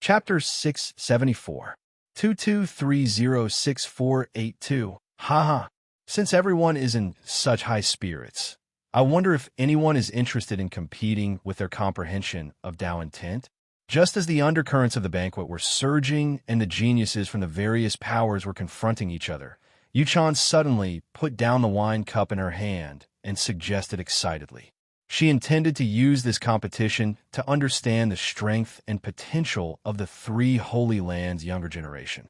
Chapter 674. 22306482. Haha. Since everyone is in such high spirits, I wonder if anyone is interested in competing with their comprehension of Tao intent? Just as the undercurrents of the banquet were surging and the geniuses from the various powers were confronting each other, Yuchan suddenly put down the wine cup in her hand and suggested excitedly. She intended to use this competition to understand the strength and potential of the three Holy Lands' younger generation.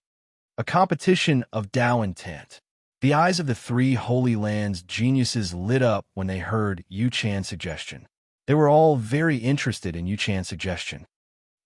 A competition of Tao intent. The eyes of the three Holy Lands geniuses lit up when they heard Yuchan's suggestion. They were all very interested in Yuchan's suggestion.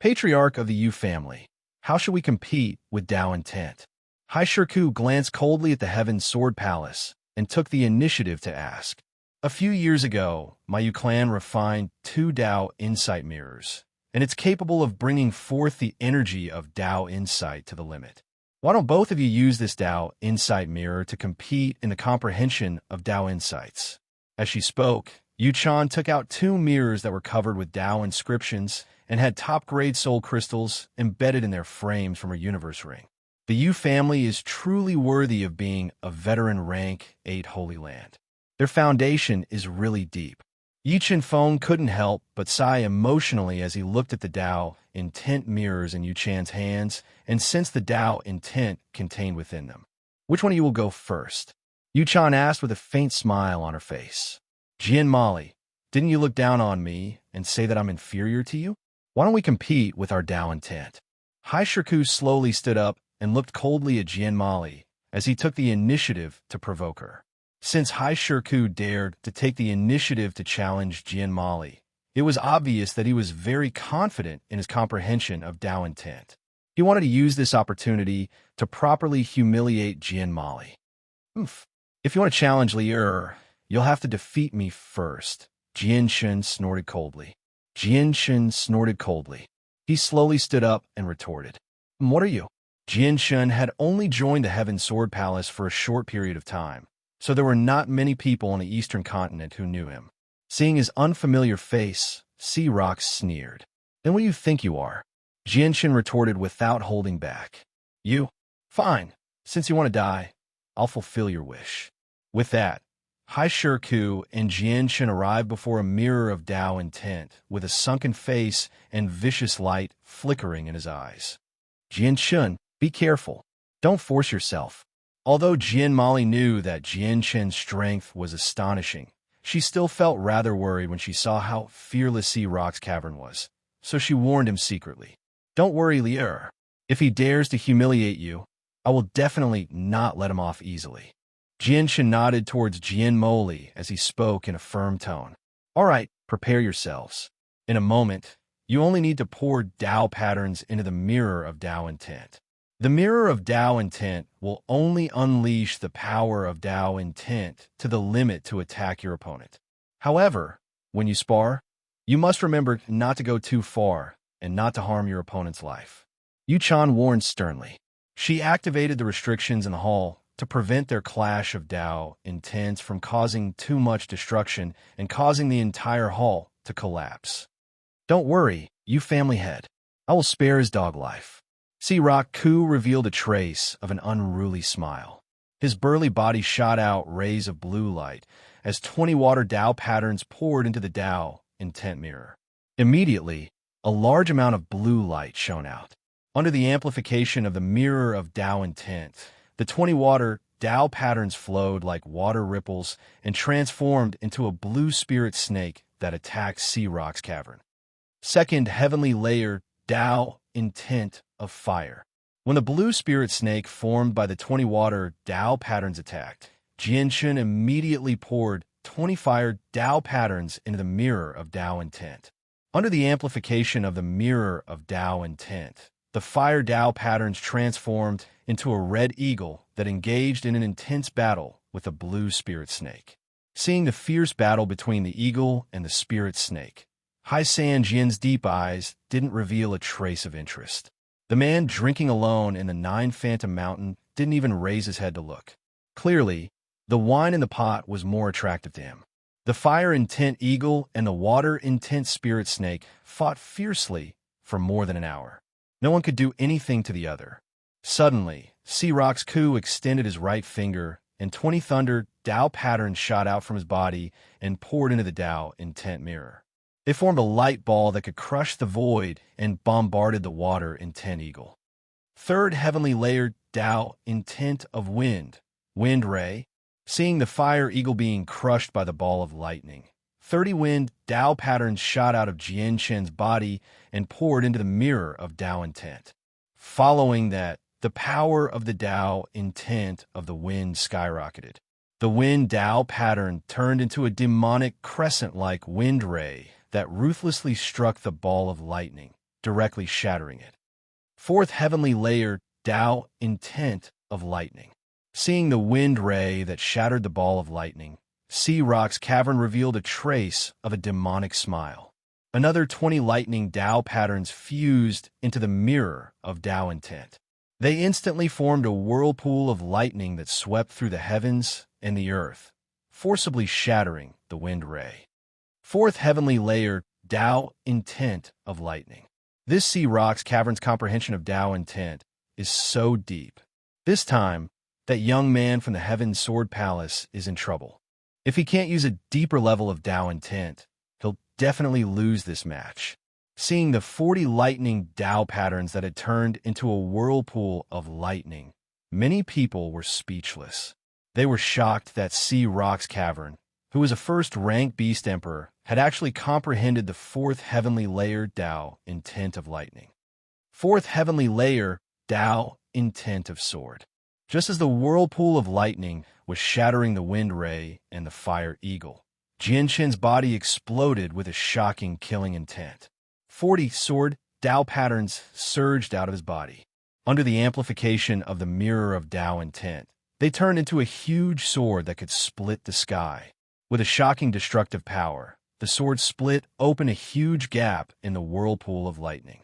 Patriarch of the Yu family, how should we compete with Tao intent? Hai Shirku glanced coldly at the Heaven Sword Palace and took the initiative to ask. A few years ago, my Yu clan refined 2 Tao insight mirrors, and it's capable of bringing forth the energy of Tao insight to the limit. Why don't both of you use this Tao insight mirror to compete in the comprehension of Tao insights? As she spoke, Yuchan took out 2 mirrors that were covered with Tao inscriptions and had top-grade soul crystals embedded in their frames from her universe ring. The Yu family is truly worthy of being a veteran rank 8 Holy Land. Their foundation is really deep. Yi Chenfeng couldn't help but sigh emotionally as he looked at the Tao intent mirrors in Yuchan's hands and sensed the Tao intent contained within them. Which one of you will go first? Yuchan asked with a faint smile on her face. Jian Molly, didn't you look down on me and say that I'm inferior to you? Why don't we compete with our Tao intent? Hai Shirku slowly stood up and looked coldly at Jian Molly as he took the initiative to provoke her. Since Hai Shirku dared to take the initiative to challenge Jian Molly, it was obvious that he was very confident in his comprehension of Tao intent. He wanted to use this opportunity to properly humiliate Jian Molly. If you want to challenge Li Er, you'll have to defeat me first, Jian Shen snorted coldly. Jian Shen snorted coldly. He slowly stood up and retorted. What are you? Jian Shen had only joined the Heaven Sword Palace for a short period of time, so there were not many people on the eastern continent who knew him. Seeing his unfamiliar face, Sea Rock sneered. Then what do you think you are? Jian Shen retorted without holding back. You? Fine. Since you want to die, I'll fulfill your wish. With that, Hai Shirku and Jian Shen arrived before a mirror of Tao intent with a sunken face and vicious light flickering in his eyes. Jian Shen, be careful. Don't force yourself. Although Jian Molly knew that Jian Shen's strength was astonishing, she still felt rather worried when she saw how fearless Sea Rock's cavern was, so she warned him secretly. Don't worry, Li Er. If he dares to humiliate you, I will definitely not let him off easily. Jian Shen nodded towards Jian Molly as he spoke in a firm tone. All right, prepare yourselves. In a moment, you only need to pour Tao patterns into the mirror of Tao intent. The mirror of Tao intent will only unleash the power of Tao intent to the limit to attack your opponent. However, when you spar, you must remember not to go too far and not to harm your opponent's life. Yuchan warned sternly. She activated the restrictions in the hall to prevent their clash of Tao intents from causing too much destruction and causing the entire hall to collapse. Don't worry, you family head. I will spare his dog life. Sea Rock Ku revealed a trace of an unruly smile. His burly body shot out rays of blue light as 20 water Tao patterns poured into the Tao intent mirror. Immediately, a large amount of blue light shone out. Under the amplification of the mirror of Tao intent, the 20 water Tao patterns flowed like water ripples and transformed into a blue spirit snake that attacked Sea Rock's cavern. Second heavenly layer Tao intent of fire. When the blue spirit snake formed by the 20 water Tao patterns attacked, Jian Shen immediately poured 20 fire Tao patterns into the mirror of Tao intent. Under the amplification of the mirror of Tao intent, the fire Tao patterns transformed into a red eagle that engaged in an intense battle with a blue spirit snake. Seeing the fierce battle between the eagle and the spirit snake, Hai San Jian's deep eyes didn't reveal a trace of interest. The man drinking alone in the 9 Phantom Mountain didn't even raise his head to look. Clearly, the wine in the pot was more attractive to him. The fire intent eagle and the water intent spirit snake fought fiercely for more than an hour. No one could do anything to the other. Suddenly, Rock's Ku extended his right finger, and 20 thunder Tao patterns shot out from his body and poured into the Tao intent mirror. They formed a light ball that could crush the void and bombarded the water intent eagle. Third heavenly layer Tao intent of wind ray, seeing the fire eagle being crushed by the ball of lightning. 30 wind Tao patterns shot out of Jian Shen's body and poured into the mirror of Tao intent. Following that, the power of the Tao intent of the wind skyrocketed. The wind Tao pattern turned into a demonic crescent-like wind ray that ruthlessly struck the ball of lightning, directly shattering it. Fourth heavenly layer Tao intent of lightning. Seeing the wind ray that shattered the ball of lightning, Rock's cavern revealed a trace of a demonic smile. Another 20 lightning Tao patterns fused into the mirror of Tao intent. They instantly formed a whirlpool of lightning that swept through the heavens and the earth, forcibly shattering the wind ray. Fourth heavenly layer Tao intent of lightning. This Rock's cavern's comprehension of Tao intent is so deep. This time, that young man from the Heaven Sword Palace is in trouble. If he can't use a deeper level of Tao intent, he'll definitely lose this match. Seeing the 40 lightning Tao patterns that had turned into a whirlpool of lightning, many people were speechless. They were shocked that Rock's cavern, who was a first-rank beast emperor, had actually comprehended the fourth heavenly layer Tao intent of lightning. Fourth heavenly layer Tao intent of sword. Just as the whirlpool of lightning was shattering the wind ray and the fire eagle, Jian Shen's body exploded with a shocking killing intent. 40 sword Tao patterns surged out of his body. Under the amplification of the mirror of Tao intent, they turned into a huge sword that could split the sky. With a shocking destructive power, the sword split open a huge gap in the whirlpool of lightning.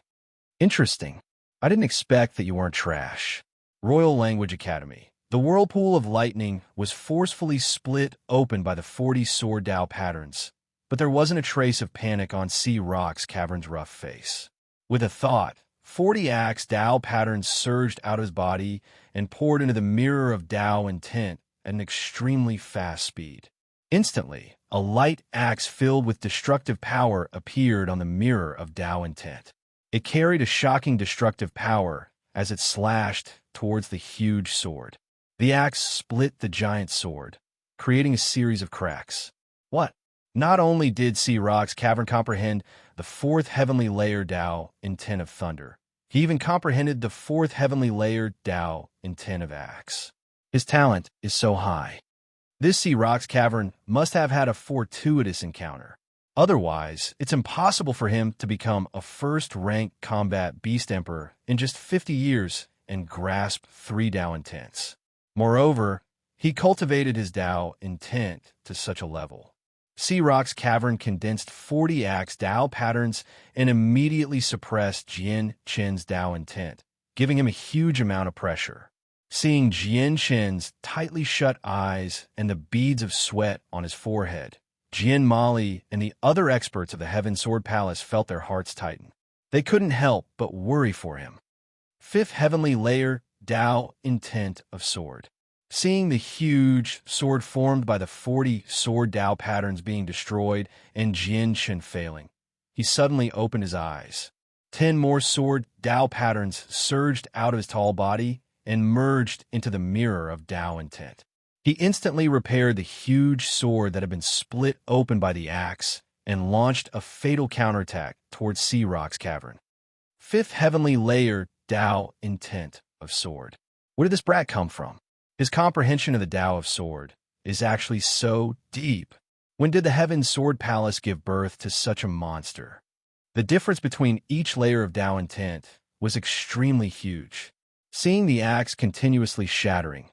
Interesting. I didn't expect that you weren't trash. Royal Language Academy. The whirlpool of lightning was forcefully split open by the 40 sword Tao patterns, but there wasn't a trace of panic on Rock's cavern's rough face. With a thought, 40 axe Tao patterns surged out of his body and poured into the mirror of Tao intent at an extremely fast speed. Instantly, a light axe filled with destructive power appeared on the mirror of Tao intent. It carried a shocking destructive power as it slashed towards the huge sword. The axe split the giant sword, creating a series of cracks. What? Not only did Rock's cavern comprehend the fourth heavenly layer Tao intent of thunder, he even comprehended the fourth heavenly layer Tao intent of axe. His talent is so high. This Rock's cavern must have had a fortuitous encounter. Otherwise, it's impossible for him to become a first-rank combat beast emperor in just 50 years and grasp 3 Tao intents. Moreover, he cultivated his Tao intent to such a level. Rock's cavern condensed 40 axe Tao patterns and immediately suppressed Jian Shen's Tao intent, giving him a huge amount of pressure. Seeing Jian Shen's tightly shut eyes and the beads of sweat on his forehead, Jian Mali and the other experts of the Heaven Sword Palace felt their hearts tighten. They couldn't help but worry for him. Fifth heavenly layer Tao intent of sword. Seeing the huge sword formed by the 40 sword Tao patterns being destroyed and Jian Shen failing, he suddenly opened his eyes. 10 more sword Tao patterns surged out of his tall body and merged into the mirror of Tao intent. He instantly repaired the huge sword that had been split open by the axe and launched a fatal counterattack towards Rock's cavern. Fifth heavenly layer Tao intent of sword. Where did this brat come from? His comprehension of the Tao of sword is actually so deep. When did the Heaven Sword Palace give birth to such a monster? The difference between each layer of Tao intent was extremely huge. Seeing the axe continuously shattering,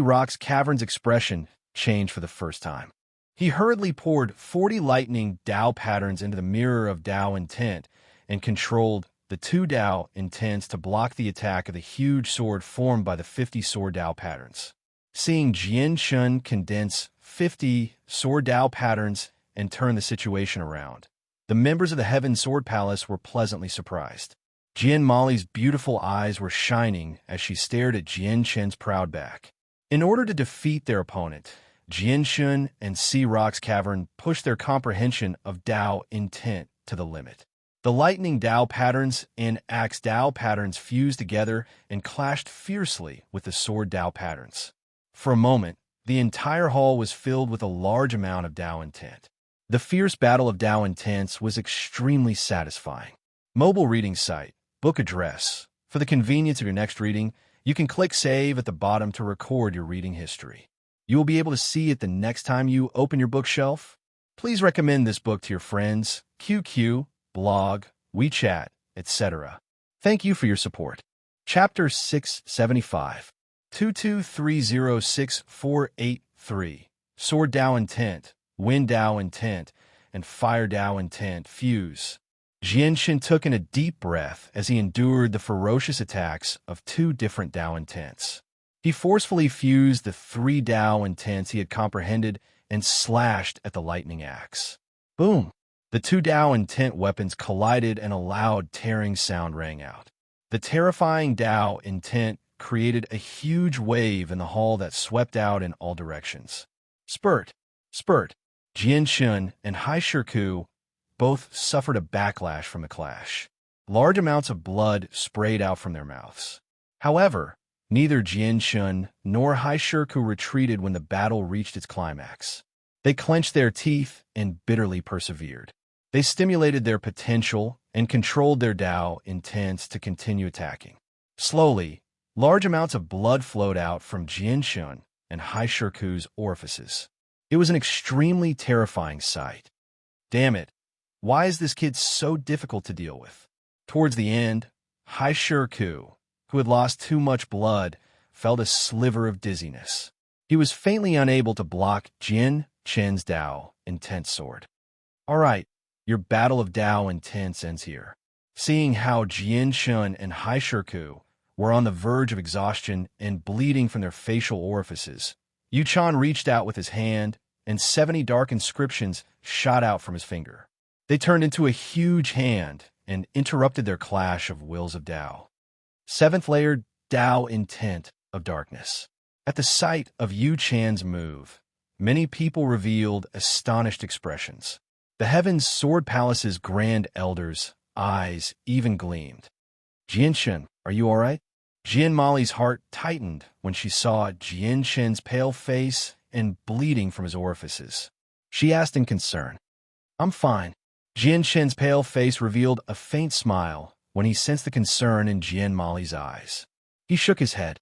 Rock's cavern's expression changed for the first time. He hurriedly poured 40 lightning Tao patterns into the mirror of Tao intent and controlled the 2 Tao intents to block the attack of the huge sword formed by the 50 sword Tao patterns. Seeing Jian Shen condense 50 sword Tao patterns and turn the situation around, the members of the Heaven Sword Palace were pleasantly surprised. Jian Mali's beautiful eyes were shining as she stared at Jian Chen's proud back. In order to defeat their opponent, Jian Shun and Sea Rock's Cavern pushed their comprehension of Dao intent to the limit. The lightning Dao patterns and axe Dao patterns fused together and clashed fiercely with the sword Dao patterns. For a moment, the entire hall was filled with a large amount of Dao intent. The fierce battle of Dao intents was extremely satisfying. Mobile reading site, book address. For the convenience of your next reading, you can click Save at the bottom to record your reading history. You will be able to see it the next time you open your bookshelf. Please recommend this book to your friends, QQ, blog, WeChat, etc. Thank you for your support. Chapter 675 2230648 Sword Dao Intent, Wind Dao Intent, and Fire Dao Intent fuse. Jianshin took in a deep breath as he endured the ferocious attacks of two different Dao intents. He forcefully fused the three Dao intents he had comprehended and slashed at the lightning axe. Boom! The two Dao intent weapons collided and a loud tearing sound rang out. The terrifying Dao intent created a huge wave in the hall that swept out in all directions. Spurt! Spurt! Jianshun and Hai Shirku both suffered a backlash from the clash. Large amounts of blood sprayed out from their mouths. However, neither Jianshun nor Hai Shirku retreated when the battle reached its climax. They clenched their teeth and bitterly persevered. They stimulated their potential and controlled their Dao intents to continue attacking. Slowly, large amounts of blood flowed out from Jianshun and Hai Shirku's orifices. It was an extremely terrifying sight. Damn it! Why is this kid so difficult to deal with? Towards the end, Hai Shirku, who had lost too much blood, felt a sliver of dizziness. He was faintly unable to block Jian Chen's Dao Intense sword. All right, your battle of Dao Intense ends here. Seeing how Jian Shun and Hai Shirku were on the verge of exhaustion and bleeding from their facial orifices, Yu Chan reached out with his hand, and 70 dark inscriptions shot out from his finger. They turned into a huge hand and interrupted their clash of wills of Dao. Seventh layer Dao Intent of Darkness. At the sight of Yu Chan's move, many people revealed astonished expressions. The Heaven's Sword Palace's grand elders' eyes even gleamed. Jianshen, are you all right? Jian Mali's heart tightened when she saw Jianshen's pale face and bleeding from his orifices. She asked in concern. I'm fine. Jianshen's pale face revealed a faint smile when he sensed the concern in Jian Mali's eyes. He shook his head.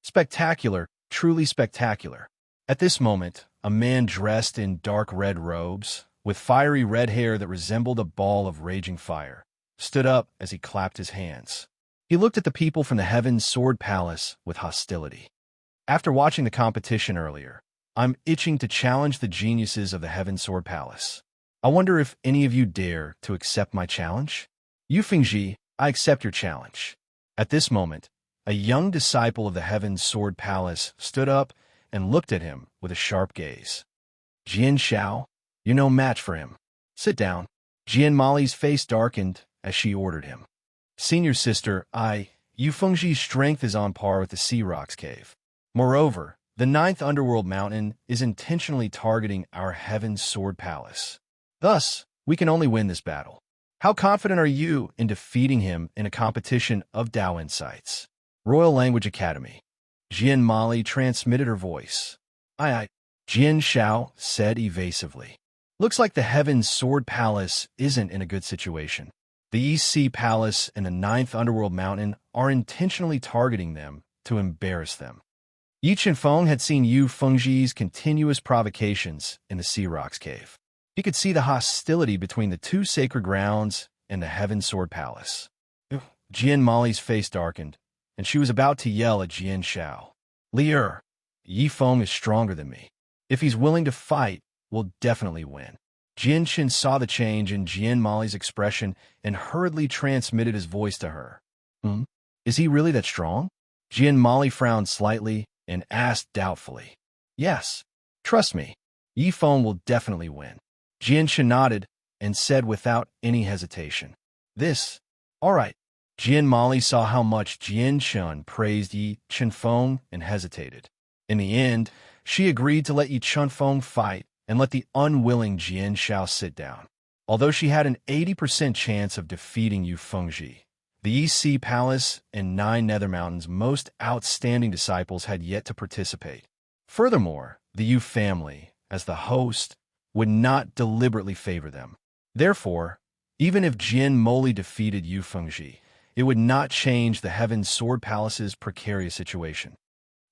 Spectacular, truly spectacular. At this moment, a man dressed in dark red robes, with fiery red hair that resembled a ball of raging fire, stood up as he clapped his hands. He looked at the people from the Heaven's Sword Palace with hostility. After watching the competition earlier, I'm itching to challenge the geniuses of the Heaven's Sword Palace. I wonder if any of you dare to accept my challenge? Yu Fengji, I accept your challenge. At this moment, a young disciple of the Heaven's Sword Palace stood up and looked at him with a sharp gaze. Jian Xiao, you're no match for him. Sit down. Jian Mali's face darkened as she ordered him. Senior sister, Yu Fengji's strength is on par with the Sea Rock's cave. Moreover, the 9th Underworld Mountain is intentionally targeting our Heaven's Sword Palace. Thus, we can only win this battle. How confident are you in defeating him in a competition of Dao Insights? Royal Language Academy. Jian Mali transmitted her voice. Jian Xiao said evasively. Looks like the Heaven's Sword Palace isn't in a good situation. The East Sea Palace and the 9th Underworld Mountain are intentionally targeting them to embarrass them. Yi Chenfeng had seen Yu Fengji's continuous provocations in the Sea Rock's cave. He could see the hostility between the two sacred grounds and the Heaven's Sword Palace. Jian Mali's face darkened, and she was about to yell at Jian Xiao. Lier, Yi Feng is stronger than me. If he's willing to fight, we'll definitely win. Jian Shin saw the change in Jian Mali's expression and hurriedly transmitted his voice to her. Is he really that strong? Jian Mali frowned slightly and asked doubtfully. Yes, trust me, Yi Feng will definitely win. Jian Shin nodded and said without any hesitation. All right. Jian Mali saw how much Jian Chun praised Yi Chunfeng and hesitated. In the end, she agreed to let Yi Chunfeng fight and let the unwilling Jian Shao sit down. Although she had an 80% chance of defeating Yu Fengji, the Yi Sea Palace and 9 Nether Mountains' most outstanding disciples had yet to participate. Furthermore, the Yu family, as the host, would not deliberately favor them. Therefore, even if Jian Moli defeated Yu Fengji, it would not change the Heaven Sword Palace's precarious situation.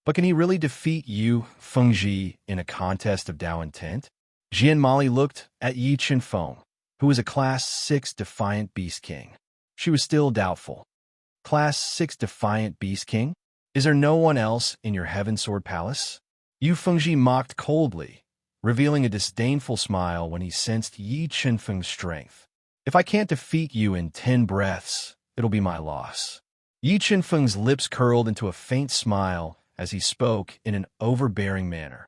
But can he really defeat Yu Fengji in a contest of Dao intent? Jian Mali looked at Yi Chunfeng, who was a Class 6 Defiant Beast King. She was still doubtful. Class 6 Defiant Beast King? Is there no one else in your Heaven Sword Palace? Yu Fengji mocked coldly, revealing a disdainful smile when he sensed Yi Chunfeng's strength. If I can't defeat you in 10 breaths, it'll be my loss. Yi Chunfeng's lips curled into a faint smile as he spoke in an overbearing manner.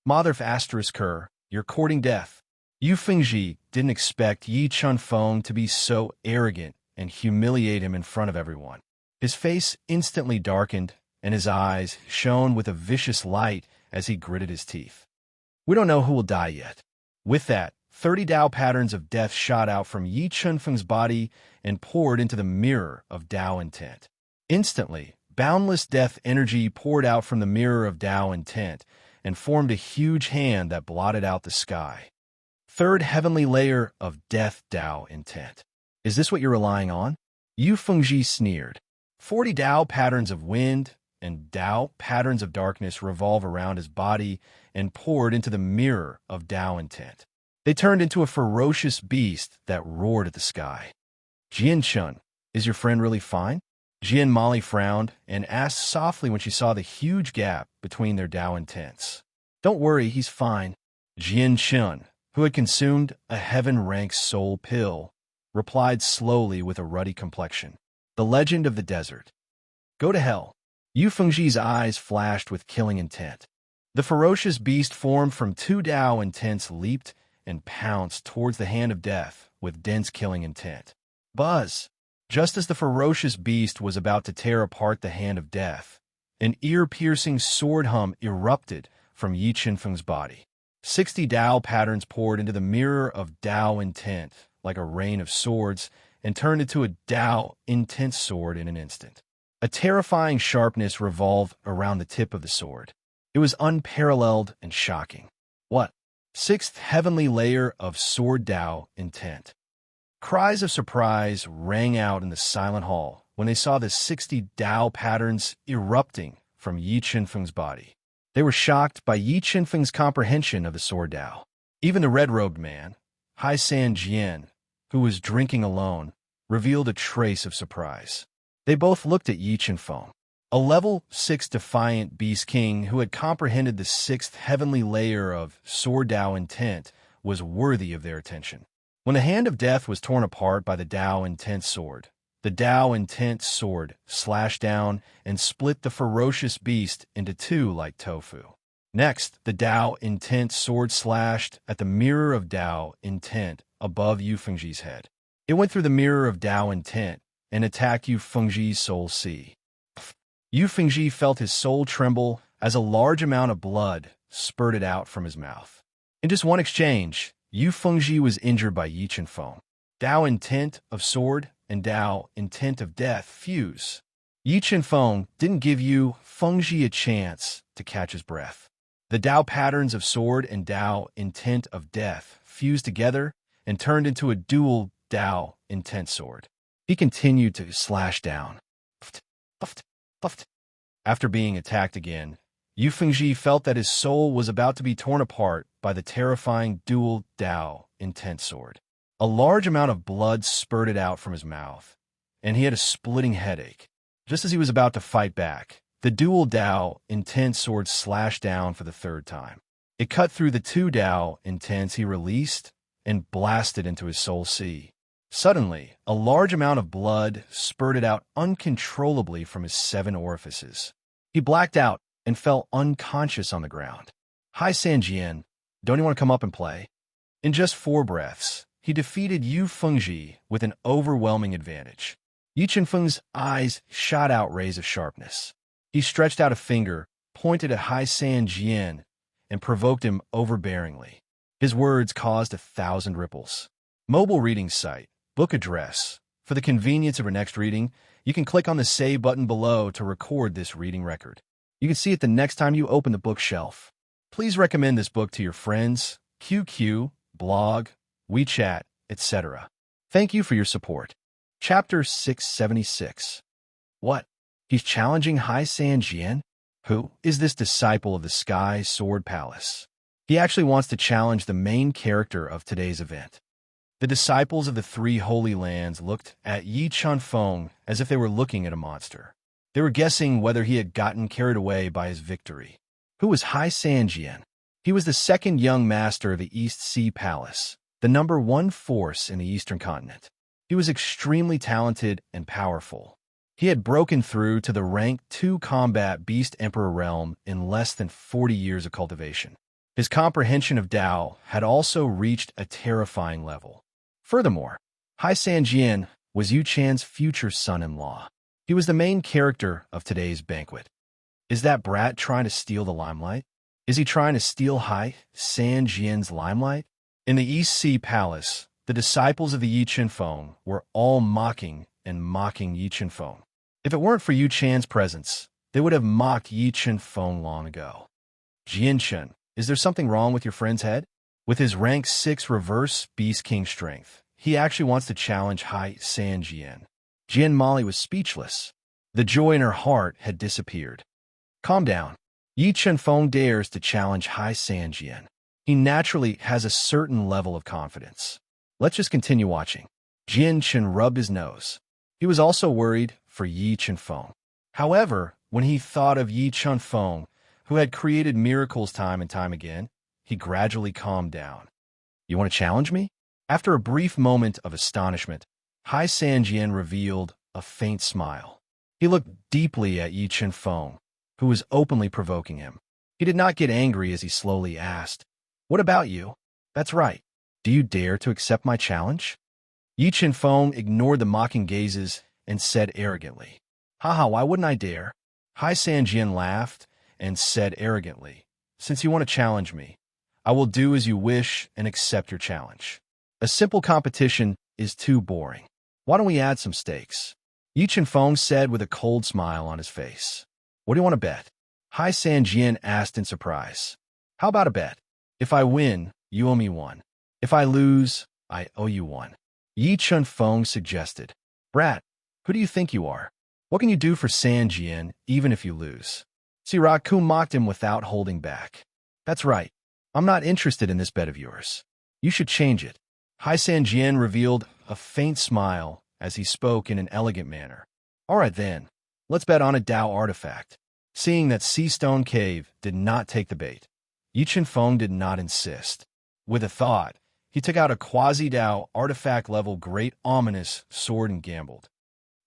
Mother of Asterisk, you're courting death. Yu Fengji didn't expect Yi Chunfeng to be so arrogant and humiliate him in front of everyone. His face instantly darkened, and his eyes shone with a vicious light as he gritted his teeth. We don't know who will die yet. With that, 30 Dao patterns of death shot out from Yi Chunfeng's body and poured into the mirror of Dao intent. Instantly, boundless death energy poured out from the mirror of Dao intent and formed a huge hand that blotted out the sky. Third heavenly layer of death Dao intent. Is this what you're relying on? Yu Fengji sneered. 40 Dao patterns of wind and Dao patterns of darkness revolve around his body and poured into the mirror of Dao intent. They turned into a ferocious beast that roared at the sky. Jian Chun, is your friend really fine? Jian Mali frowned and asked softly when she saw the huge gap between their Dao intents. Don't worry, he's fine. Jian Chun, who had consumed a heaven-rank soul pill, replied slowly with a ruddy complexion. The legend of the desert. Go to hell. Yu Fengji's eyes flashed with killing intent. The ferocious beast formed from 2 Dao intents leaped and pounced towards the hand of death with dense killing intent. Buzz! Just as the ferocious beast was about to tear apart the hand of death, an ear-piercing sword hum erupted from Yi Chunfeng's body. 60 Dao patterns poured into the mirror of Dao intent like a rain of swords and turned into a Dao intent sword in an instant. A terrifying sharpness revolved around the tip of the sword. It was unparalleled and shocking. What? 6th heavenly layer of sword Dao intent. Cries of surprise rang out in the silent hall when they saw the 60 Dao patterns erupting from Yi Chunfeng's body. They were shocked by Yi Chunfeng's comprehension of the sword Dao. Even the red-robed man, Hai San Jian, who was drinking alone, revealed a trace of surprise. They both looked at Yi Chunfeng, a level 6 Defiant Beast King who had comprehended the 6th heavenly layer of sword Dao intent was worthy of their attention. When the hand of death was torn apart by the Dao intent sword, the Dao intent sword slashed down and split the ferocious beast into 2 like tofu. Next, the Dao intent sword slashed at the mirror of Dao intent above Yu Fengji's head. It went through the mirror of Dao intent and attacked Yu Fengji's soul sea. Yu Fengji felt his soul tremble as a large amount of blood spurted out from his mouth. In just one exchange, Yu Fengji was injured by Yi Chunfeng. Dao intent of sword and Dao intent of death fuse. Yi Chunfeng didn't give Yu Fengji a chance to catch his breath. The Dao patterns of sword and Dao intent of death fused together and turned into a dual Dao intent sword. He continued to slash down. After being attacked again, Yu Fengji felt that his soul was about to be torn apart by the terrifying dual Dao intent sword. A large amount of blood spurted out from his mouth, and he had a splitting headache. Just as he was about to fight back, the dual Dao intent sword slashed down for the 3rd time. It cut through the 2 Dao intents he released and blasted into his soul sea. Suddenly, a large amount of blood spurted out uncontrollably from his 7 orifices. He blacked out and fell unconscious on the ground. Hai San Jian, don't you want to come up and play? In just 4 breaths, he defeated Yu Fengji with an overwhelming advantage. Yi Chenfeng's eyes shot out rays of sharpness. He stretched out a finger, pointed at Hai San Jian, and provoked him overbearingly. His words caused 1,000 ripples. Mobile reading site, book address. For the convenience of your next reading, you can click on the Save button below to record this reading record. You can see it the next time you open the bookshelf. Please recommend this book to your friends, QQ, blog, WeChat, etc. Thank you for your support. Chapter 676. What? He's challenging Hai San Jian? Who is this disciple of the Sky Sword Palace? He actually wants to challenge the main character of today's event. The disciples of the three holy lands looked at Yi Chenfeng as if they were looking at a monster. They were guessing whether he had gotten carried away by his victory. Who was Hai San Jian? He was the second young master of the East Sea Palace, the #1 force in the Eastern continent. He was extremely talented and powerful. He had broken through to the rank 2 combat Beast Emperor realm in less than 40 years of cultivation. His comprehension of Tao had also reached a terrifying level. Furthermore, Hai San Jian was Yu Chan's future son-in-law. He was the main character of today's banquet. Is that brat trying to steal the limelight? Is he trying to steal Hai San Jian's limelight? In the East Sea Palace, the disciples of the Yi Chenfeng were all mocking Yi Chenfeng. If it weren't for Yu Chan's presence, they would have mocked Yi Chenfeng long ago. Jianchen, is there something wrong with your friend's head? With his rank 6 reverse Beast King strength, he actually wants to challenge Hai San Jian. Jian Mali was speechless. The joy in her heart had disappeared. Calm down. Yi Chenfeng dares to challenge Hai San Jian. He naturally has a certain level of confidence. Let's just continue watching. Jian Chen rubbed his nose. He was also worried for Yi Chenfeng. However, when he thought of Yi Chenfeng, who had created miracles time and time again, he gradually calmed down. You want to challenge me? After a brief moment of astonishment, Hai San Jian revealed a faint smile. He looked deeply at Yi Chenfeng, who was openly provoking him. He did not get angry as he slowly asked, "What about you? That's right. Do you dare to accept my challenge?" Yi Chenfeng ignored the mocking gazes and said arrogantly, "Haha, why wouldn't I dare?" Hai San Jian laughed and said arrogantly, "Since you want to challenge me, I will do as you wish and accept your challenge. A simple competition is too boring. Why don't we add some stakes?" Yi Chenfeng said with a cold smile on his face. "What do you want to bet?" Hai San Jian asked in surprise. "How about a bet? If I win, you owe me 1. If I lose, I owe you 1. Yi Chenfeng suggested. "Brat, who do you think you are? What can you do for San Jian even if you lose?" Siraku mocked him without holding back. "That's right. I'm not interested in this bet of yours. You should change it." Hai San Jian revealed a faint smile as he spoke in an elegant manner. "All right then, let's bet on a Tao artifact." Seeing that Sea Stone Cave did not take the bait, Yi Chenfeng did not insist. With a thought, he took out a quasi-Tao artifact-level Great Ominous sword and gambled.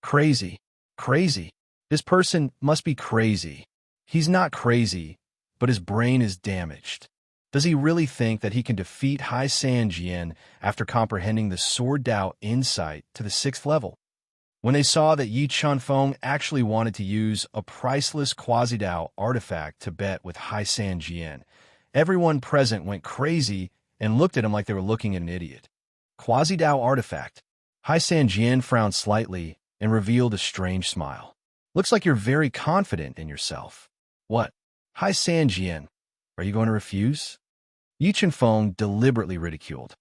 Crazy. Crazy. This person must be crazy. He's not crazy, but his brain is damaged. Does he really think that he can defeat Hai San Jian after comprehending the Sword Tao insight to the 6th level? When they saw that Yi Chenfeng actually wanted to use a priceless quasi-Tao artifact to bet with Hai San Jian, everyone present went crazy and looked at him like they were looking at an idiot. Quasi-Tao artifact. Hai San Jian frowned slightly and revealed a strange smile. "Looks like you're very confident in yourself." "What? Hai San Jian, are you going to refuse?" Yi Chenfeng deliberately ridiculed.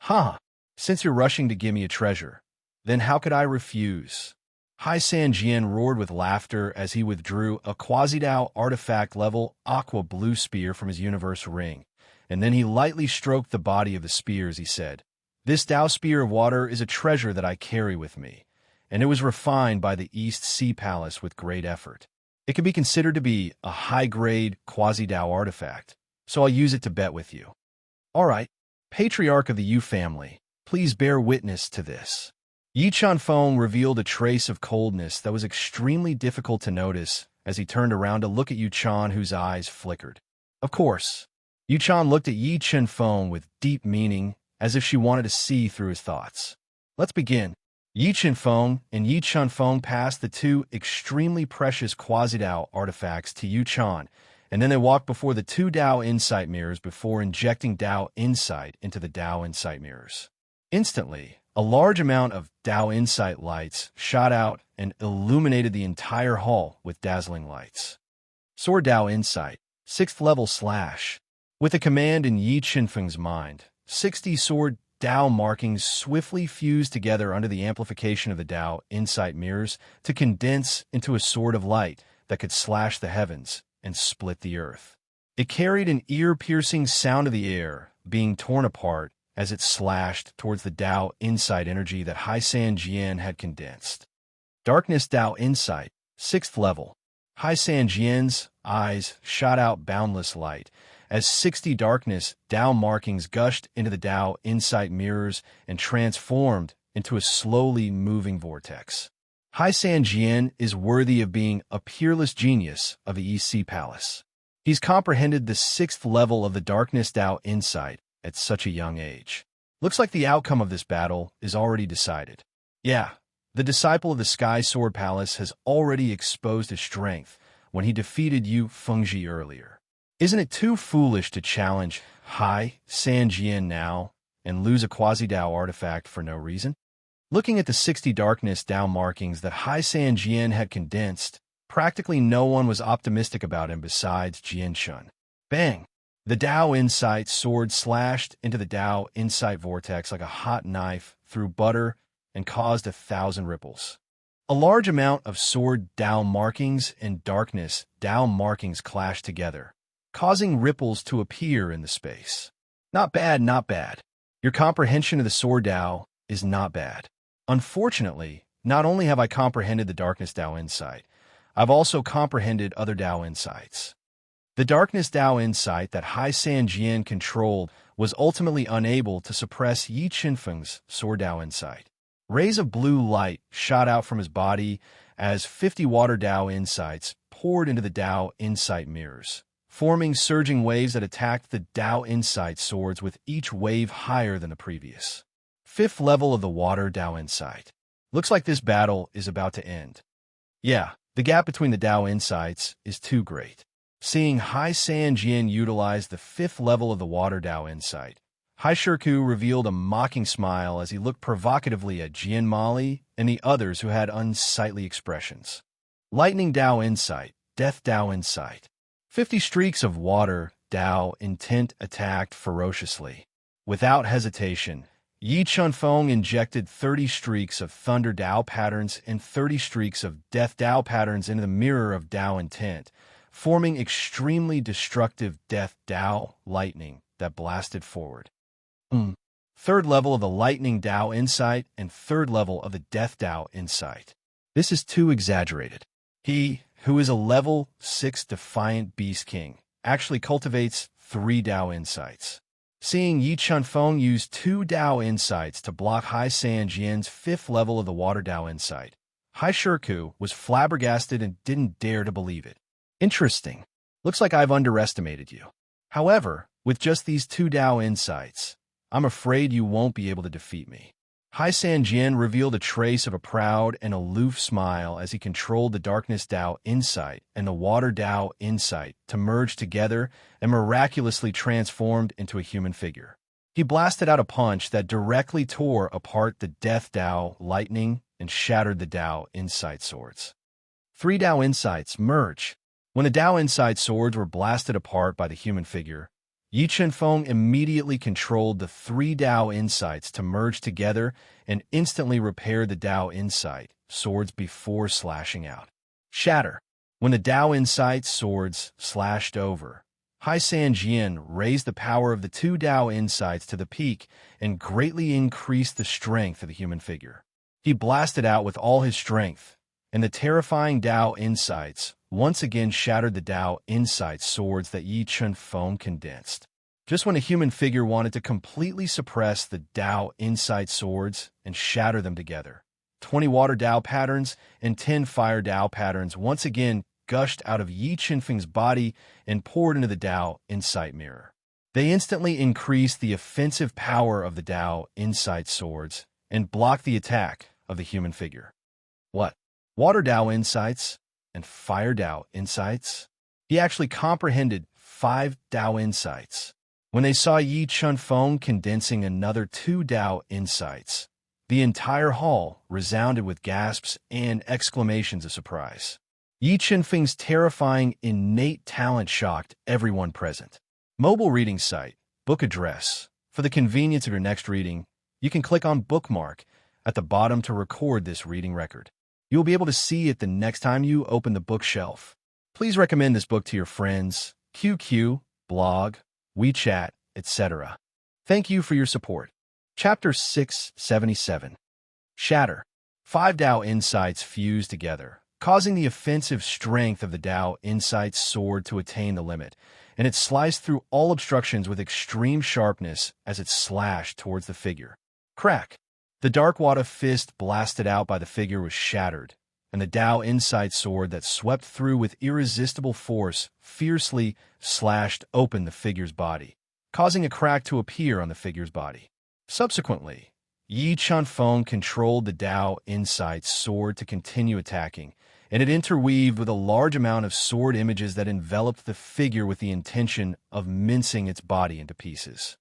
"Huh, since you're rushing to give me a treasure, then how could I refuse?" Hai San Jian roared with laughter as he withdrew a quasi-Tao artifact-level aqua blue spear from his universe ring, and then he lightly stroked the body of the spear as he said, "This Tao spear of water is a treasure that I carry with me, and it was refined by the East Sea Palace with great effort. It can be considered to be a high-grade quasi-Tao artifact, so I'll use it to bet with you." "All right, Patriarch of the Yu family, please bear witness to this." Yi Chenfeng revealed a trace of coldness that was extremely difficult to notice as he turned around to look at Yu Chen, whose eyes flickered. Of course. Yu Chen looked at Yi Chenfeng with deep meaning, as if she wanted to see through his thoughts. "Let's begin." Yi Qinfeng and Yi Chunfeng passed the two extremely precious quasi-Dao artifacts to Yu Chan, and then they walked before the two Dao Insight mirrors before injecting Dao Insight into the Dao Insight mirrors. Instantly, a large amount of Dao Insight lights shot out and illuminated the entire hall with dazzling lights. Sword Dao Insight, 6th level slash. With a command in Yi Qinfeng's mind, 60 sword Dao markings swiftly fused together under the amplification of the Dao Insight mirrors to condense into a sword of light that could slash the heavens and split the earth. It carried an ear-piercing sound of the air being torn apart as it slashed towards the Dao Insight energy that Hai San Jian had condensed. Darkness Dao Insight, 6th level. Hai San Jian's eyes shot out boundless light as 60 darkness Dao markings gushed into the Dao Insight mirrors and transformed into a slowly moving vortex. Hai San Jian is worthy of being a peerless genius of the EC Palace. He's comprehended the 6th level of the Darkness Dao Insight at such a young age. Looks like the outcome of this battle is already decided. Yeah, the disciple of the Sky Sword Palace has already exposed his strength when he defeated Yu Fengji earlier. Isn't it too foolish to challenge Hai San Jian now and lose a quasi-Dao artifact for no reason? Looking at the 60 darkness Dao markings that Hai San Jian had condensed, practically no one was optimistic about him besides Jian Shun. Bang! The Dao Insight sword slashed into the Dao Insight vortex like a hot knife through butter and caused 1,000 ripples. A large amount of sword Dao markings and darkness Dao markings clashed together, causing ripples to appear in the space. Not bad, not bad. Your comprehension of the sword Dao is not bad. Unfortunately, not only have I comprehended the Darkness Dao Insight, I've also comprehended other Dao Insights. The Darkness Dao Insight that Hai San Jian controlled was ultimately unable to suppress Yi Qinfeng's Sword Dao Insight. Rays of blue light shot out from his body as 50 water Dao Insights poured into the Dao Insight mirrors, forming surging waves that attacked the Dao Insight swords with each wave higher than the previous. 5th level of the Water Dao Insight. Looks like this battle is about to end. Yeah, the gap between the Dao Insights is too great. Seeing Hai San Jian utilize the 5th level of the Water Dao Insight, Hai Shirku revealed a mocking smile as he looked provocatively at Jian Mali and the others who had unsightly expressions. Lightning Dao Insight, Death Dao Insight. 50 streaks of water Dao intent attacked ferociously. Without hesitation, Yi Chunfeng injected 30 streaks of Thunder Dao patterns and 30 streaks of Death Dao patterns into the mirror of Dao intent, forming extremely destructive Death Dao lightning that blasted forward. 3rd level of the Lightning Dao Insight and 3rd level of the Death Dao Insight. This is too exaggerated. He, who is a level 6 Defiant Beast King, actually cultivates 3 Dao Insights. Seeing Yi Chunfeng use 2 Dao Insights to block Hai San Jian's 5th level of the Water Dao Insight, Hai Shirku was flabbergasted and didn't dare to believe it. Interesting. Looks like I've underestimated you. However, with just these 2 Dao Insights, I'm afraid you won't be able to defeat me. Hai San Jian revealed a trace of a proud and aloof smile as he controlled the Darkness Dao Insight and the Water Dao Insight to merge together and miraculously transformed into a human figure. He blasted out a punch that directly tore apart the Death Dao lightning and shattered the Dao Insight swords. 3 Dao Insights merge. When the Dao Insight swords were blasted apart by the human figure, Yi Chunfeng immediately controlled the 3 Dao Insights to merge together and instantly repair the Dao Insight swords before slashing out. Shatter. When the Dao Insight swords slashed over, Hai San Jian raised the power of the 2 Dao Insights to the peak and greatly increased the strength of the human figure. He blasted out with all his strength, and the terrifying Dao Insights once again shattered the Dao Insight swords that Yi Chunfeng condensed. Just when a human figure wanted to completely suppress the Dao Insight swords and shatter them together, 20 Water Dao patterns and 10 Fire Dao patterns once again gushed out of Yi Chunfeng's body and poured into the Dao Insight mirror. They instantly increased the offensive power of the Dao Insight swords and blocked the attack of the human figure. What? Water Dao insights and fire Dao insights? He actually comprehended 5 Dao insights. When they saw Yi Chunfeng condensing another 2 Dao insights, the entire hall resounded with gasps and exclamations of surprise. Yi Chunfeng's terrifying innate talent shocked everyone present. Mobile reading site, book address. For the convenience of your next reading, you can click on bookmark at the bottom to record this reading record. You will be able to see it the next time you open the bookshelf. Please recommend this book to your friends, QQ, blog, WeChat, etc. Thank you for your support. Chapter 677. Shatter. 5 Dao insights fuse together, causing the offensive strength of the Dao Insight's sword to attain the limit, and it sliced through all obstructions with extreme sharpness as it slashed towards the figure. Crack! The dark water fist blasted out by the figure was shattered, and the Dao Insight sword that swept through with irresistible force fiercely slashed open the figure's body, causing a crack to appear on the figure's body. Subsequently, Yi Chunfeng controlled the Dao Insight sword to continue attacking, and it interweaved with a large amount of sword images that enveloped the figure with the intention of mincing its body into pieces.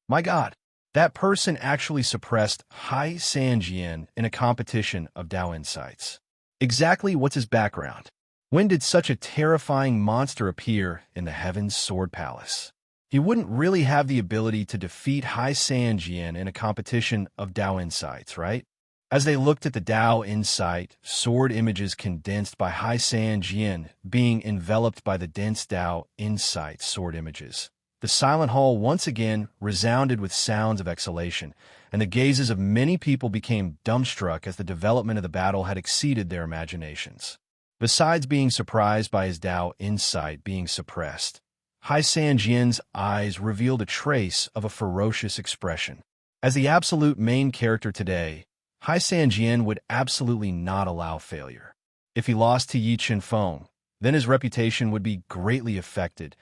My God, that person actually suppressed Hai Sanjian in a competition of Dao Insights. Exactly what's his background? When did such a terrifying monster appear in the Heaven's Sword Palace? He wouldn't really have the ability to defeat Hai Sanjian in a competition of Dao Insights, right? As they looked at the Dao Insight, sword images condensed by Hai Sanjian being enveloped by the dense Dao Insight sword images, the silent hall once again resounded with sounds of exhalation, and the gazes of many people became dumbstruck as the development of the battle had exceeded their imaginations. Besides being surprised by his Dao Insight being suppressed, Hai Sanjian's eyes revealed a trace of a ferocious expression. As the absolute main character today, Hai Sanjian would absolutely not allow failure. If he lost to Yi Chunfeng, then his reputation would be greatly affected,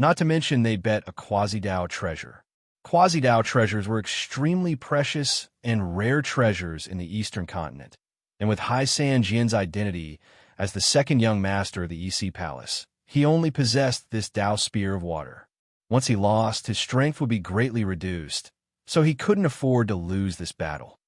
not to mention they'd bet a quasi-Dao treasure. Quasi-Dao treasures were extremely precious and rare treasures in the Eastern continent, and with Hai Sanjian's identity as the second young master of the EC Palace, he only possessed this Dao Spear of Water. Once he lost, his strength would be greatly reduced, so he couldn't afford to lose this battle.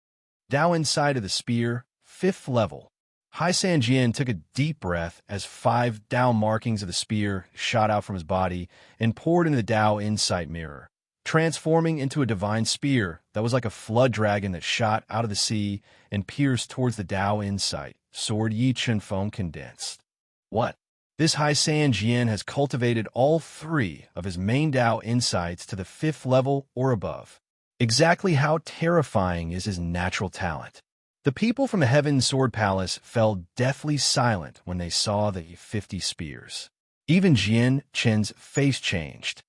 Dao Inside of the Spear, 5th level. Hai Sanjian took a deep breath as 5 Dao markings of the spear shot out from his body and poured into the Dao Insight mirror, transforming into a divine spear that was like a flood dragon that shot out of the sea and pierced towards the Dao Insight, sword Yi Chunfeng condensed. What? This Hai Sanjian has cultivated all 3 of his main Dao Insights to the 5th level or above. Exactly how terrifying is his natural talent? The people from the Heaven's Sword Palace fell deathly silent when they saw the 50 spears. Even Jian Chen's face changed.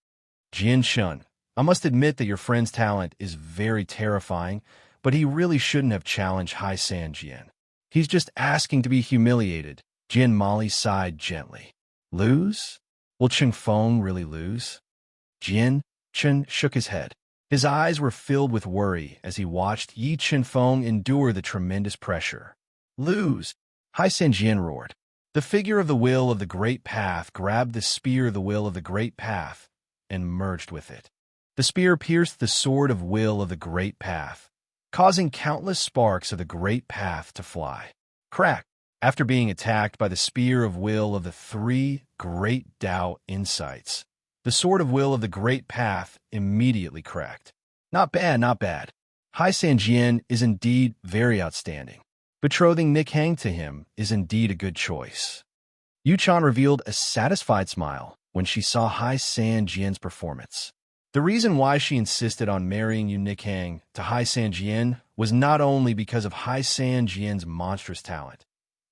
Jian Chen, I must admit that your friend's talent is very terrifying, but he really shouldn't have challenged Hai Sanjian. He's just asking to be humiliated. Jian Mali sighed gently. Lose? Will Chunfeng really lose? Jian Chen shook his head. His eyes were filled with worry as he watched Yi Chunfeng endure the tremendous pressure. Lose! Hai Sanjian roared. The figure of the will of the Great Path grabbed the spear of the will of the Great Path and merged with it. The spear pierced the sword of will of the Great Path, causing countless sparks of the Great Path to fly. Crack! After being attacked by the spear of will of the 3 great Dao Insights, the sword of will of the Great Path immediately cracked. Not bad, not bad. Hai Sanjian is indeed very outstanding. Betrothing Nick Hang to him is indeed a good choice. Yu Chan revealed a satisfied smile when she saw Hai Sanjian's performance. The reason why she insisted on marrying Yu Nick Hang to Hai Sanjian was not only because of Hai Sanjian's monstrous talent,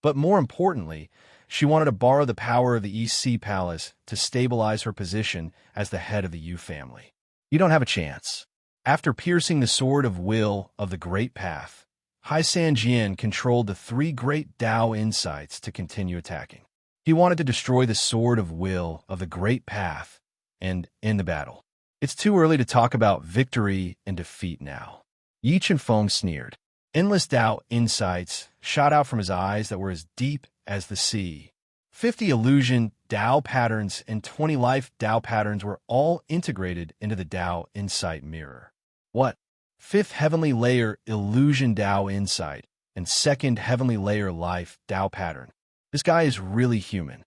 but more importantly, she wanted to borrow the power of the EC Palace to stabilize her position as the head of the Yu family. You don't have a chance. After piercing the sword of will of the Great Path, Hai Sanjian controlled the 3 great Dao Insights to continue attacking. He wanted to destroy the sword of will of the Great Path and end the battle. It's too early to talk about victory and defeat now. Yi Chunfeng sneered. Endless Tao insights shot out from his eyes that were as deep as the sea. 50 illusion Tao patterns and 20 life Tao patterns were all integrated into the Tao insight mirror. What? Fifth heavenly layer illusion Tao insight and second heavenly layer life Tao pattern. This guy is really human.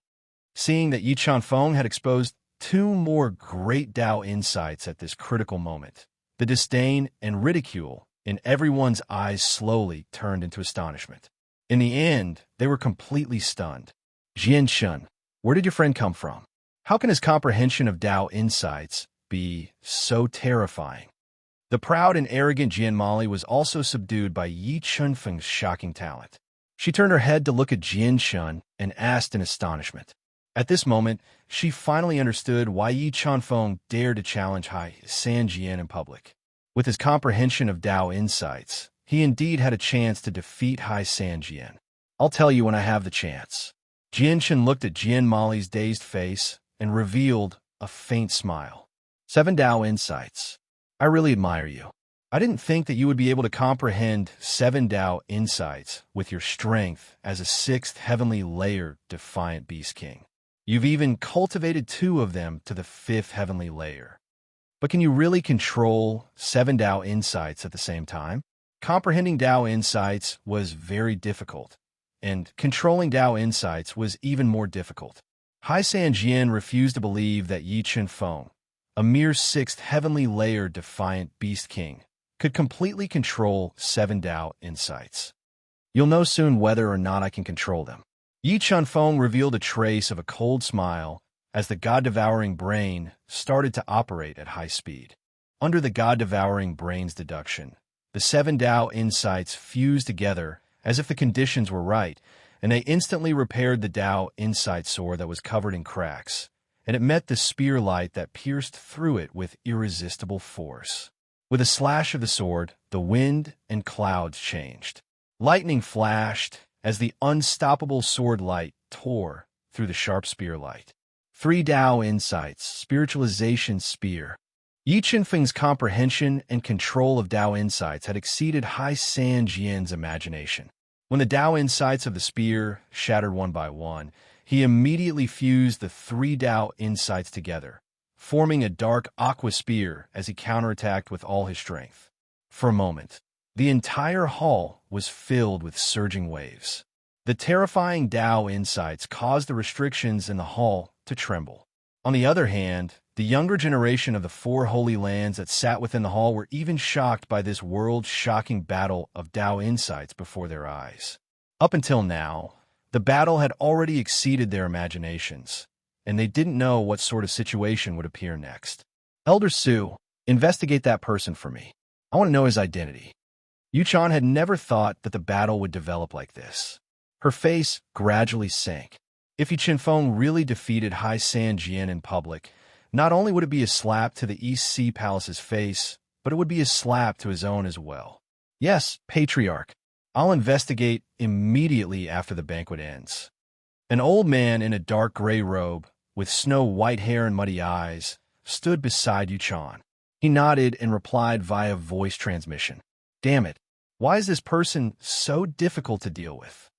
Seeing that Yi Chanfeng had exposed two more great Tao insights at this critical moment, the disdain and ridicule in everyone's eyes slowly turned into astonishment. In the end, they were completely stunned. Jian Shun, where did your friend come from? How can his comprehension of Tao insights be so terrifying? The proud and arrogant Jian Mali was also subdued by Yi Chunfeng's shocking talent. She turned her head to look at Jian Shun and asked in astonishment. At this moment, she finally understood why Yi Chanfeng dared to challenge Hai Sanjian in public. With his comprehension of Tao insights, he indeed had a chance to defeat Hai Sanjian. I'll tell you when I have the chance. Jian Shen looked at Jian Mali's dazed face and revealed a faint smile. 7 Tao insights. I really admire you. I didn't think that you would be able to comprehend 7 Tao insights with your strength as a 6th heavenly layer defiant beast king. You've even cultivated 2 of them to the 5th heavenly layer. But can you really control 7 Tao insights at the same time? Comprehending Tao insights was very difficult, and controlling Tao insights was even more difficult. Hai Sanjian refused to believe that Yi Chunfeng, a mere 6th heavenly layer defiant beast king, could completely control 7 Tao insights. You'll know soon whether or not I can control them. Yi Chunfeng revealed a trace of a cold smile as the God-devouring brain started to operate at high speed. Under the God-devouring brain's deduction, the 7 Tao insights fused together as if the conditions were right, and they instantly repaired the Tao insight sword that was covered in cracks, and it met the spear light that pierced through it with irresistible force. With a slash of the sword, the wind and clouds changed. Lightning flashed as the unstoppable sword light tore through the sharp spear light. 3 Tao insights, spiritualization spear. Yi Chunfeng's comprehension and control of Tao insights had exceeded Hai Sanjian's imagination. When the Tao insights of the spear shattered one by one, he immediately fused the 3 Tao insights together, forming a dark aqua spear as he counterattacked with all his strength. For a moment, the entire hall was filled with surging waves. The terrifying Tao insights caused the restrictions in the hall to tremble. On the other hand, the younger generation of the 4 holy lands that sat within the hall were even shocked by this world-shocking battle of Tao insights before their eyes. Up until now, the battle had already exceeded their imaginations, and they didn't know what sort of situation would appear next. Elder Su, investigate that person for me. I want to know his identity. Yu Chan had never thought that the battle would develop like this. Her face gradually sank. If Yi Chunfeng really defeated Hai Sanjian in public, not only would it be a slap to the East Sea Palace's face, but it would be a slap to his own as well. Yes, Patriarch. I'll investigate immediately after the banquet ends. An old man in a dark gray robe, with snow-white hair and muddy eyes, stood beside Yu Chan. He nodded and replied via voice transmission. Damn it, why is this person so difficult to deal with?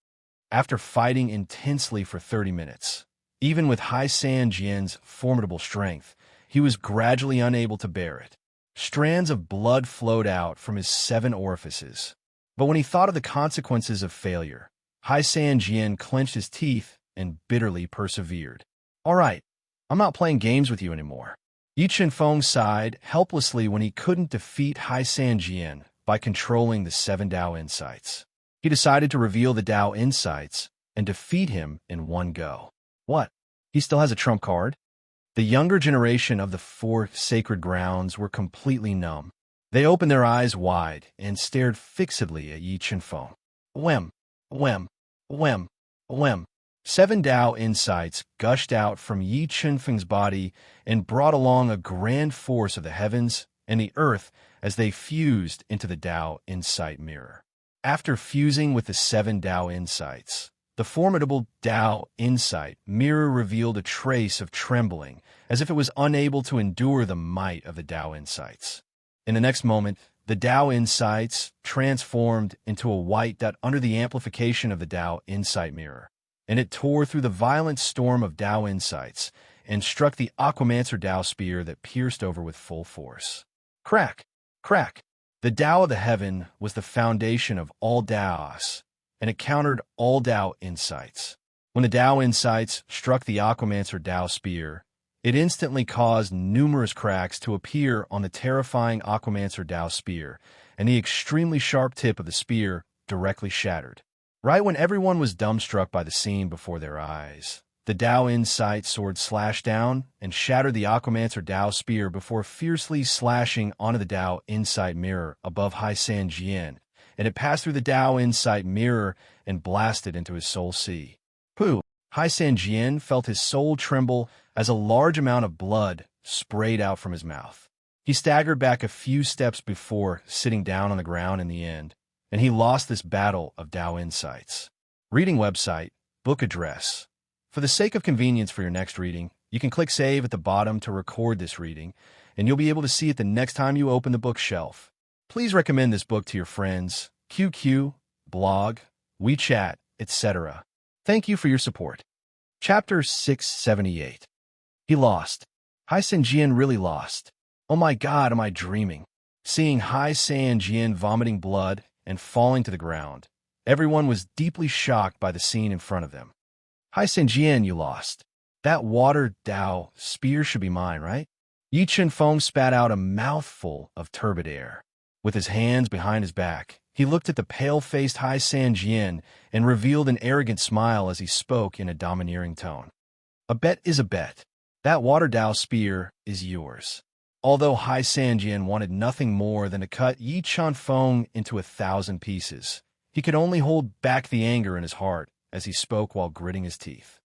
After fighting intensely for 30 minutes, even with Hai Sanjian's formidable strength, he was gradually unable to bear it. Strands of blood flowed out from his 7 orifices. But when he thought of the consequences of failure, Hai Sanjian clenched his teeth and bitterly persevered. All right, I'm not playing games with you anymore. Yi Chunfeng sighed helplessly when he couldn't defeat Hai Sanjian by controlling the 7 Tao insights. He decided to reveal the Tao insights and defeat him in one go. What? He still has a trump card? The younger generation of the 4 sacred grounds were completely numb. They opened their eyes wide and stared fixedly at Yi Chunfeng. Whem, whem, whem, whem. 7 Tao insights gushed out from Yi Chunfeng's body and brought along a grand force of the heavens and the earth as they fused into the Tao insight mirror. After fusing with the 7 Tao insights, the formidable Tao insight mirror revealed a trace of trembling, as if it was unable to endure the might of the Tao insights. In the next moment, The Tao insights transformed into a white dot under the amplification of the Tao insight mirror, and it tore through the violent storm of Tao insights and struck the Aquamancer Tao spear that pierced over with full force. Crack! Crack! The Tao of the heaven was the foundation of all Taos, and it countered all Tao insights. When the Tao insights struck the Aquamancer Tao spear, it instantly caused numerous cracks to appear on the terrifying Aquamancer Tao spear, and the extremely sharp tip of the spear directly shattered. Right when everyone was dumbstruck by the scene before their eyes, the Tao insight sword slashed down and shattered the Aquamancer Tao spear before fiercely slashing onto the Tao insight mirror above Hai San Jian, and it passed through the Tao insight mirror and blasted into his soul sea. Pooh! Hai San Jian felt his soul tremble as a large amount of blood sprayed out from his mouth. He staggered back a few steps before sitting down on the ground in the end, and he lost this battle of Tao insights. Reading website, book address. For the sake of convenience for your next reading, you can click Save at the bottom to record this reading, and you'll be able to see it the next time you open the bookshelf. Please recommend this book to your friends, QQ, blog, WeChat, etc. Thank you for your support. Chapter 678. He lost. Hai San Jian really lost. Oh my God, am I dreaming? Seeing Hai San Jian vomiting blood and falling to the ground, everyone was deeply shocked by the scene in front of them. Hai San Jian, you lost. That water Tao spear should be mine, right? Yi Chen-feng spat out a mouthful of turbid air. With his hands behind his back, he looked at the pale-faced Hai San Jian and revealed an arrogant smile as he spoke in a domineering tone. A bet is a bet. That water Tao spear is yours. Although Hai San Jian wanted nothing more than to cut Yi Chen-feng into 1,000 pieces, he could only hold back the anger in his heart as he spoke while gritting his teeth.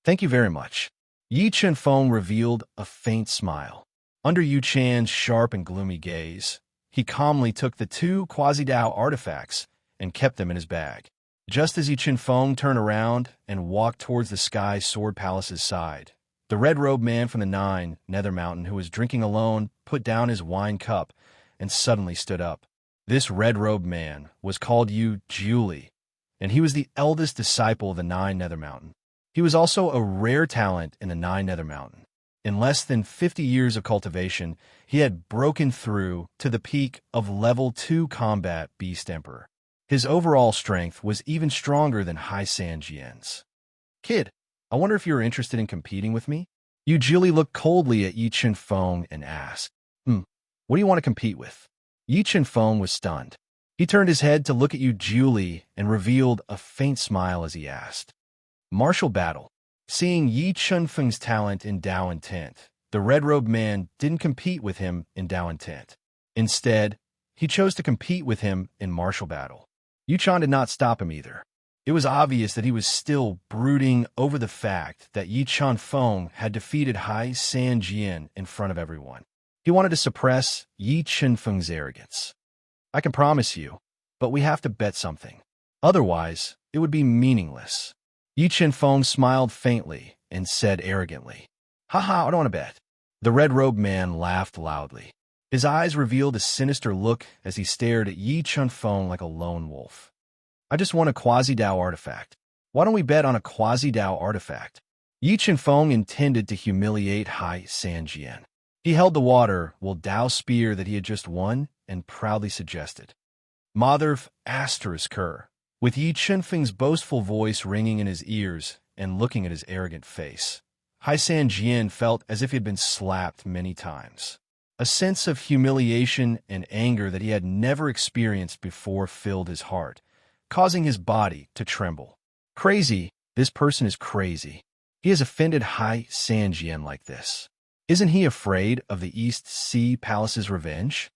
Thank you very much. Yi Chen-feng revealed a faint smile. Under Yu Chan's sharp and gloomy gaze, he calmly took the 2 quasi-Tao artifacts and kept them in his bag. Just as Yi Chen-feng turned around and walked towards the Sky Sword Palace's side, the red-robed man from the 9 Nether Mountain who was drinking alone put down his wine cup and suddenly stood up. This red-robed man was called Yu Jiuli, and he was the eldest disciple of the 9 Nether Mountain. He was also a rare talent in the 9 Nether Mountain. In less than 50 years of cultivation, he had broken through to the peak of level 2 combat Beast Emperor. His overall strength was even stronger than Hai San Jian's. Kid, I wonder if you're interested in competing with me? Yu Jiuli looked coldly at Yi Chen-feng and asked, What do you want to compete with? Yi Chen-feng was stunned. He turned his head to look at Yu Jiuli and revealed a faint smile as he asked, Martial battle. Seeing Yi Chen-feng's talent in Tao intent, the red-robed man didn't compete with him in Tao intent. Instead, he chose to compete with him in martial battle. Yu Chan did not stop him either. It was obvious that he was still brooding over the fact that Yi Chen-feng had defeated Hai San Jian in front of everyone. He wanted to suppress Yi Chen-feng's arrogance. I can promise you, but we have to bet something. Otherwise, it would be meaningless. Yi Chen-feng smiled faintly and said arrogantly, Haha, I don't want to bet. The red-robed man laughed loudly. His eyes revealed a sinister look as he stared at Yi Chen-feng like a lone wolf. I just want a quasi-Tao artifact. Why don't we bet on a quasi-Tao artifact? Yi Chen-feng intended to humiliate Hai San Jian. He held the water Tao spear that he had just won and proudly suggested, Motherf ***, with Yi Chen-feng's boastful voice ringing in his ears and looking at his arrogant face. Hai San Jian felt as if he had been slapped many times. A sense of humiliation and anger that he had never experienced before filled his heart, causing his body to tremble. Crazy, this person is crazy. He has offended Hai San Jian like this. Isn't he afraid of the East Sea Palace's revenge?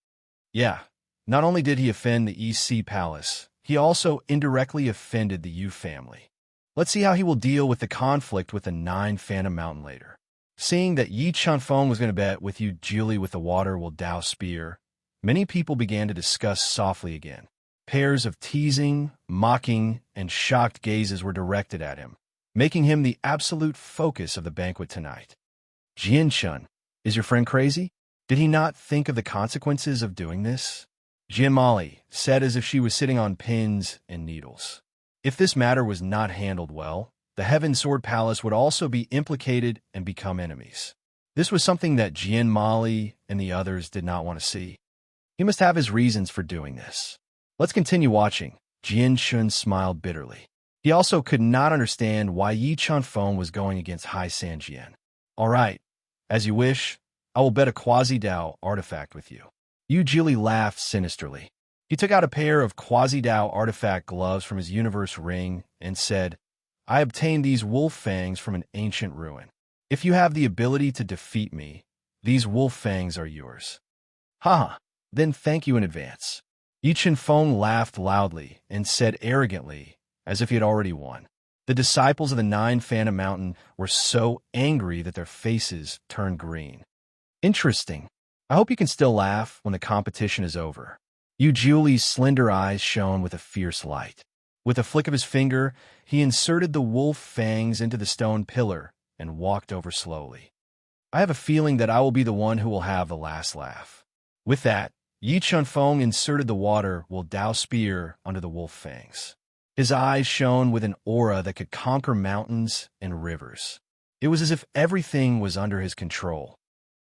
Yeah, not only did he offend the East Sea Palace, he also indirectly offended the Yu family. Let's see how he will deal with the conflict with the 9 Phantom Mountain later. Seeing that Yi Chen-feng was going to bet with Yu Jiuli with the water Tao spear, many people began to discuss softly again. Pairs of teasing, mocking, and shocked gazes were directed at him, making him the absolute focus of the banquet tonight. Jian-chun, is your friend crazy? Did he not think of the consequences of doing this? Jian said as if she was sitting on pins and needles. If this matter was not handled well, the Heaven Sword Palace would also be implicated and become enemies. This was something that Jian and the others did not want to see. He must have his reasons for doing this. Let's continue watching. Jian Shun smiled bitterly. He also could not understand why Yi Chunfeng was going against Hai Sanjian. All right, as you wish, I will bet a quasi-Dao artifact with you. Yu Jili laughed sinisterly. He took out a pair of quasi-Dao artifact gloves from his universe ring and said, I obtained these wolf fangs from an ancient ruin. If you have the ability to defeat me, these wolf fangs are yours. Haha, then thank you in advance. Yi Chunfeng laughed loudly and said arrogantly, as if he had already won. The disciples of the Nine Phantom Mountain were so angry that their faces turned green. Interesting. I hope you can still laugh when the competition is over. Yu Juli's slender eyes shone with a fierce light. With a flick of his finger, he inserted the wolf fangs into the stone pillar and walked over slowly. I have a feeling that I will be the one who will have the last laugh. With that, Yi Chunfeng inserted the water Will Dao spear under the wolf fangs. His eyes shone with an aura that could conquer mountains and rivers. It was as if everything was under his control.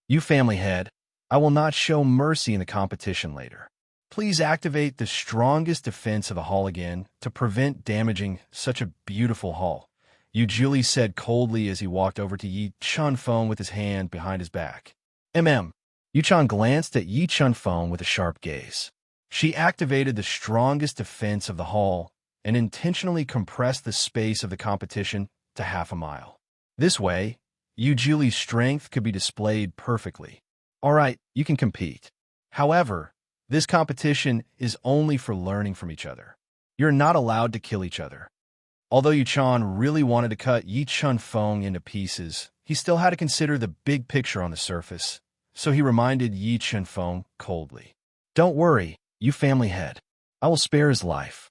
You family head, I will not show mercy in the competition later. Please activate the strongest defense of the hall again to prevent damaging such a beautiful hall. Yu Jili said coldly as he walked over to Yi Chunfeng with his hand behind his back. Yu Chan glanced at Yi Chunfeng with a sharp gaze. She activated the strongest defense of the hall and intentionally compressed the space of the competition to half a mile. This way, Yu Jili's strength could be displayed perfectly. All right, you can compete. However, this competition is only for learning from each other. You're not allowed to kill each other. Although Yu Chan really wanted to cut Yi Chunfeng into pieces, he still had to consider the big picture on the surface, so he reminded Yi Chunfeng coldly. Don't worry, you family head. I will spare his life.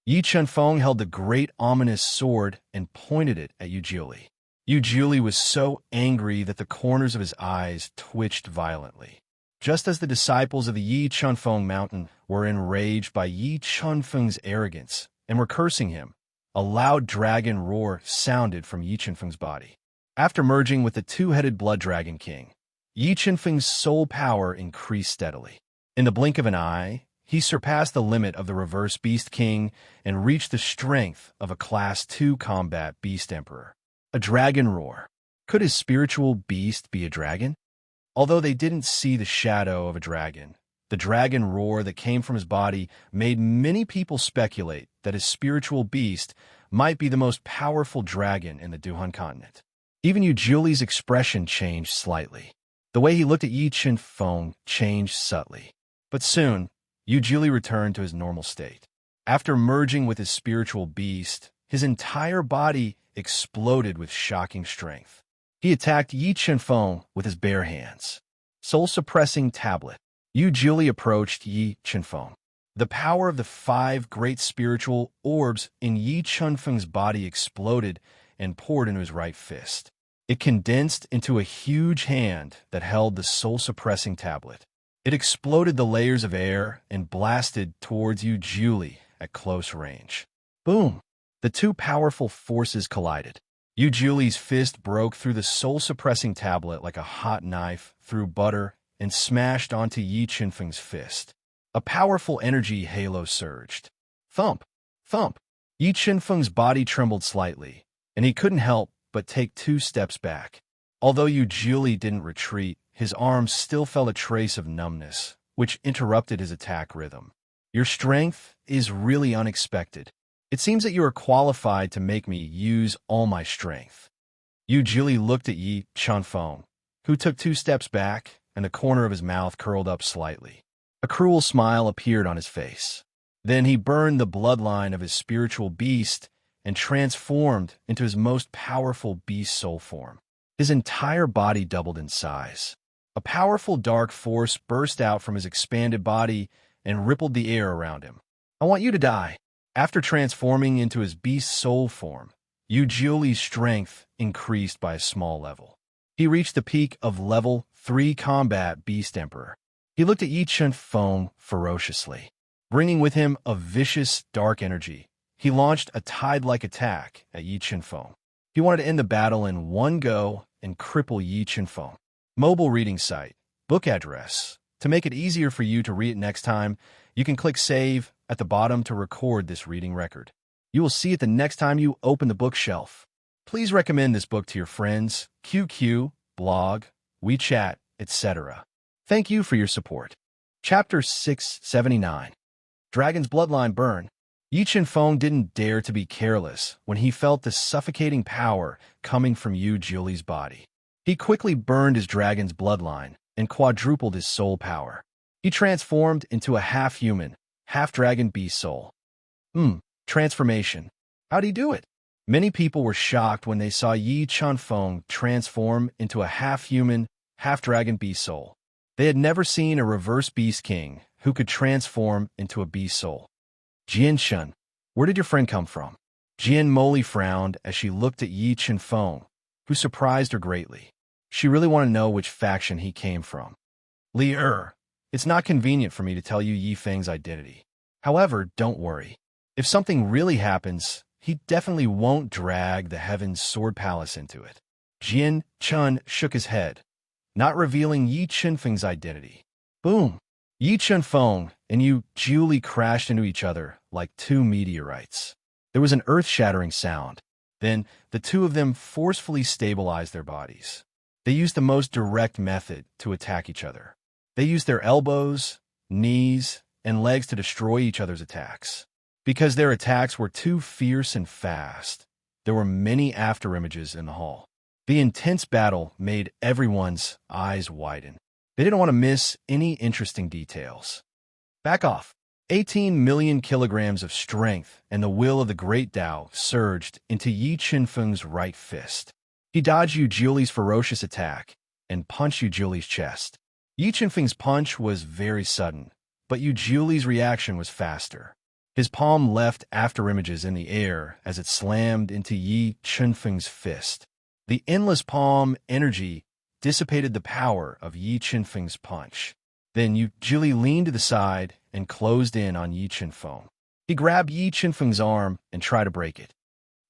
Yi Chunfeng held the great ominous sword and pointed it at Yu Jili. Yu Jili was so angry that the corners of his eyes twitched violently. Just as the disciples of the Yi Chunfeng mountain were enraged by Yi Chunfeng's arrogance and were cursing him, a loud dragon roar sounded from Yi Chunfeng's body. After merging with the two-headed blood dragon king, Yi Chunfeng's soul power increased steadily. In the blink of an eye, he surpassed the limit of the reverse beast king and reached the strength of a class 2 combat beast emperor. A dragon roar. Could his spiritual beast be a dragon? Although they didn't see the shadow of a dragon, the dragon roar that came from his body made many people speculate that his spiritual beast might be the most powerful dragon in the Duhan continent. Even Yu Juli's expression changed slightly. The way he looked at Yi Chunfeng changed subtly. But soon, Yu Jili returned to his normal state. After merging with his spiritual beast, his entire body exploded with shocking strength. He attacked Yi Chunfeng with his bare hands. Soul-suppressing tablet. Yu Jili approached Yi Chunfeng. The power of the 5 great spiritual orbs in Yi Chunfeng's body exploded and poured into his right fist. It condensed into a huge hand that held the soul-suppressing tablet. It exploded the layers of air and blasted towards Yu Jili at close range. Boom! The two powerful forces collided. Yu Jili's fist broke through the soul-suppressing tablet like a hot knife through butter and smashed onto Yi Chunfeng's fist. A powerful energy halo surged. Thump! Thump! Yi Chunfeng's body trembled slightly, and he couldn't help but take 2 steps back. Although Yu Jili didn't retreat, his arms still felt a trace of numbness, which interrupted his attack rhythm. Your strength is really unexpected. It seems that you are qualified to make me use all my strength. Yu Jili looked at Yi Chunfeng, who took 2 steps back, and the corner of his mouth curled up slightly. A cruel smile appeared on his face. Then he burned the bloodline of his spiritual beast and transformed into his most powerful beast soul form. His entire body doubled in size. A powerful dark force burst out from his expanded body and rippled the air around him. I want you to die. After transforming into his beast soul form, Yu Jili's strength increased by a small level. He reached the peak of level 3 combat beast emperor. He looked at Yi Chun-feng ferociously. Bringing with him a vicious, dark energy, he launched a tide-like attack at Yi Chun-feng. He wanted to end the battle in one go and cripple Yi Chun-feng. Mobile reading site. Book address. To make it easier for you to read it next time, you can click Save at the bottom to record this reading record. You will see it the next time you open the bookshelf. Please recommend this book to your friends, QQ, blog, WeChat, etc. Thank you for your support. Chapter 679. Dragon's Bloodline Burn. Yi Chun-feng didn't dare to be careless when he felt the suffocating power coming from Yu Julie's body. He quickly burned his dragon's bloodline and quadrupled his soul power. He transformed into a half-human, half-dragon beast soul. Transformation. How'd he do it? Many people were shocked when they saw Yi Chun-feng transform into a half-human, half-dragon beast soul. They had never seen a reverse beast king who could transform into a beast soul. Jian Shun, where did your friend come from? Jian Moli frowned as she looked at Yi Chun-feng, who surprised her greatly. She really wanted to know which faction he came from. Li it's not convenient for me to tell you Yi Feng's identity. However, don't worry. If something really happens, he definitely won't drag the Heaven's Sword Palace into it. Jian Chun shook his head, not revealing Yi Chun-feng's identity. Boom! Yi Chun-feng and Yu Julie crashed into each other like two meteorites. There was an earth-shattering sound. Then, the two of them forcefully stabilized their bodies. They used the most direct method to attack each other. They used their elbows, knees, and legs to destroy each other's attacks. Because their attacks were too fierce and fast, there were many afterimages in the hall. The intense battle made everyone's eyes widen. They didn't want to miss any interesting details. Back off. 18 million kilograms of strength and the will of the great Tao surged into Yi Chun-feng's right fist. He dodged Yu Julie's ferocious attack and punched Yu Julie's chest. Yi Chun-feng's punch was very sudden, but Yu Julie's reaction was faster. His palm left afterimages in the air as it slammed into Yi Chun-feng's fist. The endless palm energy dissipated the power of Yi Chun-feng's punch. Then Yu Julie leaned to the side and closed in on Yi Chun-feng. He grabbed Yi Chun-feng's arm and tried to break it.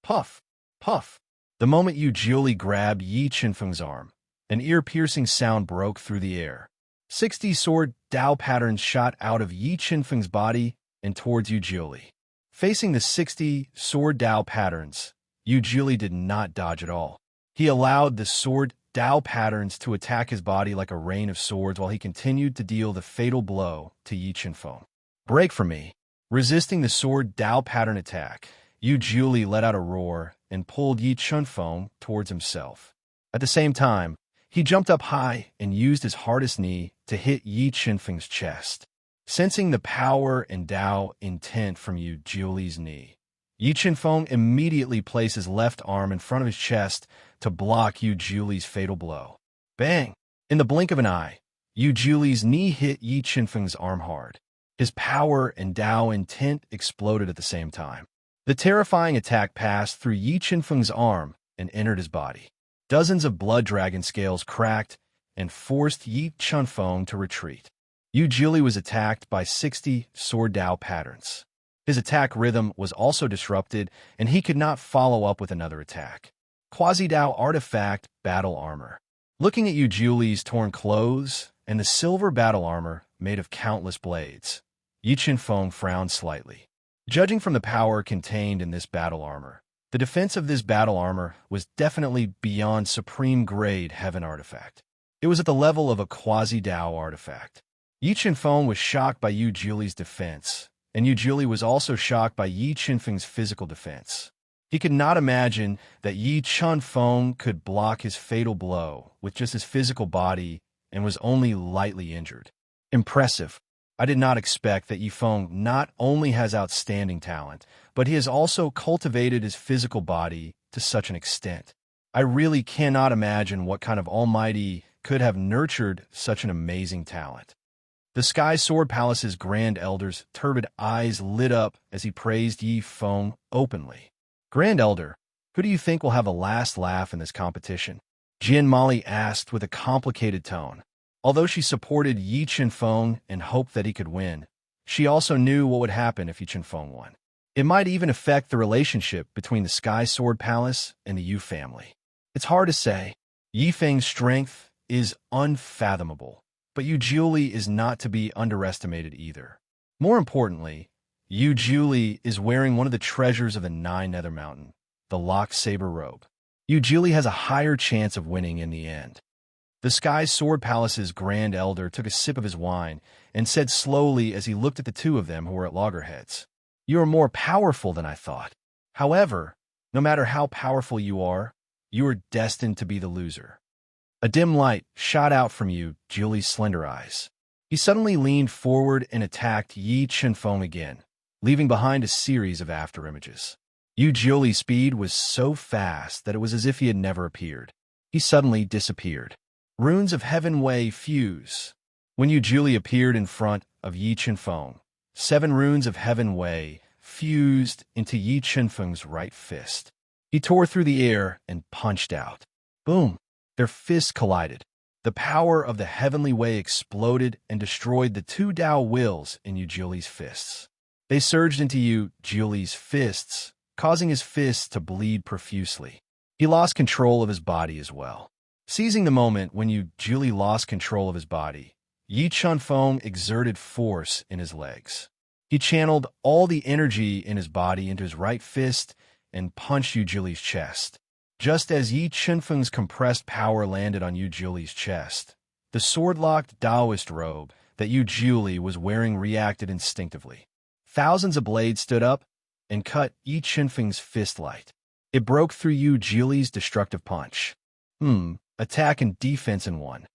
Puff! Puff! The moment Yu Julie grabbed Yi Chun-feng's arm, an ear-piercing sound broke through the air. 60 sword Dao patterns shot out of Yi Chun-feng's body and towards Yu Julie. Facing the 60 sword Dao patterns, Yu Julie did not dodge at all. He allowed the sword Dao patterns to attack his body like a rain of swords while he continued to deal the fatal blow to Yi Chun-feng. Break from me. Resisting the sword Dao pattern attack, Yu Julie let out a roar and pulled Yi Chun-feng towards himself. At the same time, he jumped up high and used his hardest knee to hit Yi Chun-feng's chest. Sensing the power and Dao intent from Yu Julie's knee, Yi Chun-feng immediately placed his left arm in front of his chest to block Yu Julie's fatal blow. Bang! In the blink of an eye, Yu Julie's knee hit Yi Chun-feng's arm hard. His power and Dao intent exploded at the same time. The terrifying attack passed through Yi Chun-feng's arm and entered his body. Dozens of blood dragon scales cracked and forced Yi Chun-feng to retreat. Yu Julie was attacked by 60 sword Dao patterns. His attack rhythm was also disrupted, and he could not follow up with another attack. Quasi-Dao Artifact Battle Armor. Looking at Yu Julie's torn clothes and the silver battle armor made of countless blades, Yi Chun-feng frowned slightly. Judging from the power contained in this battle armor, the defense of this battle armor was definitely beyond supreme-grade heaven artifact. It was at the level of a quasi-Dao artifact. Yi Chun-feng was shocked by Yu Julie's defense, and Yu Julie was also shocked by Yi Chun-feng's physical defense. He could not imagine that Yi Chun-feng could block his fatal blow with just his physical body and was only lightly injured. Impressive. I did not expect that Yi Feng not only has outstanding talent, but he has also cultivated his physical body to such an extent. I really cannot imagine what kind of almighty could have nurtured such an amazing talent. The Sky Sword Palace's Grand Elder's turbid eyes lit up as he praised Yi Feng openly. Grand Elder, who do you think will have a last laugh in this competition? Jian Mali asked with a complicated tone. Although she supported Yi Qinfeng and hoped that he could win, she also knew what would happen if Yi Qinfeng won. It might even affect the relationship between the Sky Sword Palace and the Yu family. It's hard to say. Yi Feng's strength is unfathomable, but Yu Jiuli is not to be underestimated either. More importantly, Yu Jiuli is wearing one of the treasures of the Nine Nether Mountain, the locked saber robe. Yu Jiuli has a higher chance of winning in the end. The Sky Sword Palace's Grand Elder took a sip of his wine and said slowly as he looked at the two of them who were at loggerheads, "You are more powerful than I thought. However, no matter how powerful you are destined to be the loser." A dim light shot out from Yu Jiuli's slender eyes. He suddenly leaned forward and attacked Yi Qinfeng again, leaving behind a series of afterimages. Yu Jiuli's speed was so fast that it was as if he had never appeared. He suddenly disappeared. Runes of Heaven Wei fuse. When Yu Jiuli appeared in front of Yi Qinfeng, 7 runes of Heaven Wei fused into Yi Qinfeng's right fist. He tore through the air and punched out. Boom! Their fists collided. The power of the Heavenly Wei exploded and destroyed the 2 Dao wills in Yu Jiuli's fists. They surged into Yu Jiuli's fists, causing his fists to bleed profusely. He lost control of his body as well. Seizing the moment when Yu Jiuli lost control of his body, Yi Qinfeng exerted force in his legs. He channeled all the energy in his body into his right fist and punched Yu Jiuli's chest. Just as Yi Qinfeng's compressed power landed on Yu Jiuli's chest, the sword-locked Taoist robe that Yu Jiuli was wearing reacted instinctively. Thousands of blades stood up and cut Yi Qinfeng's fist light. It broke through Yu Jiuli's destructive punch. Attack and defense in one.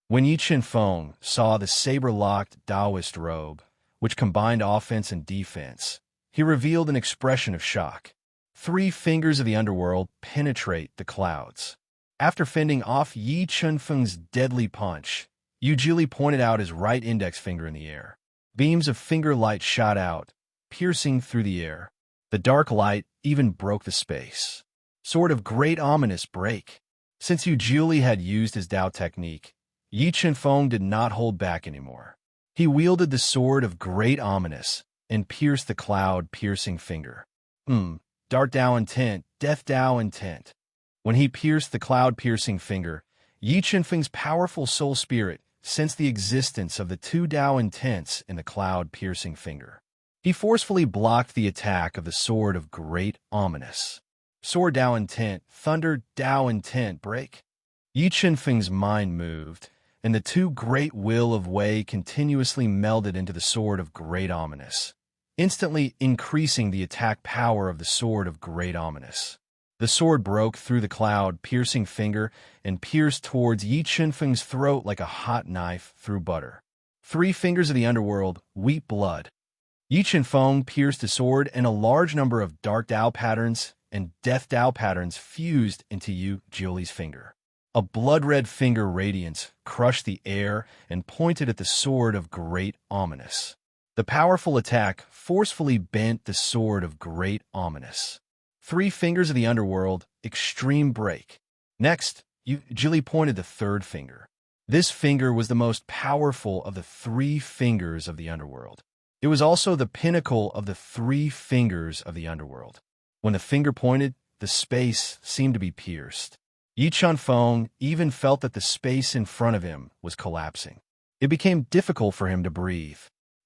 When Yi Qinfeng saw the saber-locked Taoist robe, which combined offense and defense, he revealed an expression of shock. 3 fingers of the underworld penetrate the clouds. After fending off Yi Qinfeng's deadly punch, Yu Jiuli pointed out his right index finger in the air. Beams of finger light shot out, piercing through the air. The dark light even broke the space. Sword of Great Ominous break. Since Yu Jiuli had used his Dao technique, Yi Qinfeng did not hold back anymore. He wielded the Sword of Great Ominous and pierced the cloud-piercing finger. Dark Dao intent, Death Dao intent. When he pierced the cloud-piercing finger, Yi Qinfeng's powerful soul spirit sensed the existence of the 2 Dao intents in the cloud-piercing finger. He forcefully blocked the attack of the Sword of Great Ominous. Sword Dao intent, Thunder Dao intent break. Yi Qinfeng's mind moved, and the 2 great will of Wei continuously melded into the Sword of Great Ominous, instantly increasing the attack power of the Sword of Great Ominous. The sword broke through the cloud-piercing finger and pierced towards Yi Qinfeng's throat like a hot knife through butter. 3 fingers of the underworld weep blood. Yi Qinfeng pierced the sword, and a large number of Dark Dao patterns and Death Dao patterns fused into Yu Jiuli's finger. A blood-red finger radiance crushed the air and pointed at the Sword of Great Ominous. The powerful attack forcefully bent the Sword of Great Ominous. 3 fingers of the underworld, extreme break. Next, Yu Jiuli pointed the 3rd finger. This finger was the most powerful of the 3 fingers of the underworld. It was also the pinnacle of the 3 fingers of the underworld. When the finger pointed, the space seemed to be pierced. Yi Qinfeng even felt that the space in front of him was collapsing. It became difficult for him to breathe.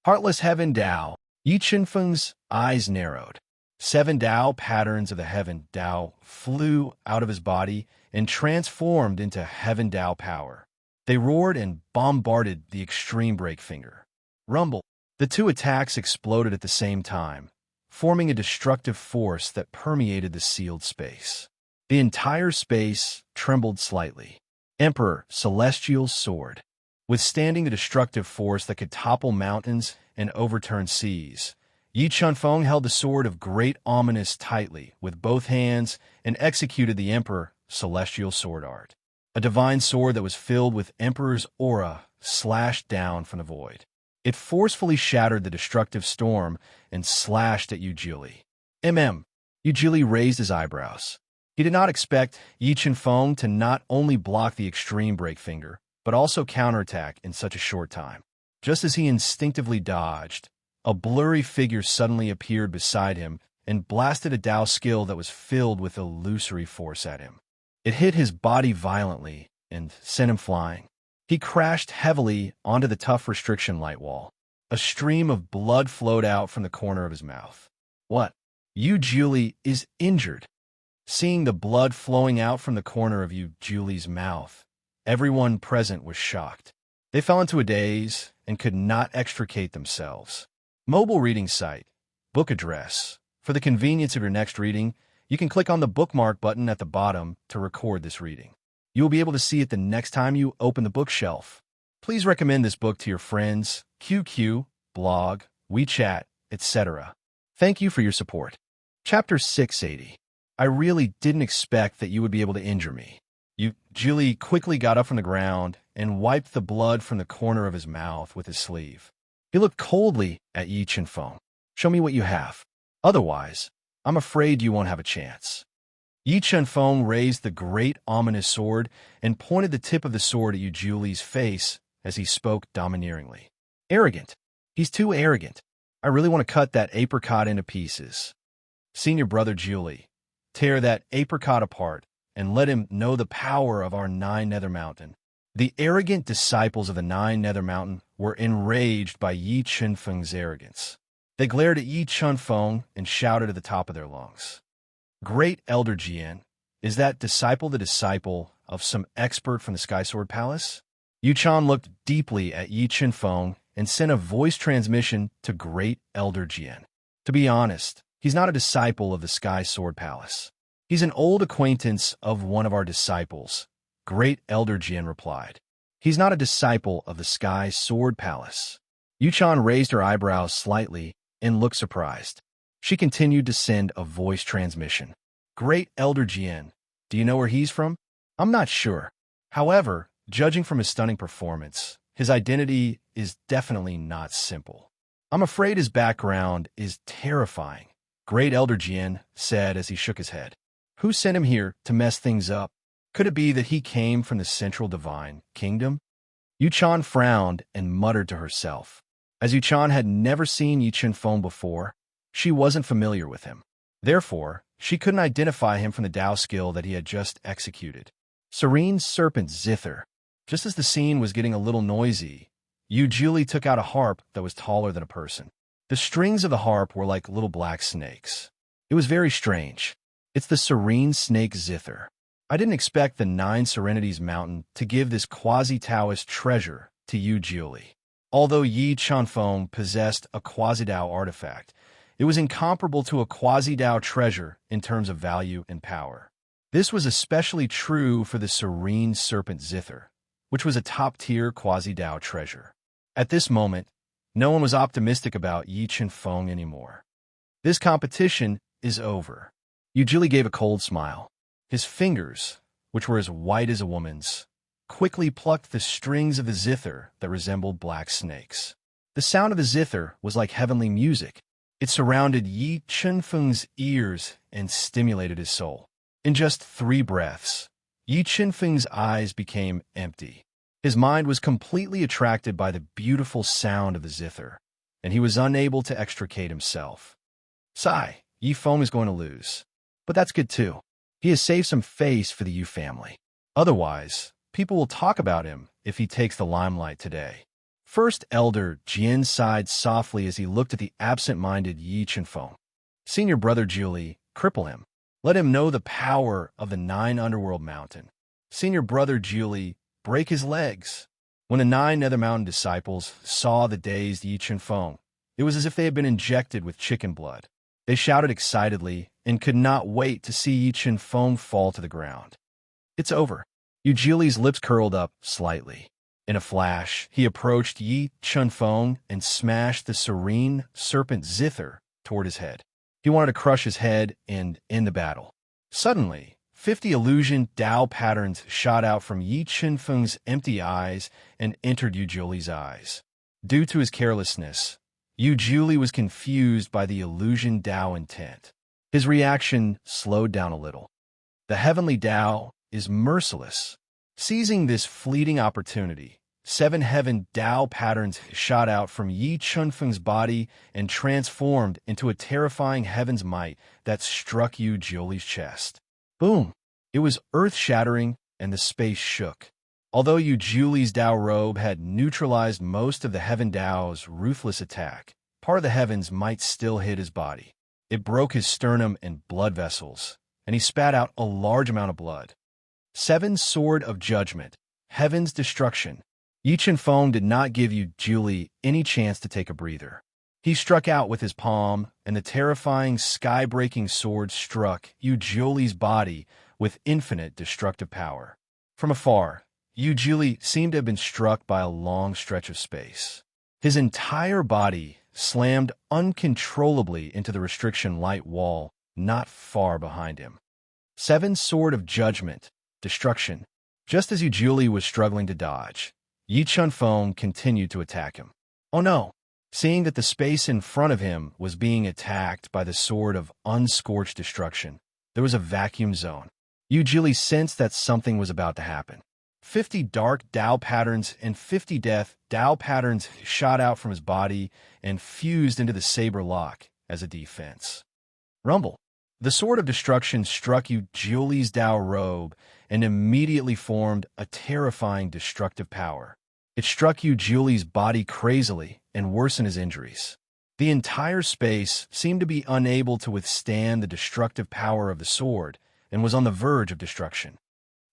Heartless Heaven Dao. Yi Qinfeng's eyes narrowed. 7 Dao patterns of the Heaven Dao flew out of his body and transformed into Heaven Dao power. They roared and bombarded the extreme break finger. Rumble. The 2 attacks exploded at the same time, forming a destructive force that permeated the sealed space. The entire space trembled slightly. Emperor Celestial Sword. Withstanding the destructive force that could topple mountains and overturn seas, Yi Qinfeng held the Sword of Great Ominous tightly with both hands and executed the Emperor Celestial Sword art. A divine sword that was filled with Emperor's aura slashed down from the void. It forcefully shattered the destructive storm and slashed at Yu Jiuli. Yu Jiuli raised his eyebrows. He did not expect Yi Qinfeng to not only block the extreme break finger, but also counterattack in such a short time. Just as he instinctively dodged, a blurry figure suddenly appeared beside him and blasted a Dao skill that was filled with illusory force at him. It hit his body violently and sent him flying. He crashed heavily onto the tough restriction light wall. A stream of blood flowed out from the corner of his mouth. What? Yu Juli is injured. Seeing the blood flowing out from the corner of Yu Juli's mouth, everyone present was shocked. They fell into a daze and could not extricate themselves. Mobile reading site. Book address. For the convenience of your next reading, you can click on the bookmark button at the bottom to record this reading. You will be able to see it the next time you open the bookshelf. Please recommend this book to your friends, QQ, blog, WeChat, etc. Thank you for your support. Chapter 680. I really didn't expect that you would be able to injure me. Julie quickly got up from the ground and wiped the blood from the corner of his mouth with his sleeve. He looked coldly at Yi Chenfeng. Show me what you have. Otherwise, I'm afraid you won't have a chance. Yi Chenfeng raised the great ominous sword and pointed the tip of the sword at Yu Juli's face as he spoke domineeringly. Arrogant. He's too arrogant. I really want to cut that apricot into pieces. Senior brother Julie, tear that apricot apart and let him know the power of our Nine Nether Mountain. The arrogant disciples of the Nine Nether Mountain were enraged by Yi Chenfeng's arrogance. They glared at Yi Chenfeng and shouted at the top of their lungs. Great Elder Jian, is that disciple the disciple of some expert from the Sky Sword Palace? Yu Chan looked deeply at Yi Chenfeng and sent a voice transmission to Great Elder Jian. To be honest, he's not a disciple of the Sky Sword Palace. He's an old acquaintance of one of our disciples, Great Elder Jian replied. He's not a disciple of the Sky Sword Palace. Yu Chan raised her eyebrows slightly and looked surprised. She continued to send a voice transmission. Great Elder Jian, do you know where he's from? I'm not sure. However, judging from his stunning performance, his identity is definitely not simple. I'm afraid his background is terrifying, Great Elder Jian said as he shook his head. Who sent him here to mess things up? Could it be that he came from the Central Divine Kingdom? Yu Chan frowned and muttered to herself. As Yu Chan had never seen Yi Chenfeng before, she wasn't familiar with him. Therefore, she couldn't identify him from the Dao skill that he had just executed. Serene serpent zither. Just as the scene was getting a little noisy, Yu Juli took out a harp that was taller than a person. The strings of the harp were like little black snakes. It was very strange. It's the serene snake zither. I didn't expect the Nine Serenities Mountain to give this quasi-Taoist treasure to Yu Juli. Although Yi Chenfeng possessed a quasi-Dao artifact, it was incomparable to a quasi-Dao treasure in terms of value and power. This was especially true for the serene serpent zither, which was a top-tier quasi-Dao treasure. At this moment, no one was optimistic about Yi Chenfeng anymore. This competition is over. Yu Juli gave a cold smile. His fingers, which were as white as a woman's, quickly plucked the strings of the zither that resembled black snakes. The sound of the zither was like heavenly music. It surrounded Yi Chenfeng's ears and stimulated his soul. In just 3 breaths, Yi Chenfeng's eyes became empty. His mind was completely attracted by the beautiful sound of the zither, and he was unable to extricate himself. Sigh, Yi Feng is going to lose. But that's good too. He has saved some face for the Yu family. Otherwise, people will talk about him if he takes the limelight today. First Elder Jian sighed softly as he looked at the absent-minded Yi Chenfeng. Senior brother Julie, cripple him. Let him know the power of the 9 Underworld Mountain. Senior brother Julie, break his legs. When the 9 Nether Mountain disciples saw the dazed Yi Chenfeng, it was as if they had been injected with chicken blood. They shouted excitedly and could not wait to see Yi Chenfeng fall to the ground. It's over. Yu Juli's lips curled up slightly. In a flash, he approached Yi Chenfeng and smashed the serene serpent zither toward his head. He wanted to crush his head and end the battle. Suddenly, 50 illusion Dao patterns shot out from Yi Chenfeng's empty eyes and entered Yu Juli's eyes. Due to his carelessness, Yu Juli was confused by the illusion Dao intent. His reaction slowed down a little. The heavenly Dao is merciless. Seizing this fleeting opportunity, 7 heaven Tao patterns shot out from Yi Chunfeng's body and transformed into a terrifying heaven's might that struck Yu Jiuli's chest. Boom! It was earth-shattering, and the space shook. Although Yu Jiuli's Tao robe had neutralized most of the heaven Tao's ruthless attack, part of the heavens might still hit his body. It broke his sternum and blood vessels, and he spat out a large amount of blood. 7 Sword of Judgment, Heaven's Destruction. Yi Chenfeng did not give Yu Jiuli any chance to take a breather. He struck out with his palm, and the terrifying, sky-breaking sword struck Yu Jiuli's body with infinite destructive power. From afar, Yu Jiuli seemed to have been struck by a long stretch of space. His entire body slammed uncontrollably into the restriction light wall not far behind him. 7 Sword of Judgment, Destruction. Just as Yu Jiuli was struggling to dodge, Yi Chunfeng continued to attack him. Oh no! Seeing that the space in front of him was being attacked by the sword of unscorched destruction, there was a vacuum zone. Yu Jiuli sensed that something was about to happen. 50 dark Tao patterns and 50 death Tao patterns shot out from his body and fused into the saber lock as a defense. Rumble. The sword of destruction struck Yu Jiuli's Tao robe and immediately formed a terrifying destructive power. It struck Yu Jiuli's body crazily and worsened his injuries. The entire space seemed to be unable to withstand the destructive power of the sword and was on the verge of destruction.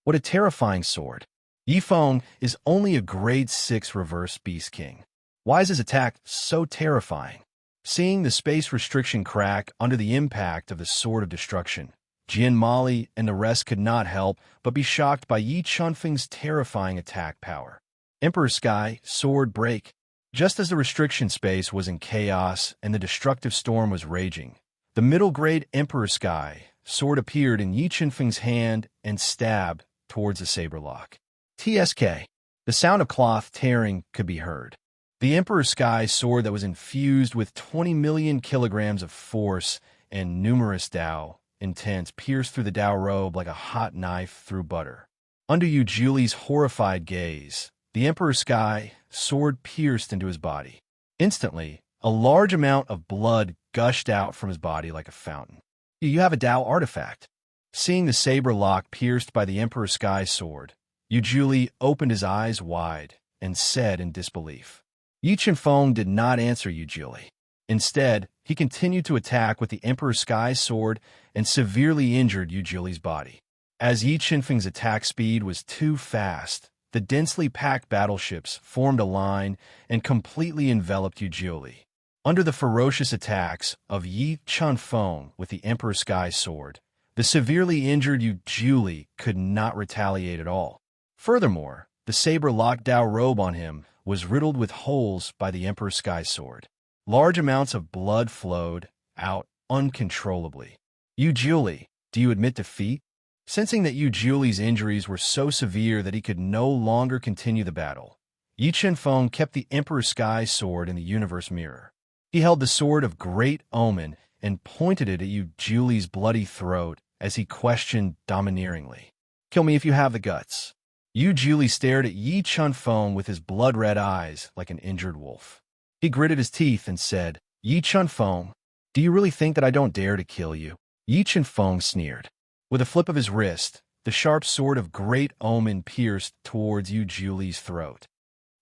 What a terrifying sword! Yi Feng is only a grade 6 reverse beast king. Why is his attack so terrifying? Seeing the space restriction crack under the impact of the sword of destruction, Jin Mali and the rest could not help but be shocked by Yi Chunfeng's terrifying attack power. Emperor Sky, sword break. Just as the restriction space was in chaos and the destructive storm was raging, the middle grade Emperor Sky sword appeared in Yi Chunfeng's hand and stabbed towards the saber lock. TSK. The sound of cloth tearing could be heard. The Emperor Sky sword that was infused with 20 million kilograms of force and numerous Tao intents pierced through the Tao robe like a hot knife through butter. Under Yu Jiuli's horrified gaze, the Emperor Sky sword pierced into his body. Instantly, a large amount of blood gushed out from his body like a fountain. You have a Tao artifact. Seeing the saber lock pierced by the Emperor Sky sword, Yu Jiuli opened his eyes wide and said in disbelief. Yi Chenfeng did not answer Yu Jiuli. Instead, he continued to attack with the Emperor Sky sword and severely injured Yu Jiuli's body. As Yi Chenfeng's attack speed was too fast, the densely packed battleships formed a line and completely enveloped Yu Jiuli. Under the ferocious attacks of Yi Chenfeng with the Emperor Sky sword, the severely injured Yu Jiuli could not retaliate at all. Furthermore, the saber-locked Tao robe on him was riddled with holes by the Emperor Sky sword. Large amounts of blood flowed out uncontrollably. Yu Jiuli, do you admit defeat? Sensing that Yu Jiuli's injuries were so severe that he could no longer continue the battle, Yi Chenfeng kept the Emperor Sky sword in the universe mirror. He held the sword of great omen and pointed it at Yu Jiuli's bloody throat as he questioned domineeringly. Kill me if you have the guts. Yu Jiuli stared at Yi Chenfeng with his blood-red eyes like an injured wolf. He gritted his teeth and said, Yi Chenfeng, do you really think that I don't dare to kill you? Yi Chenfeng sneered. With a flip of his wrist, the sharp sword of great omen pierced towards Yu Jiuli's throat.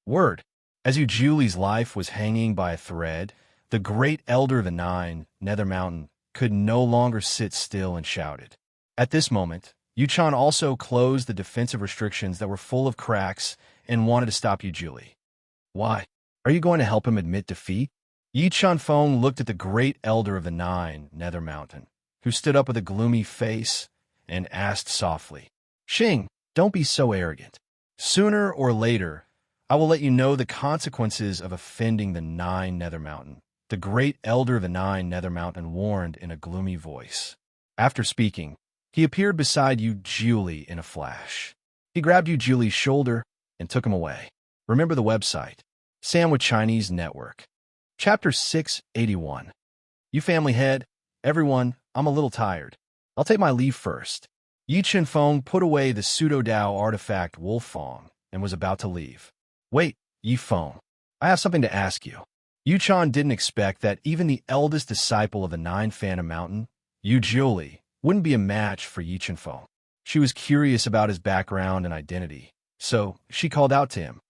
Word. As Yu Jiuli's life was hanging by a thread, the great elder of the Nine, Nether Mountain, could no longer sit still and shouted. At this moment, Yu Chan also closed the defensive restrictions that were full of cracks and wanted to stop Yu Jiuli. Why? Are you going to help him admit defeat? Yi Chenfeng looked at the great elder of the Nine, Nether Mountain, who stood up with a gloomy face and asked softly, Xing, don't be so arrogant. Sooner or later, I will let you know the consequences of offending the Nine Nether Mountain. The great elder of the Nine Nether Mountain warned in a gloomy voice. After speaking, he appeared beside Yu Jiuli in a flash. He grabbed Yu Jiuli's shoulder and took him away. Remember the website, Sandwich Chinese Network. Chapter 681. You family head, everyone, I'm a little tired. I'll take my leave first. Yi Chen-feng put away the pseudo-Dao artifact Wolf Fong and was about to leave. Wait, Yi Feng. I have something to ask you. Yu Chan didn't expect that even the eldest disciple of the Nine Phantom Mountain, Yu Jiuli, wouldn't be a match for Yi Chen-feng. She was curious about his background and identity, so she called out to him.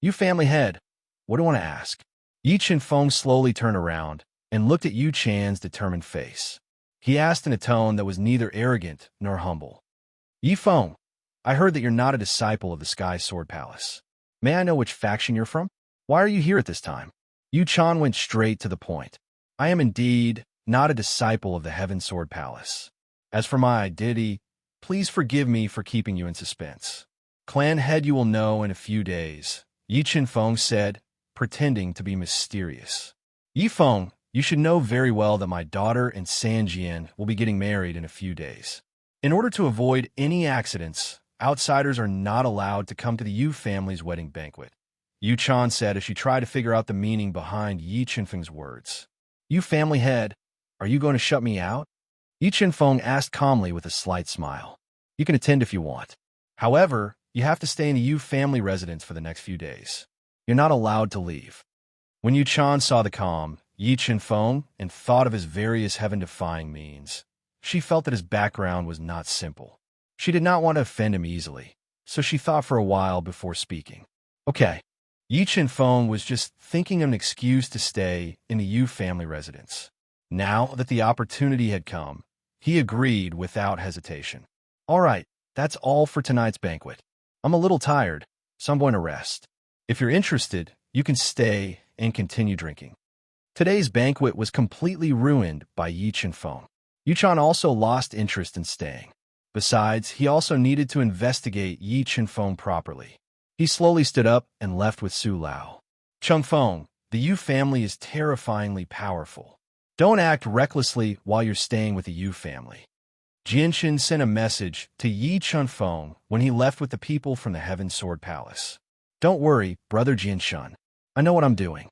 You family head, what do you want to ask? Yi Chen-feng slowly turned around and looked at Yu Chan's determined face. He asked in a tone that was neither arrogant nor humble. Yi Feng, I heard that you're not a disciple of the Sky Sword Palace. May I know which faction you're from? Why are you here at this time? Yu Chan went straight to the point. I am indeed not a disciple of the Heaven Sword Palace. As for my identity, please forgive me for keeping you in suspense. Clan head you will know in a few days, Yi Chen-feng said, pretending to be mysterious. Yi Feng, you should know very well that my daughter and Sanjian will be getting married in a few days. In order to avoid any accidents, outsiders are not allowed to come to the Yu family's wedding banquet, Yu Chan said as she tried to figure out the meaning behind Yi Chen-feng's words. You family head, are you going to shut me out? Yi Chen-feng asked calmly with a slight smile. You can attend if you want. However, you have to stay in the Yu family residence for the next few days. You're not allowed to leave. When Yu Chan saw the calm, Yi Chen-feng, and thought of his various heaven-defying means, she felt that his background was not simple. She did not want to offend him easily, so she thought for a while before speaking. Okay. Yi Chen-feng was just thinking of an excuse to stay in the Yu family residence. Now that the opportunity had come, he agreed without hesitation. All right, that's all for tonight's banquet. I'm a little tired, so I'm going to rest. If you're interested, you can stay and continue drinking. Today's banquet was completely ruined by Yi Chen-feng. Yu Chan also lost interest in staying. Besides, he also needed to investigate Yi Chen-feng properly. He slowly stood up and left with Su Lao. Chung-feng, the Yu family is terrifyingly powerful. Don't act recklessly while you're staying with the Yu family. Jianshin sent a message to Yi Chen-feng when he left with the people from the Heaven Sword Palace. Don't worry, brother Jianshin. I know what I'm doing.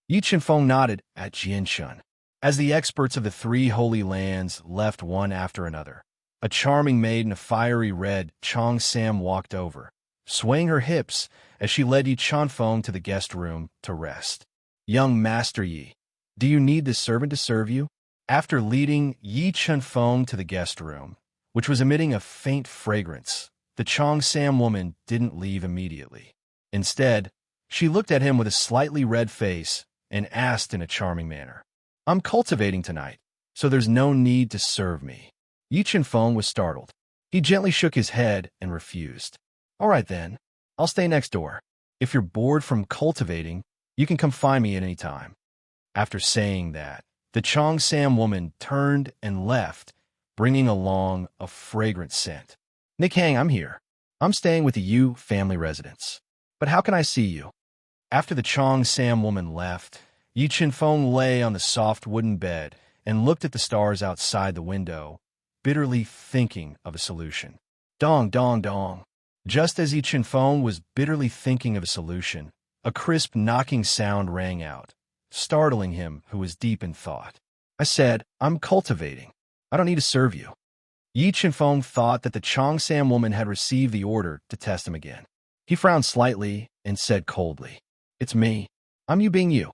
Yi Chen-feng nodded at Jianshin. As the experts of the three holy lands left one after another, a charming maid in a fiery red Chong Sam walked over, swaying her hips as she led Yi Chen-feng to the guest room to rest. Young Master Yi, do you need this servant to serve you? After leading Yi Chen-feng to the guest room, which was emitting a faint fragrance, the Chong Sam woman didn't leave immediately. Instead, she looked at him with a slightly red face and asked in a charming manner, I'm cultivating tonight, so there's no need to serve me. Yi Chen-feng was startled. He gently shook his head and refused. All right then, I'll stay next door. If you're bored from cultivating, you can come find me at any time. After saying that, the Chong Sam woman turned and left, bringing along a fragrant scent. Nick Hang, I'm here. I'm staying with the Yu family residence. But how can I see you? After the Chong Sam woman left, Yi Chen-feng lay on the soft wooden bed and looked at the stars outside the window, bitterly thinking of a solution. Dong, dong, dong. Just as Yi Chen-feng was bitterly thinking of a solution, a crisp knocking sound rang out, startling him who was deep in thought. I said, I'm cultivating. I don't need to serve you. Yi Chen-feng thought that the Chong Sam woman had received the order to test him again. He frowned slightly and said coldly, It's me. I'm you being you.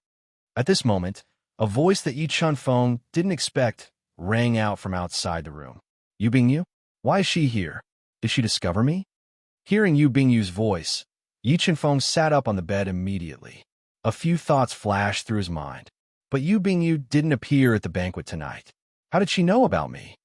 At this moment, a voice that Yi Chen-feng didn't expect rang out from outside the room. You being you? Why is she here? Did she discover me? Hearing Yu Bingyu's voice, Yi Chen-feng sat up on the bed immediately. A few thoughts flashed through his mind. But Yu Bingyu didn't appear at the banquet tonight. How did she know about me?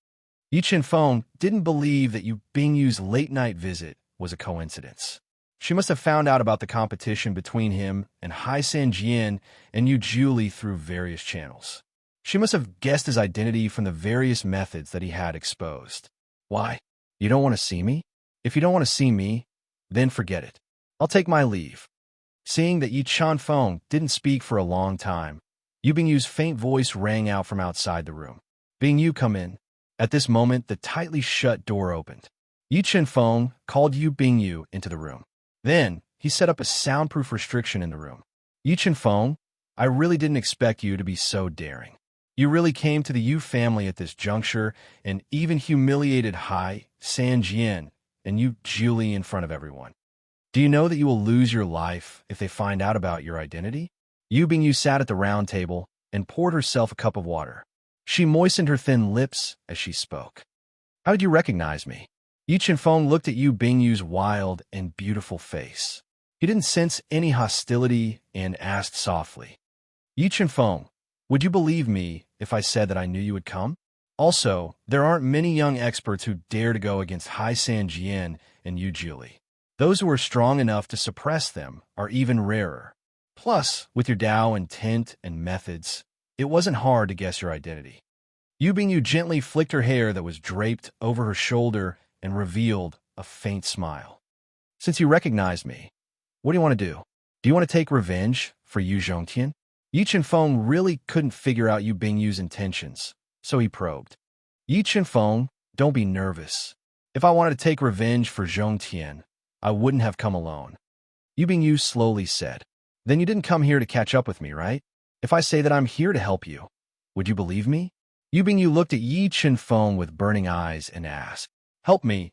Yi Chen-feng didn't believe that Yu Bingyu's late-night visit was a coincidence. She must have found out about the competition between him and Hai Sanjian and Yu Jiuli through various channels. She must have guessed his identity from the various methods that he had exposed. Why? You don't want to see me? If you don't want to see me, then forget it. I'll take my leave. Seeing that Yi Chen-feng didn't speak for a long time, Yu Bingyu's faint voice rang out from outside the room. Bingyu, come in. At this moment, the tightly shut door opened. Yi Chen-feng called Yu Bingyu into the room. Then, he set up a soundproof restriction in the room. Yi Chen-feng, I really didn't expect you to be so daring. You really came to the Yu family at this juncture and even humiliated Hai, Sanjian, and you Julie in front of everyone. Do you know that you will lose your life if they find out about your identity? Yu Bingyu sat at the round table and poured herself a cup of water. She moistened her thin lips as she spoke. How did you recognize me? Yi Chenfeng looked at Yu Bingyu's wild and beautiful face. He didn't sense any hostility and asked softly, Yi Chenfeng, would you believe me if I said that I knew you would come? Also, there aren't many young experts who dare to go against Hai Sanjian and Yu Jili. Those who are strong enough to suppress them are even rarer. Plus, with your Dao intent and methods, it wasn't hard to guess your identity. Yu Bingyu gently flicked her hair that was draped over her shoulder and revealed a faint smile. Since you recognized me, what do you want to do? Do you want to take revenge for Yu Zhongtian? Yi Chenfeng really couldn't figure out Yu Bingyu's intentions, so he probed. Yi Chenfeng, don't be nervous. If I wanted to take revenge for Zhongtian, I wouldn't have come alone. Yu Bingyu slowly said. Then you didn't come here to catch up with me, right? If I say that I'm here to help you, would you believe me? Yu Bingyu looked at Yi Chenfeng with burning eyes and asked, Help me.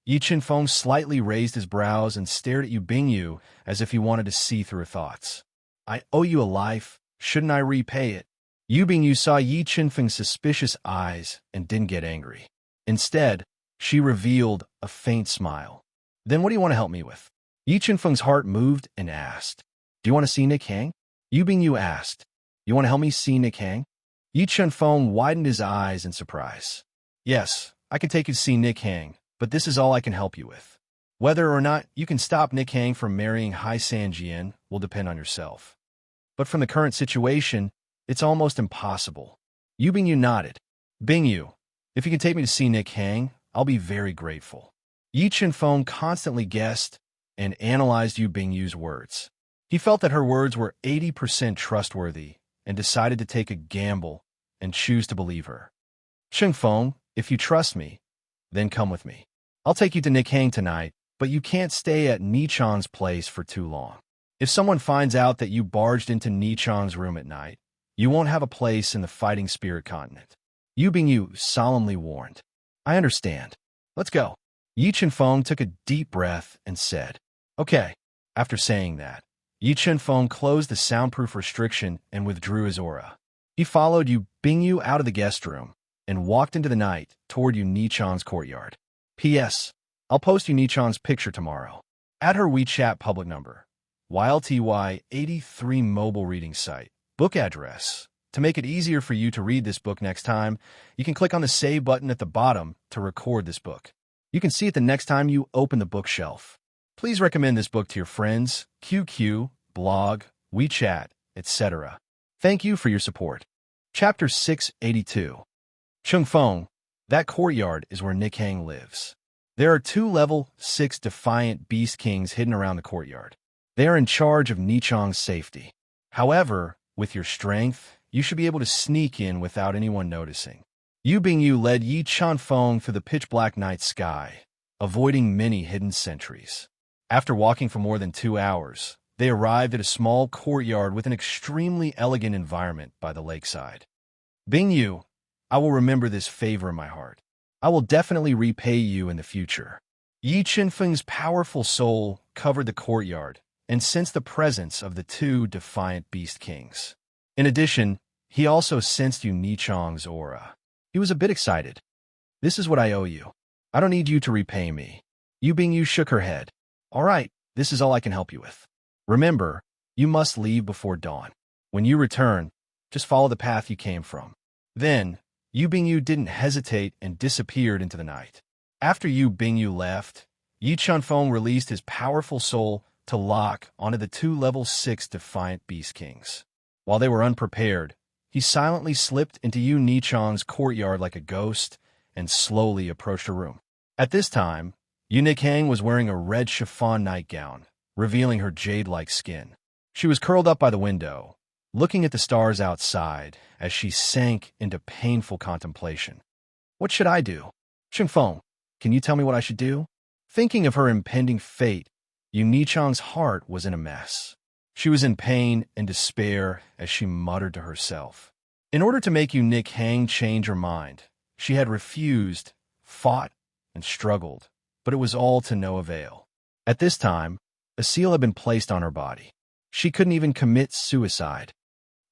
Yi Chenfeng slightly raised his brows and stared at Yu Bingyu as if he wanted to see through her thoughts. I owe you a life. Shouldn't I repay it? Yu Bingyu saw Yi Chenfeng's suspicious eyes and didn't get angry. Instead, she revealed a faint smile. Then what do you want to help me with? Yi Chenfeng's heart moved and asked, Do you want to see Nick Hang? Yu Bingyu asked, You want to help me see Nick Hang? Yi Chenfeng widened his eyes in surprise. Yes, I can take you to see Nick Hang, but this is all I can help you with. Whether or not you can stop Nick Hang from marrying Hai Sanjian will depend on yourself. But from the current situation, it's almost impossible. Yu Bingyu nodded. Bingyu, if you can take me to see Nick Hang, I'll be very grateful. Yi Chenfeng constantly guessed and analyzed Yu Bingyu's words. He felt that her words were 80% trustworthy and decided to take a gamble and choose to believe her. Chenfeng, if you trust me, then come with me. I'll take you to Nick Hang tonight, but you can't stay at Nichang's place for too long. If someone finds out that you barged into Nichang's room at night, you won't have a place in the fighting spirit continent. Yu Bingyu solemnly warned. I understand. Let's go. Yi Chenfeng took a deep breath and said, Okay. After saying that, Yi Chenfeng closed the soundproof restriction and withdrew his aura. He followed Yu Bingyu out of the guest room and walked into the night toward Yu Nichang's courtyard. P.S. I'll post Yu Nichang's picture tomorrow. Add her WeChat public number. YLTY83 mobile reading site. Book address. To make it easier for you to read this book next time, you can click on the Save button at the bottom to record this book. You can see it the next time you open the bookshelf. Please recommend this book to your friends, QQ, blog, WeChat, etc. Thank you for your support. Chapter 682. Chengfeng, that courtyard is where Nick Hang lives. There are 2 level 6 defiant beast kings hidden around the courtyard. They are in charge of Nichang's safety. However, with your strength, you should be able to sneak in without anyone noticing. Yu Bingyu led Yi Chenfeng through the pitch-black night sky, avoiding many hidden sentries. After walking for more than 2 hours, they arrived at a small courtyard with an extremely elegant environment by the lakeside. Bingyu, I will remember this favor in my heart. I will definitely repay you in the future. Yi Chenfeng's powerful soul covered the courtyard and sensed the presence of the 2 defiant beast kings. In addition, he also sensed Yu Nichang's aura. He was a bit excited. This is what I owe you. I don't need you to repay me. Yu Bingyu shook her head. All right, this is all I can help you with. Remember, you must leave before dawn. When you return, just follow the path you came from. Then, Yu Bingyu didn't hesitate and disappeared into the night. After Yu Bingyu left, Yi Chenfeng released his powerful soul to lock onto the 2 level 6 defiant beast kings. While they were unprepared, he silently slipped into Yu Nichang's courtyard like a ghost and slowly approached her room. At this time, Yu Nick Hang was wearing a red chiffon nightgown, revealing her jade-like skin. She was curled up by the window, looking at the stars outside as she sank into painful contemplation. What should I do? Chengfeng, can you tell me what I should do? Thinking of her impending fate, Yu Nichang's heart was in a mess. She was in pain and despair as she muttered to herself. In order to make Nick Hang change her mind, she had refused, fought, and struggled, but it was all to no avail. At this time, a seal had been placed on her body. She couldn't even commit suicide.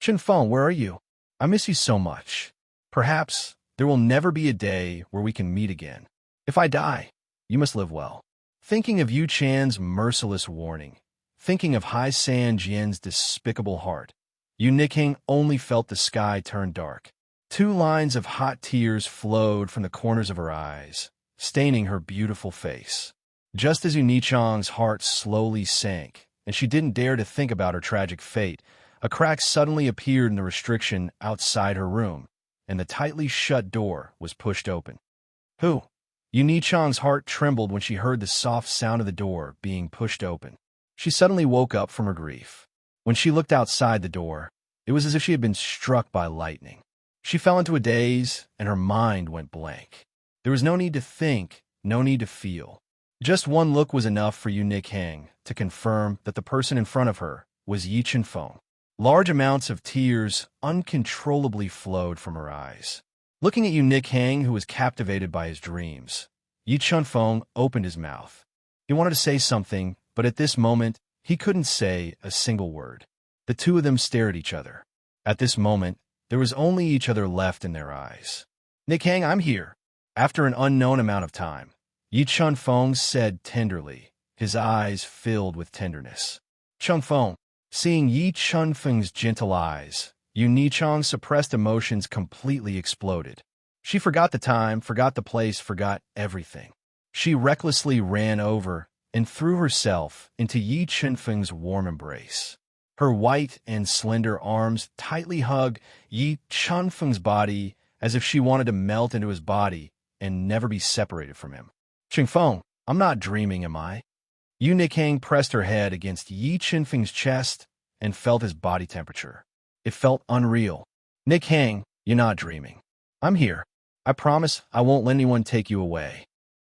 Chenfeng, where are you? I miss you so much. Perhaps there will never be a day where we can meet again. If I die, you must live well. Thinking of Yu Chan's merciless warning, thinking of Hai San Jian's despicable heart, Yu Niking only felt the sky turn dark. 2 lines of hot tears flowed from the corners of her eyes, staining her beautiful face. Just as Yu Nichang's heart slowly sank, and she didn't dare to think about her tragic fate, a crack suddenly appeared in the restriction outside her room, and the tightly shut door was pushed open. Who? Yu Nichang's heart trembled when she heard the soft sound of the door being pushed open. She suddenly woke up from her grief. When she looked outside the door, it was as if she had been struck by lightning. She fell into a daze, and her mind went blank. There was no need to think, no need to feel. Just one look was enough for Yu Niking to confirm that the person in front of her was Yi Chenfeng. Large amounts of tears uncontrollably flowed from her eyes. Looking at Yu Niking, who was captivated by his dreams, Yi Chenfeng opened his mouth. He wanted to say something, but at this moment, he couldn't say a single word. The two of them stared at each other. At this moment, there was only each other left in their eyes. Niking, I'm here. After an unknown amount of time, Yi Chenfeng said tenderly, his eyes filled with tenderness. Chenfeng. Seeing Yi Chenfeng's gentle eyes, Yu Nichang's suppressed emotions completely exploded. She forgot the time, forgot the place, forgot everything. She recklessly ran over and threw herself into Yi Chenfeng's warm embrace. Her white and slender arms tightly hugged Yi Chenfeng's body as if she wanted to melt into his body and never be separated from him. Chenfeng, I'm not dreaming, am I? Yu Niking pressed her head against Yi Chenfeng's chest and felt his body temperature. It felt unreal. Niking, you're not dreaming. I'm here. I promise I won't let anyone take you away.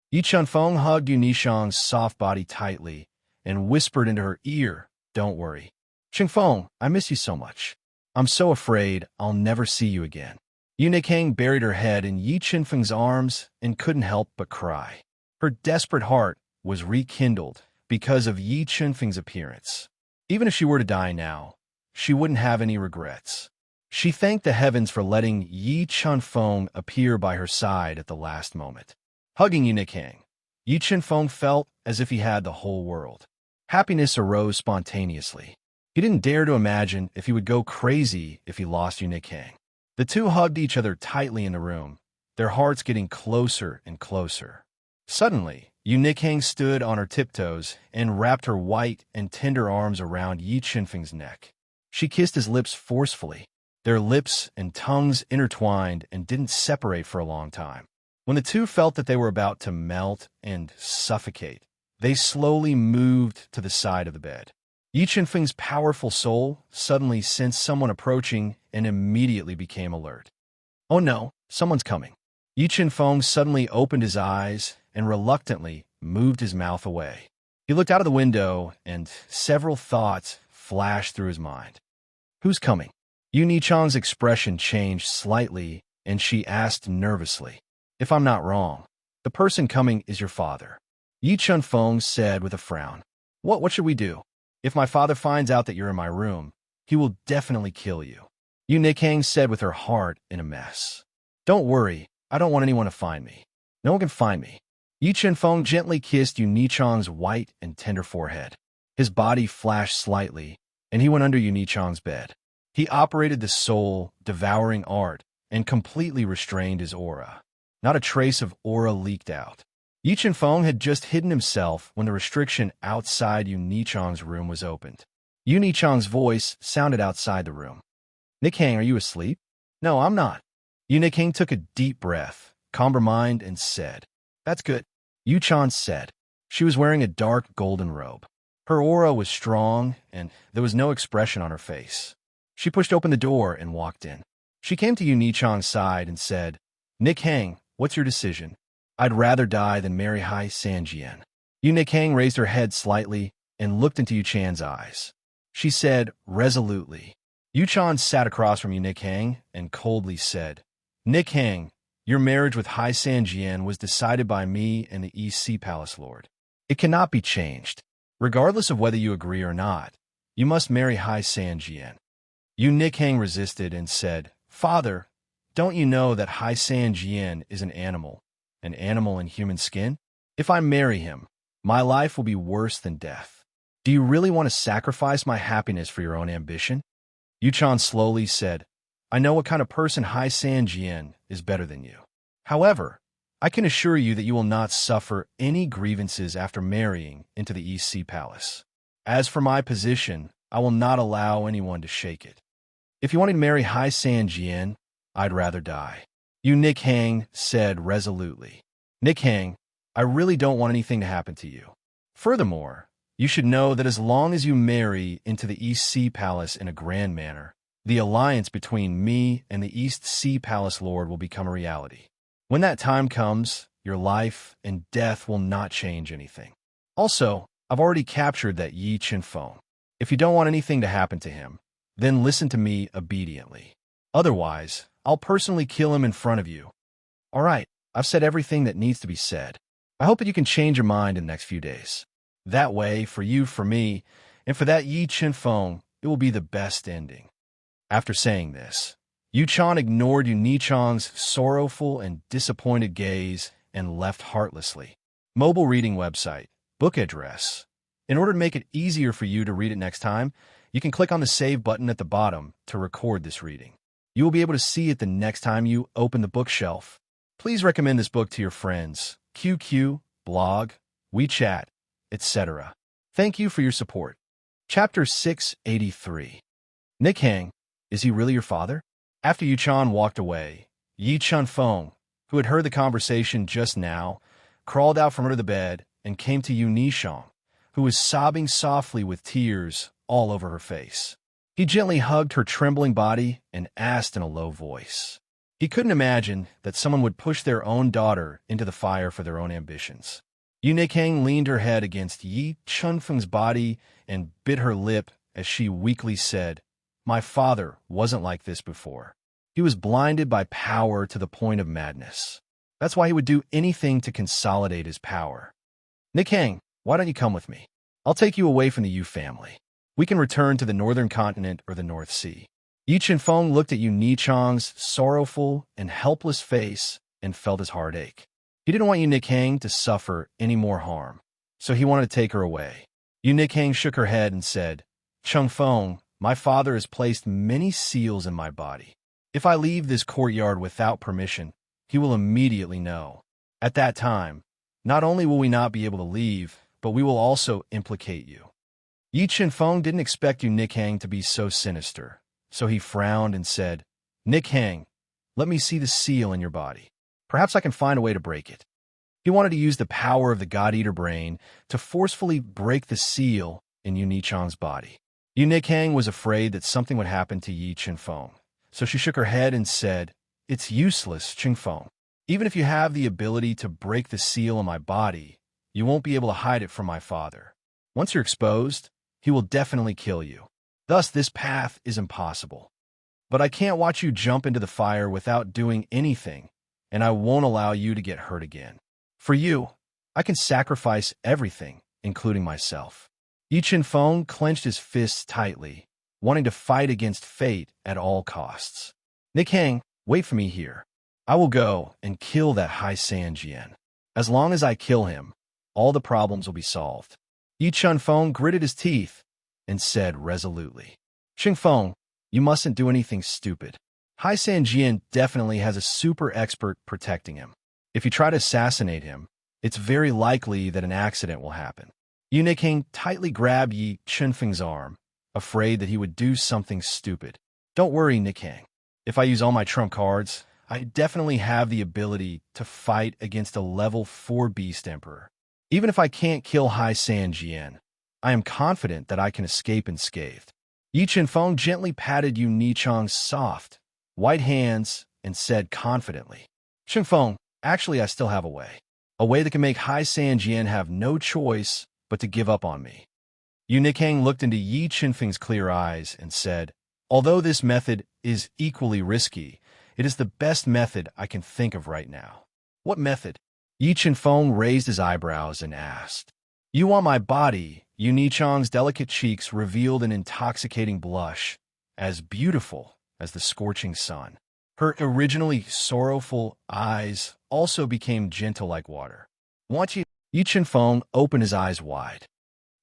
Yi Chenfeng hugged Yu Nichang's soft body tightly and whispered into her ear, don't worry. Chenfeng, I miss you so much. I'm so afraid I'll never see you again. Yu Niking buried her head in Yi Chenfeng's arms and couldn't help but cry. Her desperate heart was rekindled because of Yi Chenfeng's appearance. Even if she were to die now, she wouldn't have any regrets. She thanked the heavens for letting Yi Chenfeng appear by her side at the last moment. Hugging Yu Niking, Yi Chenfeng felt as if he had the whole world. Happiness arose spontaneously. He didn't dare to imagine if he would go crazy if he lost Yu Niking. The two hugged each other tightly in the room, their hearts getting closer and closer. Suddenly, Yu Niking stood on her tiptoes and wrapped her white and tender arms around Yi Chenfeng's neck. She kissed his lips forcefully. Their lips and tongues intertwined and didn't separate for a long time. When the two felt that they were about to melt and suffocate, they slowly moved to the side of the bed. Yi Chenfeng's powerful soul suddenly sensed someone approaching and immediately became alert. Oh no, someone's coming. Yi Chenfeng suddenly opened his eyes and reluctantly moved his mouth away. He looked out of the window, and several thoughts flashed through his mind. Who's coming? Yu Nichang's expression changed slightly, and she asked nervously, if I'm not wrong, the person coming is your father. Yi Chenfeng said with a frown, What should we do? If my father finds out that you're in my room, he will definitely kill you. Yu Niking said with her heart in a mess. Don't worry, I don't want anyone to find me. No one can find me. Yi Chenfeng gently kissed Yu Nichang's white and tender forehead. His body flashed slightly, and he went under Yu Nichang's bed. He operated the soul, devouring art, and completely restrained his aura. Not a trace of aura leaked out. Yi Chenfeng had just hidden himself when the restriction outside Yu Nichang's room was opened. Yu Nichang's voice sounded outside the room. Niking, are you asleep? No, I'm not. Yu Niking took a deep breath, calmed her mind, and said, That's good. Yu Chan said. She was wearing a dark golden robe. Her aura was strong, and there was no expression on her face. She pushed open the door and walked in. She came to Yu Nichang's side and said, Niking, what's your decision? I'd rather die than marry Hai San Jian. Yu Niking raised her head slightly and looked into Yu Chan's eyes. She said resolutely, Yuchan sat across from Yu Nikhang and coldly said, Nikhang, your marriage with Hai San Jian was decided by me and the East Sea Palace Lord. It cannot be changed. Regardless of whether you agree or not, you must marry Hai San Jian. Yu Nikhang resisted and said, Father, don't you know that Hai San Jian is an animal in human skin? If I marry him, my life will be worse than death. Do you really want to sacrifice my happiness for your own ambition? Yuchan slowly said, I know what kind of person Hai San Jian is better than you. However, I can assure you that you will not suffer any grievances after marrying into the East Sea Palace. As for my position, I will not allow anyone to shake it. If you wanted to marry Hai San Jian, I'd rather die. Yu Nikhang said resolutely. Nikhang, I really don't want anything to happen to you. Furthermore, you should know that as long as you marry into the East Sea Palace in a grand manner, the alliance between me and the East Sea Palace Lord will become a reality. When that time comes, your life and death will not change anything. Also, I've already captured that Yi Chinfeng. If you don't want anything to happen to him, then listen to me obediently. Otherwise, I'll personally kill him in front of you. All right, I've said everything that needs to be said. I hope that you can change your mind in the next few days. That way, for you, for me, and for that Yi Chinfeng, it will be the best ending. After saying this, Yuchan ignored Yu Nichang's sorrowful and disappointed gaze and left heartlessly. Mobile reading website, book address. In order to make it easier for you to read it next time, you can click on the save button at the bottom to record this reading. You will be able to see it the next time you open the bookshelf. Please recommend this book to your friends, QQ, blog, WeChat, etc. Thank you for your support. Chapter 683. Nikhang, is he really your father? After Yuchan walked away, Yi Chinfeng, who had heard the conversation just now, crawled out from under the bed and came to Yu Nichang, who was sobbing softly with tears all over her face. He gently hugged her trembling body and asked in a low voice. He couldn't imagine that someone would push their own daughter into the fire for their own ambitions. Yu Nikhang leaned her head against Yi Chinfeng's body and bit her lip as she weakly said, My father wasn't like this before. He was blinded by power to the point of madness. That's why he would do anything to consolidate his power. Nikhang, why don't you come with me? I'll take you away from the Yu family. We can return to the northern continent or the North Sea. Yi Chinfeng looked at Yu Nichang's sorrowful and helpless face and felt his heart ache. He didn't want Yu Nikhang to suffer any more harm, so he wanted to take her away. Yu Nikhang shook her head and said, Chinfeng, my father has placed many seals in my body. If I leave this courtyard without permission, he will immediately know. At that time, not only will we not be able to leave, but we will also implicate you. Yi Chinfeng didn't expect Yu Nikhang to be so sinister, so he frowned and said, Nikhang, let me see the seal in your body. Perhaps I can find a way to break it. He wanted to use the power of the God-Eater brain to forcefully break the seal in Yu Nichang's body. Yu Nikhang was afraid that something would happen to Yi Chinfeng, so she shook her head and said, It's useless, Chinfeng. Even if you have the ability to break the seal in my body, you won't be able to hide it from my father. Once you're exposed, he will definitely kill you. Thus, this path is impossible. But I can't watch you jump into the fire without doing anything, and I won't allow you to get hurt again. For you, I can sacrifice everything, including myself. Yi Chinfeng clenched his fists tightly, wanting to fight against fate at all costs. Nikhang, wait for me here. I will go and kill that Hai San Jian. As long as I kill him, all the problems will be solved. Yi Chinfeng gritted his teeth and said resolutely, Chinfeng, you mustn't do anything stupid. Hai San Jian definitely has a super expert protecting him. If you try to assassinate him, it's very likely that an accident will happen. Yu Nikhang tightly grabbed Yi Chinfeng's arm, afraid that he would do something stupid. Don't worry, Nikhang. If I use all my trump cards, I definitely have the ability to fight against a level 4 Beast Emperor. Even if I can't kill Hai San Jian, I am confident that I can escape unscathed. Yi Chinfeng gently patted Yu Nichang's soft, white hands and said confidently, Chinfeng, actually I still have a way. A way that can make Hai San Jian have no choice but to give up on me. Yu Nikhang looked into Yi Chinfeng's clear eyes and said, Although this method is equally risky, it is the best method I can think of right now. What method? Yi Chenfeng raised his eyebrows and asked. You want my body? Yu Nichong's delicate cheeks revealed an intoxicating blush, as beautiful as the scorching sun. Her originally sorrowful eyes also became gentle like water. Want you? Yi Chenfeng opened his eyes wide.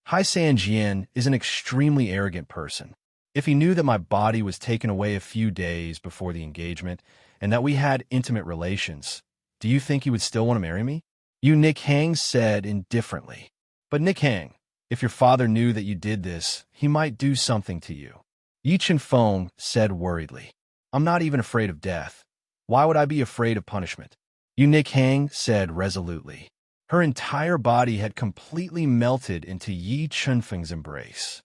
Hai Sanjian is an extremely arrogant person. If he knew that my body was taken away a few days before the engagement and that we had intimate relations, do you think he would still want to marry me? Yu Nikhang said indifferently. But Nikhang, if your father knew that you did this, he might do something to you. Yi Chenfeng said worriedly. I'm not even afraid of death. Why would I be afraid of punishment? Yu Nikhang said resolutely. Her entire body had completely melted into Yi Chenfeng's embrace.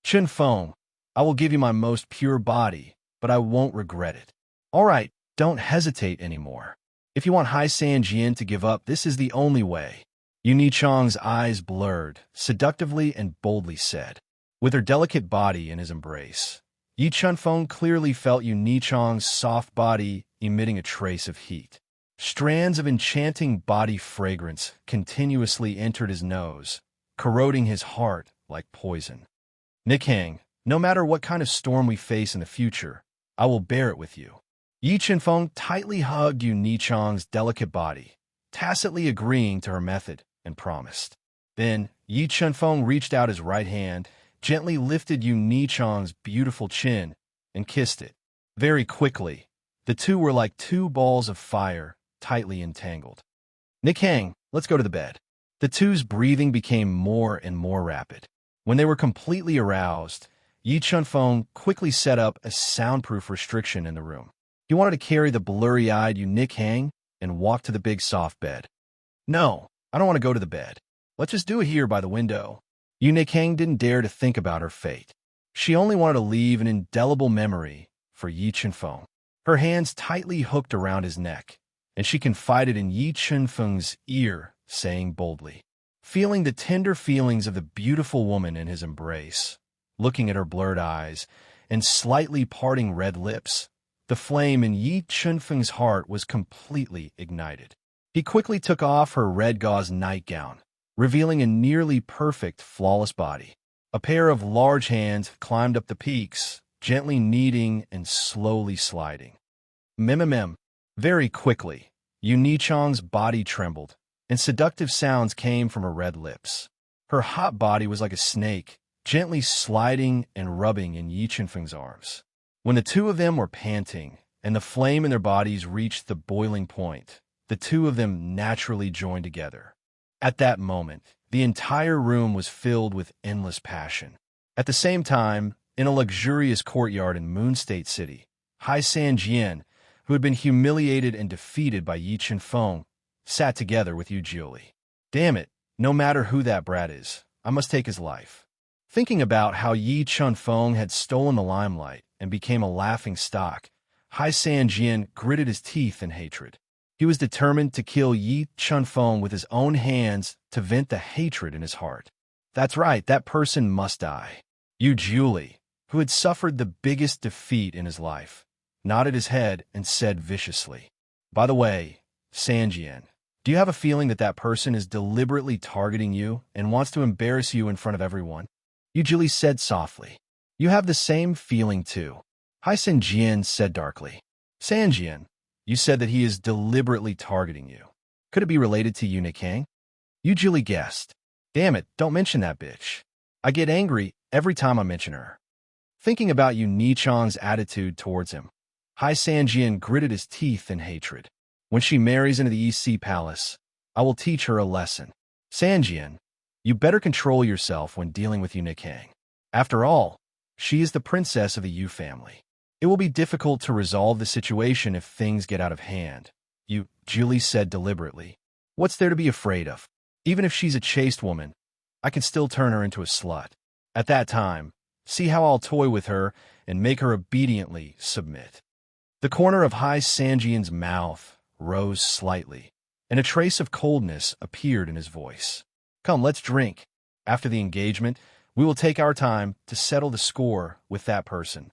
Chenfeng, I will give you my most pure body, but I won't regret it. All right, don't hesitate anymore. If you want Hai Sanjian to give up, this is the only way. Yu Nichong's eyes blurred, seductively and boldly said. With her delicate body in his embrace, Yi Chenfeng clearly felt Yu Nichong's soft body emitting a trace of heat. Strands of enchanting body fragrance continuously entered his nose, corroding his heart like poison. Nikhang, no matter what kind of storm we face in the future, I will bear it with you. Yi Chenfeng tightly hugged Yu Nichong's delicate body, tacitly agreeing to her method, and promised. Then, Yi Chenfeng reached out his right hand, gently lifted Yu Nichong's beautiful chin, and kissed it. Very quickly, the two were like two balls of fire, tightly entangled. Nikhang, let's go to the bed. The two's breathing became more and more rapid. When they were completely aroused, Yi Chenfeng quickly set up a soundproof restriction in the room. He wanted to carry the blurry-eyed Yu Nikhang and walk to the big soft bed. No, I don't want to go to the bed. Let's just do it here by the window. Yu Nikhang didn't dare to think about her fate. She only wanted to leave an indelible memory for Yi Chenfeng. Her hands tightly hooked around his neck, and she confided in Yi Chenfeng's ear, saying boldly, feeling the tender feelings of the beautiful woman in his embrace, looking at her blurred eyes and slightly parting red lips, the flame in Yi Chenfeng's heart was completely ignited. He quickly took off her red gauze nightgown, revealing a nearly perfect, flawless body. A pair of large hands climbed up the peaks, gently kneading and slowly sliding. Mem. Very quickly, Yu Nichong's body trembled, and seductive sounds came from her red lips. Her hot body was like a snake, gently sliding and rubbing in Yi Chenfeng's arms. When the two of them were panting, and the flame in their bodies reached the boiling point, the two of them naturally joined together. At that moment, the entire room was filled with endless passion. At the same time, in a luxurious courtyard in Moon State City, Hai Sanjian, who had been humiliated and defeated by Yi Chenfeng, sat together with Yu Jiuli. Damn it, no matter who that brat is, I must take his life. Thinking about how Yi Chenfeng had stolen the limelight and became a laughing stock, Hai Sanjian gritted his teeth in hatred. He was determined to kill Yi Chenfeng with his own hands to vent the hatred in his heart. That's right, that person must die. Yu Jiuli, who had suffered the biggest defeat in his life, nodded his head and said viciously, By the way, Sanjian, do you have a feeling that that person is deliberately targeting you and wants to embarrass you in front of everyone? Yu Jiuli said softly. You have the same feeling too. Hai Sanjian said darkly. Sanjian, you said that he is deliberately targeting you. Could it be related to Yu Nikhang? Yu Jiuli guessed. Damn it, don't mention that bitch. I get angry every time I mention her. Thinking about Yu Nichong's attitude towards him, Hai Sanjian gritted his teeth in hatred. When she marries into the East Sea Palace, I will teach her a lesson. Sanjian, you better control yourself when dealing with Yu Nikhang. After all, she is the princess of the Yu family. It will be difficult to resolve the situation if things get out of hand, Yu Jiuli said deliberately. What's there to be afraid of? Even if she's a chaste woman, I can still turn her into a slut. At that time, see how I'll toy with her and make her obediently submit. The corner of Hai Sanjian's mouth rose slightly, and a trace of coldness appeared in his voice. Come, let's drink. After the engagement, we will take our time to settle the score with that person.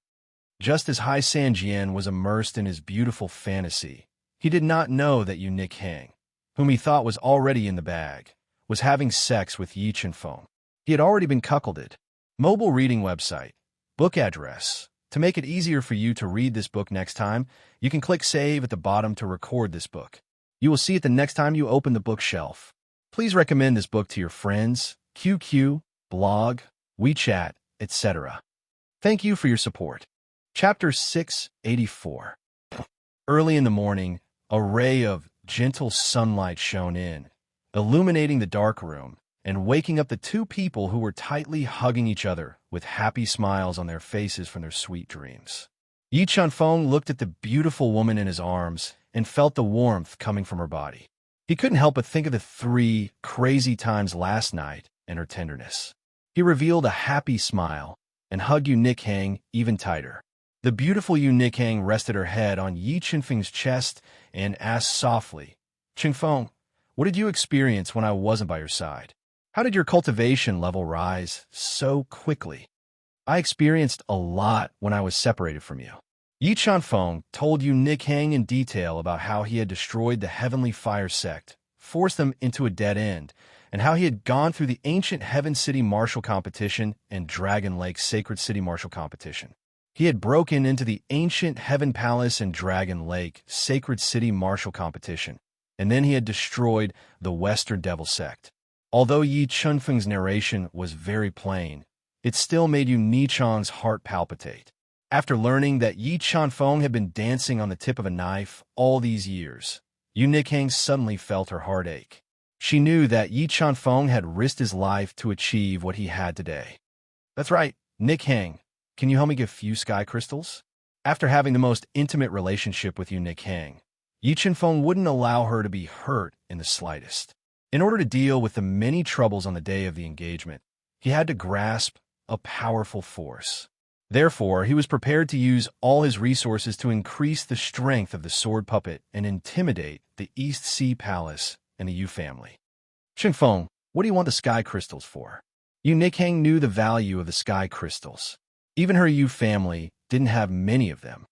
Just as Hai Sanjian was immersed in his beautiful fantasy, he did not know that Yu Nikhang, whom he thought was already in the bag, was having sex with Yi Chenfeng. He had already been cuckolded. Mobile reading website. Book address. To make it easier for you to read this book next time, you can click Save at the bottom to record this book. You will see it the next time you open the bookshelf. Please recommend this book to your friends, QQ, blog, WeChat, etc. Thank you for your support. Chapter 684. Early in the morning, a ray of gentle sunlight shone in, illuminating the dark room and waking up the two people who were tightly hugging each other with happy smiles on their faces from their sweet dreams. Yi Chenfeng looked at the beautiful woman in his arms and felt the warmth coming from her body. He couldn't help but think of the 3 crazy times last night and her tenderness. He revealed a happy smile and hugged Yu Nikhang even tighter. The beautiful Yu Nikhang rested her head on Yi Chenfeng's chest and asked softly, "Chenfeng, what did you experience when I wasn't by your side? How did your cultivation level rise so quickly?" "I experienced a lot when I was separated from you." Yi Chenfeng told Yu Nikhang in detail about how he had destroyed the Heavenly Fire sect, forced them into a dead end, and how he had gone through the ancient Heaven City Martial Competition and Dragon Lake Sacred City Martial Competition. He had broken into the ancient Heaven Palace and Dragon Lake Sacred City Martial Competition, and then he had destroyed the Western Devil sect. Although Yi Chenfeng's narration was very plain, it still made Yu Nichang's heart palpitate. After learning that Yi Chenfeng had been dancing on the tip of a knife all these years, Yu Nikhang suddenly felt her heart ache. She knew that Yi Chenfeng had risked his life to achieve what he had today. "That's right, Nikhang. Can you help me get a few sky crystals?" After having the most intimate relationship with Yu Nikhang, Yi Chenfeng wouldn't allow her to be hurt in the slightest. In order to deal with the many troubles on the day of the engagement, he had to grasp a powerful force. Therefore, he was prepared to use all his resources to increase the strength of the sword puppet and intimidate the East Sea Palace and the Yu family. "Chenfeng, what do you want the sky crystals for?" Yu Nikhang knew the value of the sky crystals. Even her Yu family didn't have many of them.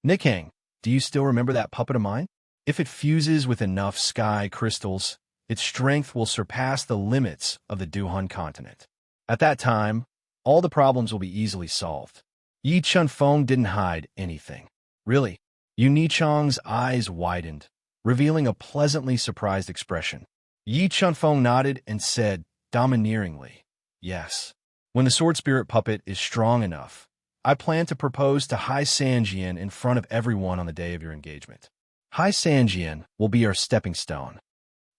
"Nikhang, do you still remember that puppet of mine? If it fuses with enough sky crystals, its strength will surpass the limits of the Duhan continent. At that time, all the problems will be easily solved." Yi Chenfeng didn't hide anything. "Really?" Yu Nichang's eyes widened, revealing a pleasantly surprised expression. Yi Chenfeng nodded and said domineeringly, "Yes. When the sword spirit puppet is strong enough, I plan to propose to Hai Sanjian in front of everyone on the day of your engagement. Hai Sanjian will be our stepping stone."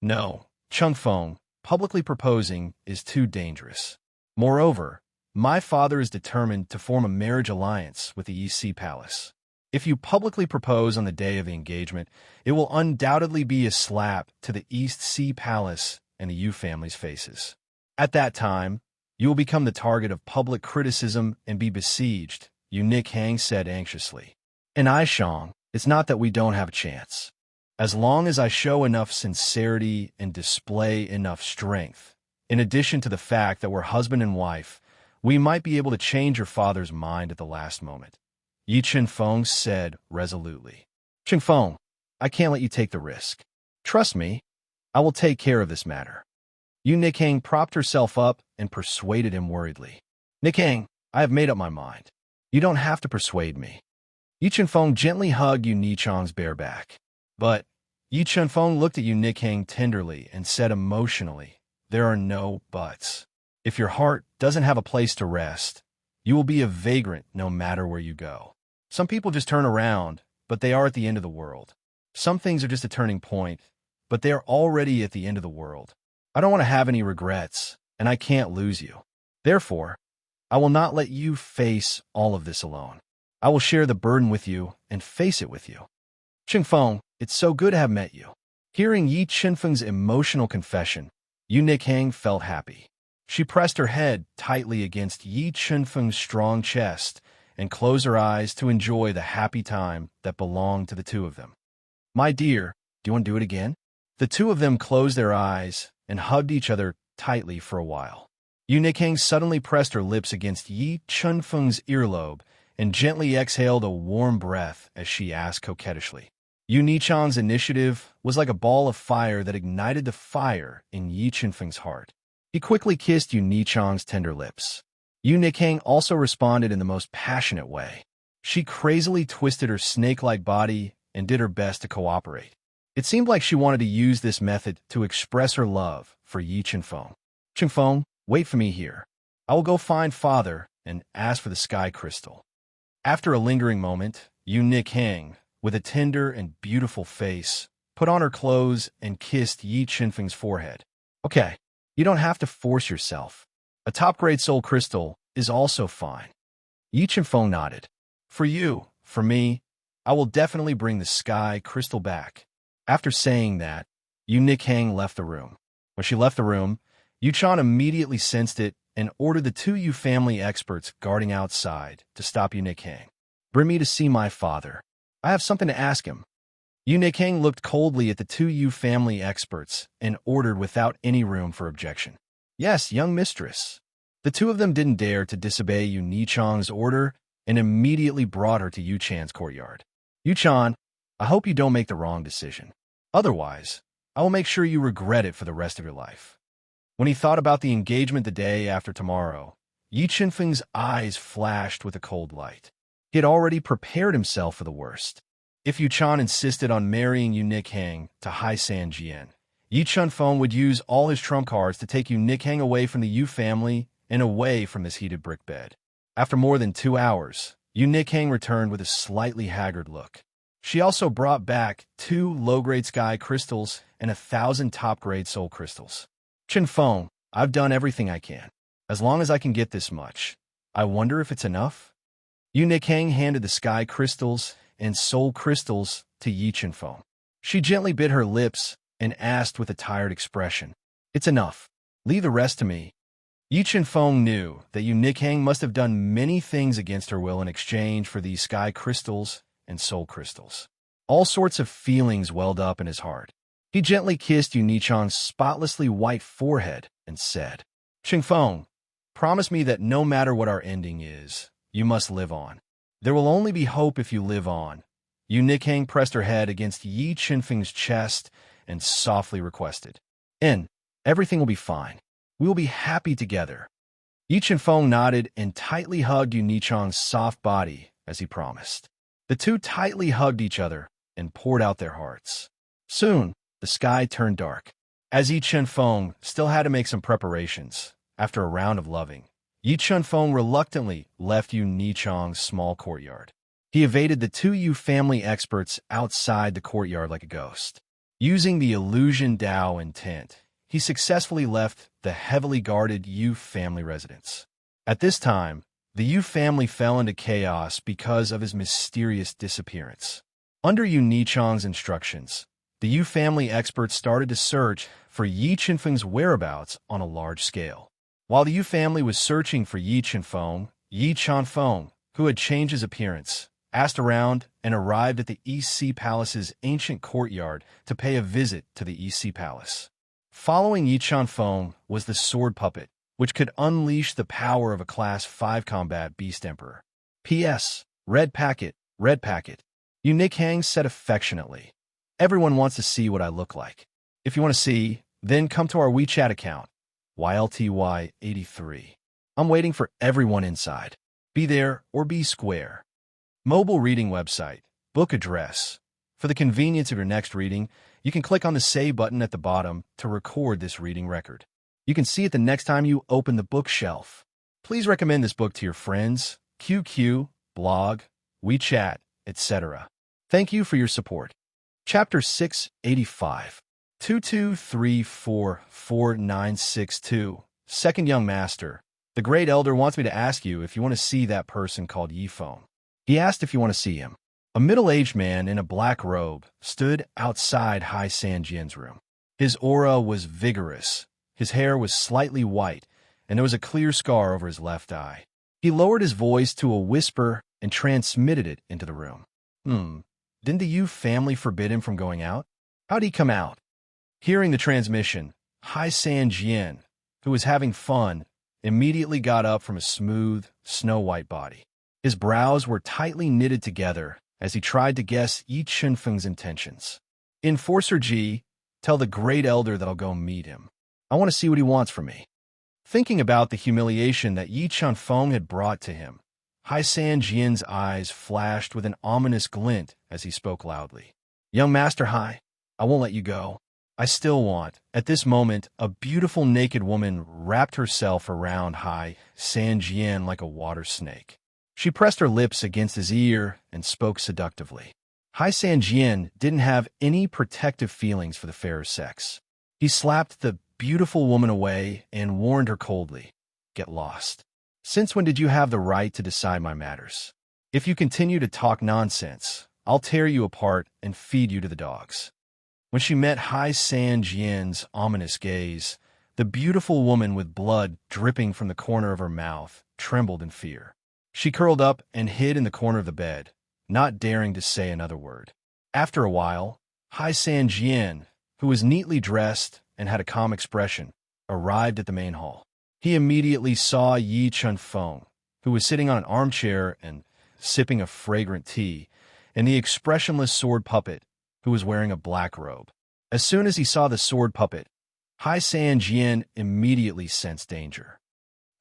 "No, Chenfeng, publicly proposing is too dangerous. Moreover, my father is determined to form a marriage alliance with the East Sea Palace. If you publicly propose on the day of the engagement, it will undoubtedly be a slap to the East Sea Palace and the Yu family's faces. At that time, you will become the target of public criticism and be besieged," Yu Nikhang said anxiously. "And Aishang, it's not that we don't have a chance. As long as I show enough sincerity and display enough strength, in addition to the fact that we're husband and wife, we might be able to change your father's mind at the last moment," Yi Chenfeng said resolutely. "Chenfeng, I can't let you take the risk. Trust me, I will take care of this matter." Yu Nikhang propped herself up and persuaded him worriedly. "Nikhang, I have made up my mind. You don't have to persuade me." Yi Chenfeng gently hugged Yu Nichang's bare back. But Yi Chenfeng looked at Yu Nikhang tenderly and said emotionally, "There are no buts. If your heart doesn't have a place to rest, you will be a vagrant no matter where you go. Some people just turn around, but they are at the end of the world. Some things are just a turning point, but they are already at the end of the world. I don't want to have any regrets, and I can't lose you. Therefore, I will not let you face all of this alone. I will share the burden with you and face it with you. Chenfeng, it's so good to have met you." Hearing Yi Chenfeng's emotional confession, Yu Nikhang felt happy. She pressed her head tightly against Yi Chenfeng's strong chest and closed her eyes to enjoy the happy time that belonged to the two of them. "My dear, do you want to do it again?" The two of them closed their eyes and hugged each other tightly for a while. Yu Nikhang suddenly pressed her lips against Yi Chenfeng's earlobe and gently exhaled a warm breath as she asked coquettishly. Yu Nichang's initiative was like a ball of fire that ignited the fire in Yi Qinfeng's heart. He quickly kissed Yu Nichang's tender lips. Yu Nichang also responded in the most passionate way. She crazily twisted her snake-like body and did her best to cooperate. It seemed like she wanted to use this method to express her love for Yi Qinfeng. "Qinfeng, wait for me here. I will go find father and ask for the sky crystal." After a lingering moment, Yu Nichang, with a tender and beautiful face, put on her clothes and kissed Yi Qinfeng's forehead. "Okay, you don't have to force yourself. A top-grade soul crystal is also fine." Yi Qinfeng nodded. "For you, for me, I will definitely bring the sky crystal back." After saying that, Yu Nichang left the room. When she left the room, Yu Chan immediately sensed it and ordered the two Yu family experts guarding outside to stop Yu Nichang. "Bring me to see my father. I have something to ask him." Yu Nichang looked coldly at the two Yu family experts and ordered without any room for objection. "Yes, young mistress." The two of them didn't dare to disobey Yu Nichang's order and immediately brought her to Yu Chan's courtyard. "Yu Chan, I hope you don't make the wrong decision. Otherwise, I will make sure you regret it for the rest of your life." When he thought about the engagement the day after tomorrow, Yi Qinfeng's eyes flashed with a cold light. He had already prepared himself for the worst. If Yu Chan insisted on marrying Yu Nichang to Hai San Jian, Yi Qinfeng would use all his trump cards to take Yu Nichang away from the Yu family and away from his heated brick bed. After more than 2 hours, Yu Nichang returned with a slightly haggard look. She also brought back 2 low-grade sky crystals and 1,000 top-grade soul crystals. "Qinfeng, I've done everything I can. As long as I can get this much, I wonder if it's enough?" Yu Nichang handed the sky crystals and soul crystals to Yi Qinfeng. She gently bit her lips and asked with a tired expression, "It's enough. Leave the rest to me." Yi Qinfeng knew that Yu Nichang must have done many things against her will in exchange for these sky crystals and soul crystals. All sorts of feelings welled up in his heart. He gently kissed Yu Nichang's spotlessly white forehead and said, "Qinfeng, promise me that no matter what our ending is, you must live on. There will only be hope if you live on." Yu Nichang pressed her head against Yi Qinfeng's chest and softly requested, "And everything will be fine. We will be happy together." Yi Qinfeng nodded and tightly hugged Yu Nichang's soft body as he promised. The two tightly hugged each other and poured out their hearts. Soon, the sky turned dark. As Yi Qinfeng still had to make some preparations, after a round of loving, Yi Qinfeng reluctantly left Yu Nichang's small courtyard. He evaded the two Yu family experts outside the courtyard like a ghost. Using the illusion Dao intent, he successfully left the heavily guarded Yu family residence. At this time, the Yu family fell into chaos because of his mysterious disappearance. Under Yu Nichang's instructions, the Yu family experts started to search for Yi Qinfeng's whereabouts on a large scale. While the Yu family was searching for Yi Qinfeng, Yi Chanfeng, who had changed his appearance, asked around and arrived at the East Sea Palace's ancient courtyard to pay a visit to the East Sea Palace. Following Yi Chanfeng was the sword puppet, which could unleash the power of a Class 5 combat beast emperor. P.S. Red packet, red packet. Yu Nichang said affectionately. "Everyone wants to see what I look like. If you want to see, then come to our WeChat account, YLTY83. I'm waiting for everyone inside. Be there or be square." Mobile reading website, book address. For the convenience of your next reading, you can click on the Save button at the bottom to record this reading record. You can see it the next time you open the bookshelf. Please recommend this book to your friends, QQ, blog, WeChat, etc. Thank you for your support. Chapter 685. 22344962. Second Young Master. The Great Elder wants me to ask you if you want to see that person called Yifeng. He asked if you want to see him. A middle-aged man in a black robe stood outside Hai San Jian's room. His aura was vigorous. His hair was slightly white, and there was a clear scar over his left eye. He lowered his voice to a whisper and transmitted it into the room. Didn't the Yu family forbid him from going out? How'd he come out? Hearing the transmission, Hai San Jian, who was having fun, immediately got up from a smooth, snow-white body. His brows were tightly knitted together as he tried to guess Yi Chunfeng's intentions. Enforcer Ji, tell the Great Elder that I'll go meet him. I want to see what he wants from me. Thinking about the humiliation that Yi Chunfeng had brought to him, Hai San Jian's eyes flashed with an ominous glint as he spoke loudly. Young Master Hai, I won't let you go. I still want. At this moment, a beautiful naked woman wrapped herself around Hai San Jian like a water snake. She pressed her lips against his ear and spoke seductively. Hai San Jian didn't have any protective feelings for the fairer sex. He slapped the beautiful woman away and warned her coldly, "Get lost. Since when did you have the right to decide my matters? If you continue to talk nonsense, I'll tear you apart and feed you to the dogs." When she met Hai San Jian's ominous gaze, the beautiful woman with blood dripping from the corner of her mouth trembled in fear. She curled up and hid in the corner of the bed, not daring to say another word. After a while, Hai San Jian, who was neatly dressed and had a calm expression, arrived at the main hall. He immediately saw Yi Chunfeng, who was sitting on an armchair and sipping a fragrant tea, and the expressionless sword puppet, who was wearing a black robe. As soon as he saw the sword puppet, Hai San Jian immediately sensed danger.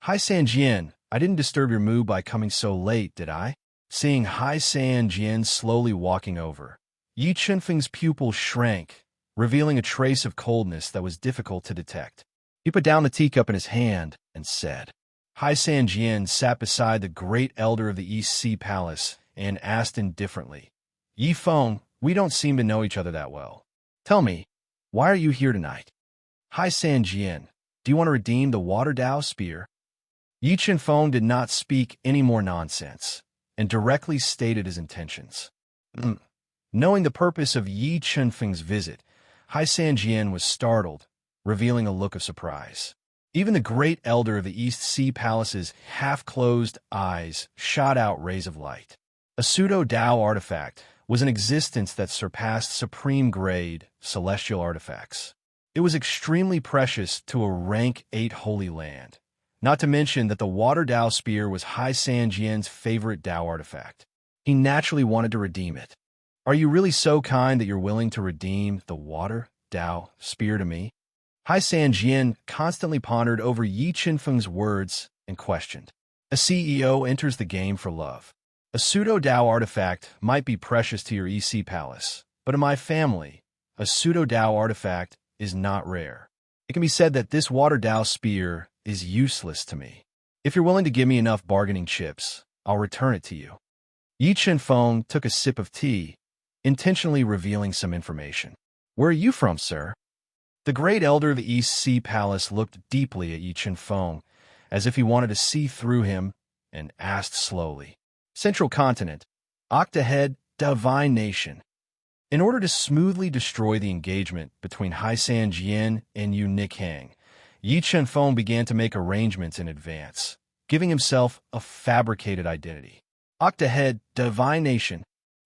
Hai San Jian, I didn't disturb your mood by coming so late, did I? Seeing Hai San Jian slowly walking over, Yi Chunfeng's pupil shrank, revealing a trace of coldness that was difficult to detect. He put down the teacup in his hand and said. Hai San Jian sat beside the great elder of the East Sea Palace and asked indifferently, Yi Feng, we don't seem to know each other that well. Tell me, why are you here tonight? Hai San Jian, do you want to redeem the Water Dao spear? Yi Chunfeng did not speak any more nonsense, and directly stated his intentions. Knowing the purpose of Yi Chunfeng's visit, Hai San Jian was startled, revealing a look of surprise. Even the great elder of the East Sea Palace's half-closed eyes shot out rays of light. A pseudo-Dao artifact was an existence that surpassed supreme-grade celestial artifacts. It was extremely precious to a rank 8 holy land, not to mention that the Water Dao spear was Hai San Jian's favorite Dao artifact. He naturally wanted to redeem it. Are you really so kind that you're willing to redeem the Water Dao spear to me? Hai San Jian constantly pondered over Yi Chunfeng's words and questioned. A CEO enters the game for love. A pseudo-Dao artifact might be precious to your EC palace, but in my family, a pseudo-Dao artifact is not rare. It can be said that this Water Dao spear is useless to me. If you're willing to give me enough bargaining chips, I'll return it to you. Yi Chunfeng took a sip of tea, intentionally revealing some information. Where are you from, sir? The great elder of the East Sea Palace looked deeply at Yi Chunfeng, as if he wanted to see through him, and asked slowly. Central Continent, Octahead, Divine Nation. In order to smoothly destroy the engagement between Hai San Jian and Yu Nikhang, Yi Chunfeng began to make arrangements in advance, giving himself a fabricated identity. Octahead, Divine Nation.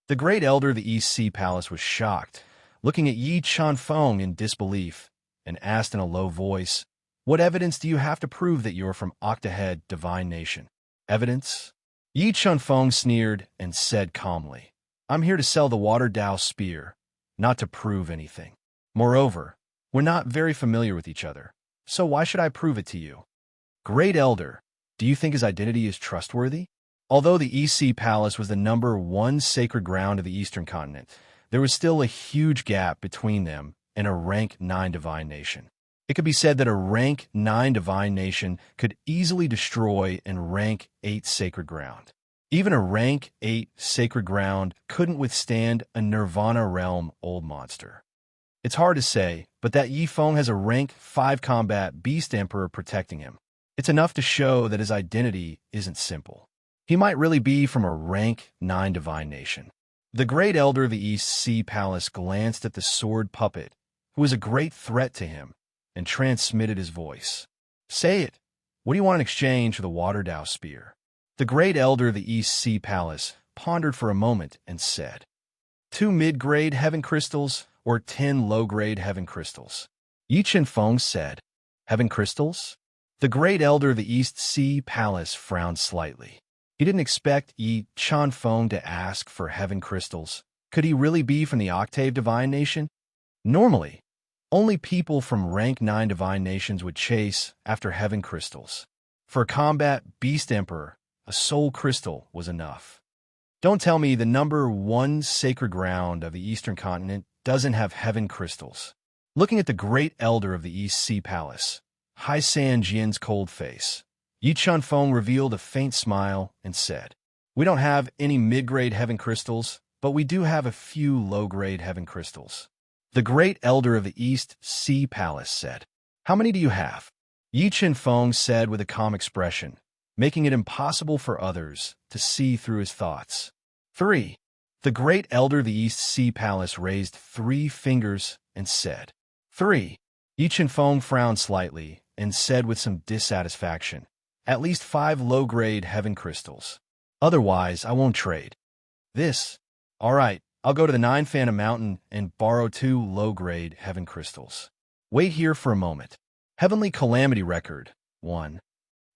The great elder of the East Sea Palace was shocked, looking at Yi Chunfeng in disbelief, and asked in a low voice, What evidence do you have to prove that you are from Octahead, Divine Nation? Evidence? Yi Chunfeng sneered and said calmly, I'm here to sell the Water Dao spear, not to prove anything. Moreover, we're not very familiar with each other, so why should I prove it to you? Great Elder, do you think his identity is trustworthy? Although the EC Palace was the #1 sacred ground of the Eastern Continent, there was still a huge gap between them and a rank 9 divine nation. It could be said that a rank 9 divine nation could easily destroy a rank 8 sacred ground. Even a rank 8 sacred ground couldn't withstand a Nirvana realm old monster. It's hard to say, but that Yi Feng has a rank 5 combat beast emperor protecting him. It's enough to show that his identity isn't simple. He might really be from a rank 9 divine nation. The great elder of the East Sea Palace glanced at the sword puppet, who was a great threat to him, and transmitted his voice. Say it. What do you want in exchange for the Water Dao spear? The great elder of the East Sea Palace pondered for a moment and said, 2 mid-grade heaven crystals or 10 low-grade heaven crystals. Yi Chunfeng said, Heaven crystals? The great elder of the East Sea Palace frowned slightly. He didn't expect Yi Chanfeng to ask for heaven crystals. Could he really be from the Octave Divine Nation? Normally, only people from rank 9 Divine Nations would chase after heaven crystals. For combat Beast Emperor, a soul crystal was enough. Don't tell me the number 1 sacred ground of the Eastern continent doesn't have heaven crystals. Looking at the great elder of the East Sea Palace, Hai San Jian's cold face, Yi Chunfeng revealed a faint smile and said, "We don't have any mid-grade heaven crystals, but we do have a few low-grade heaven crystals." The great elder of the East Sea Palace said, "How many do you have?" Yi Chunfeng said with a calm expression, making it impossible for others to see through his thoughts. 3. The great elder of the East Sea Palace raised 3 fingers and said, 3. Yi Chunfeng frowned slightly and said with some dissatisfaction, "At least 5 low-grade heaven crystals. Otherwise, I won't trade." This. All right, I'll go to the 9 Phantom Mountain and borrow 2 low-grade heaven crystals. Wait here for a moment. Heavenly Calamity Record, 1.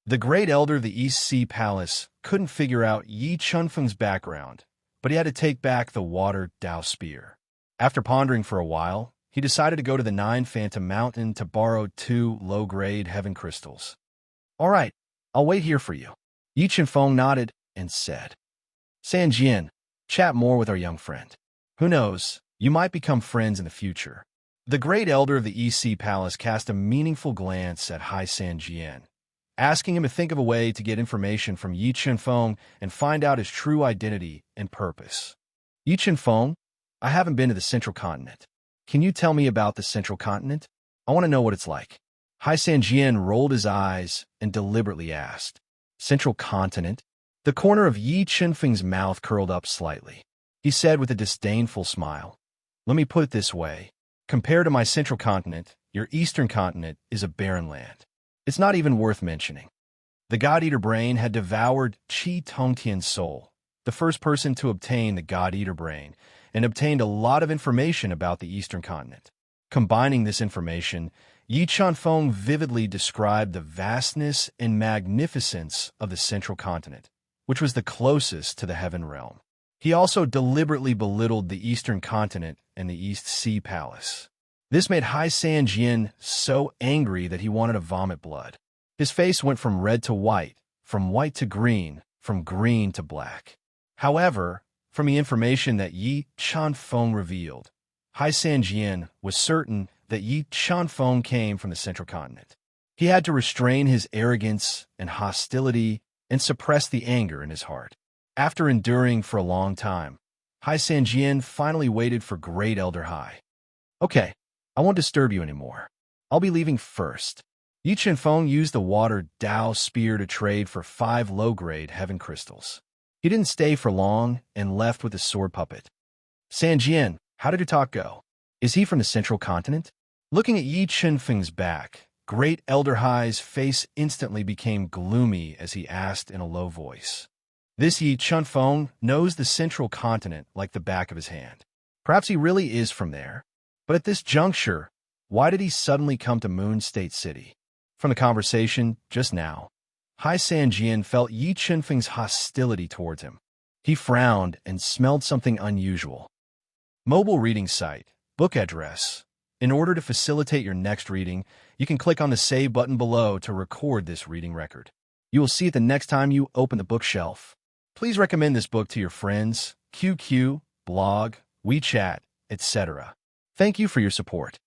The great elder of the East Sea Palace couldn't figure out Yi Chunfeng's background, but he had to take back the water Dao spear. After pondering for a while, he decided to go to the 9 Phantom Mountain to borrow 2 low-grade heaven crystals. All right, I'll wait here for you. Yi Chunfeng nodded and said, "San Jian, chat more with our young friend. Who knows, you might become friends in the future." The great elder of the East Sea Palace cast a meaningful glance at Hai San Jian, asking him to think of a way to get information from Yi Chunfeng and find out his true identity and purpose. "Yi Chunfeng, I haven't been to the Central Continent. Can you tell me about the Central Continent? I want to know what it's like." Hai San Jian rolled his eyes and deliberately asked, "Central Continent?" The corner of Yi Chunfeng's mouth curled up slightly. He said with a disdainful smile, "Let me put it this way. Compared to my Central Continent, your Eastern Continent is a barren land. It's not even worth mentioning." The God-Eater brain had devoured Qi Tongtian's soul, the first person to obtain the God-Eater brain, and obtained a lot of information about the Eastern Continent. Combining this information, Yi Chunfeng vividly described the vastness and magnificence of the Central Continent, which was the closest to the Heaven Realm. He also deliberately belittled the Eastern Continent and the East Sea Palace. This made Hai San Jian so angry that he wanted to vomit blood. His face went from red to white, from white to green, from green to black. However, from the information that Yi Chunfeng revealed, Hai San Jian was certain that Yi Chunfeng came from the Central Continent. He had to restrain his arrogance and hostility and suppress the anger in his heart. After enduring for a long time, Hai San Jian finally waited for Great Elder Hai. "Okay, I won't disturb you anymore. I'll be leaving first." Yi Chunfeng used the water Dao spear to trade for 5 low-grade heaven crystals. He didn't stay for long and left with his sword puppet. "San Jian, how did your talk go? Is he from the Central Continent?" Looking at Yi Chunfeng's back, Great Elder Hai's face instantly became gloomy as he asked in a low voice. "This Yi Chunfeng knows the Central Continent like the back of his hand. Perhaps he really is from there. But at this juncture, why did he suddenly come to Moon State City?" From the conversation just now, Hai San Jian felt Yi Chunfeng's hostility towards him. He frowned and smelled something unusual. Mobile reading site, book address. In order to facilitate your next reading, you can click on the Save button below to record this reading record. You will see it the next time you open the bookshelf. Please recommend this book to your friends, QQ, blog, WeChat, etc. Thank you for your support.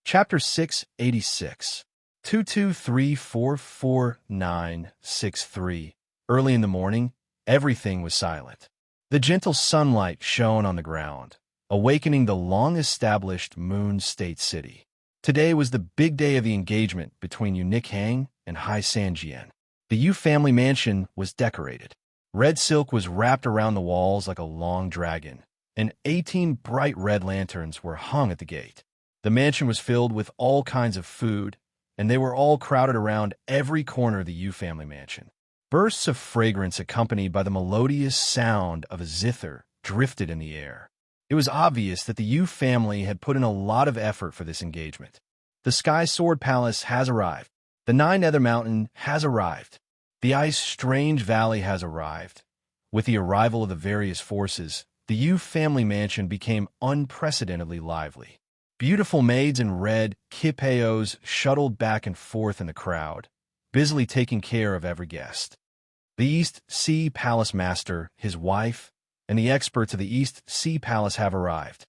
Chapter 686. 223444963. Early in the morning, everything was silent. The gentle sunlight shone on the ground, awakening the long-established Moon State City. Today was the big day of the engagement between Eunuch Hang and Hai San Jian. The Yu family mansion was decorated. Red silk was wrapped around the walls like a long dragon, and 18 bright red lanterns were hung at the gate. The mansion was filled with all kinds of food, and they were all crowded around every corner of the Yu family mansion. Bursts of fragrance accompanied by the melodious sound of a zither drifted in the air. It was obvious that the Yu family had put in a lot of effort for this engagement. The Sky Sword Palace has arrived. The 9 Nether Mountain has arrived. The Ice Strange Valley has arrived, With the arrival of the various forces, the Yu family mansion became unprecedentedly lively. Beautiful maids in red kipeos shuttled back and forth in the crowd, busily taking care of every guest. The East Sea Palace Master, his wife, and the experts of the East Sea Palace have arrived.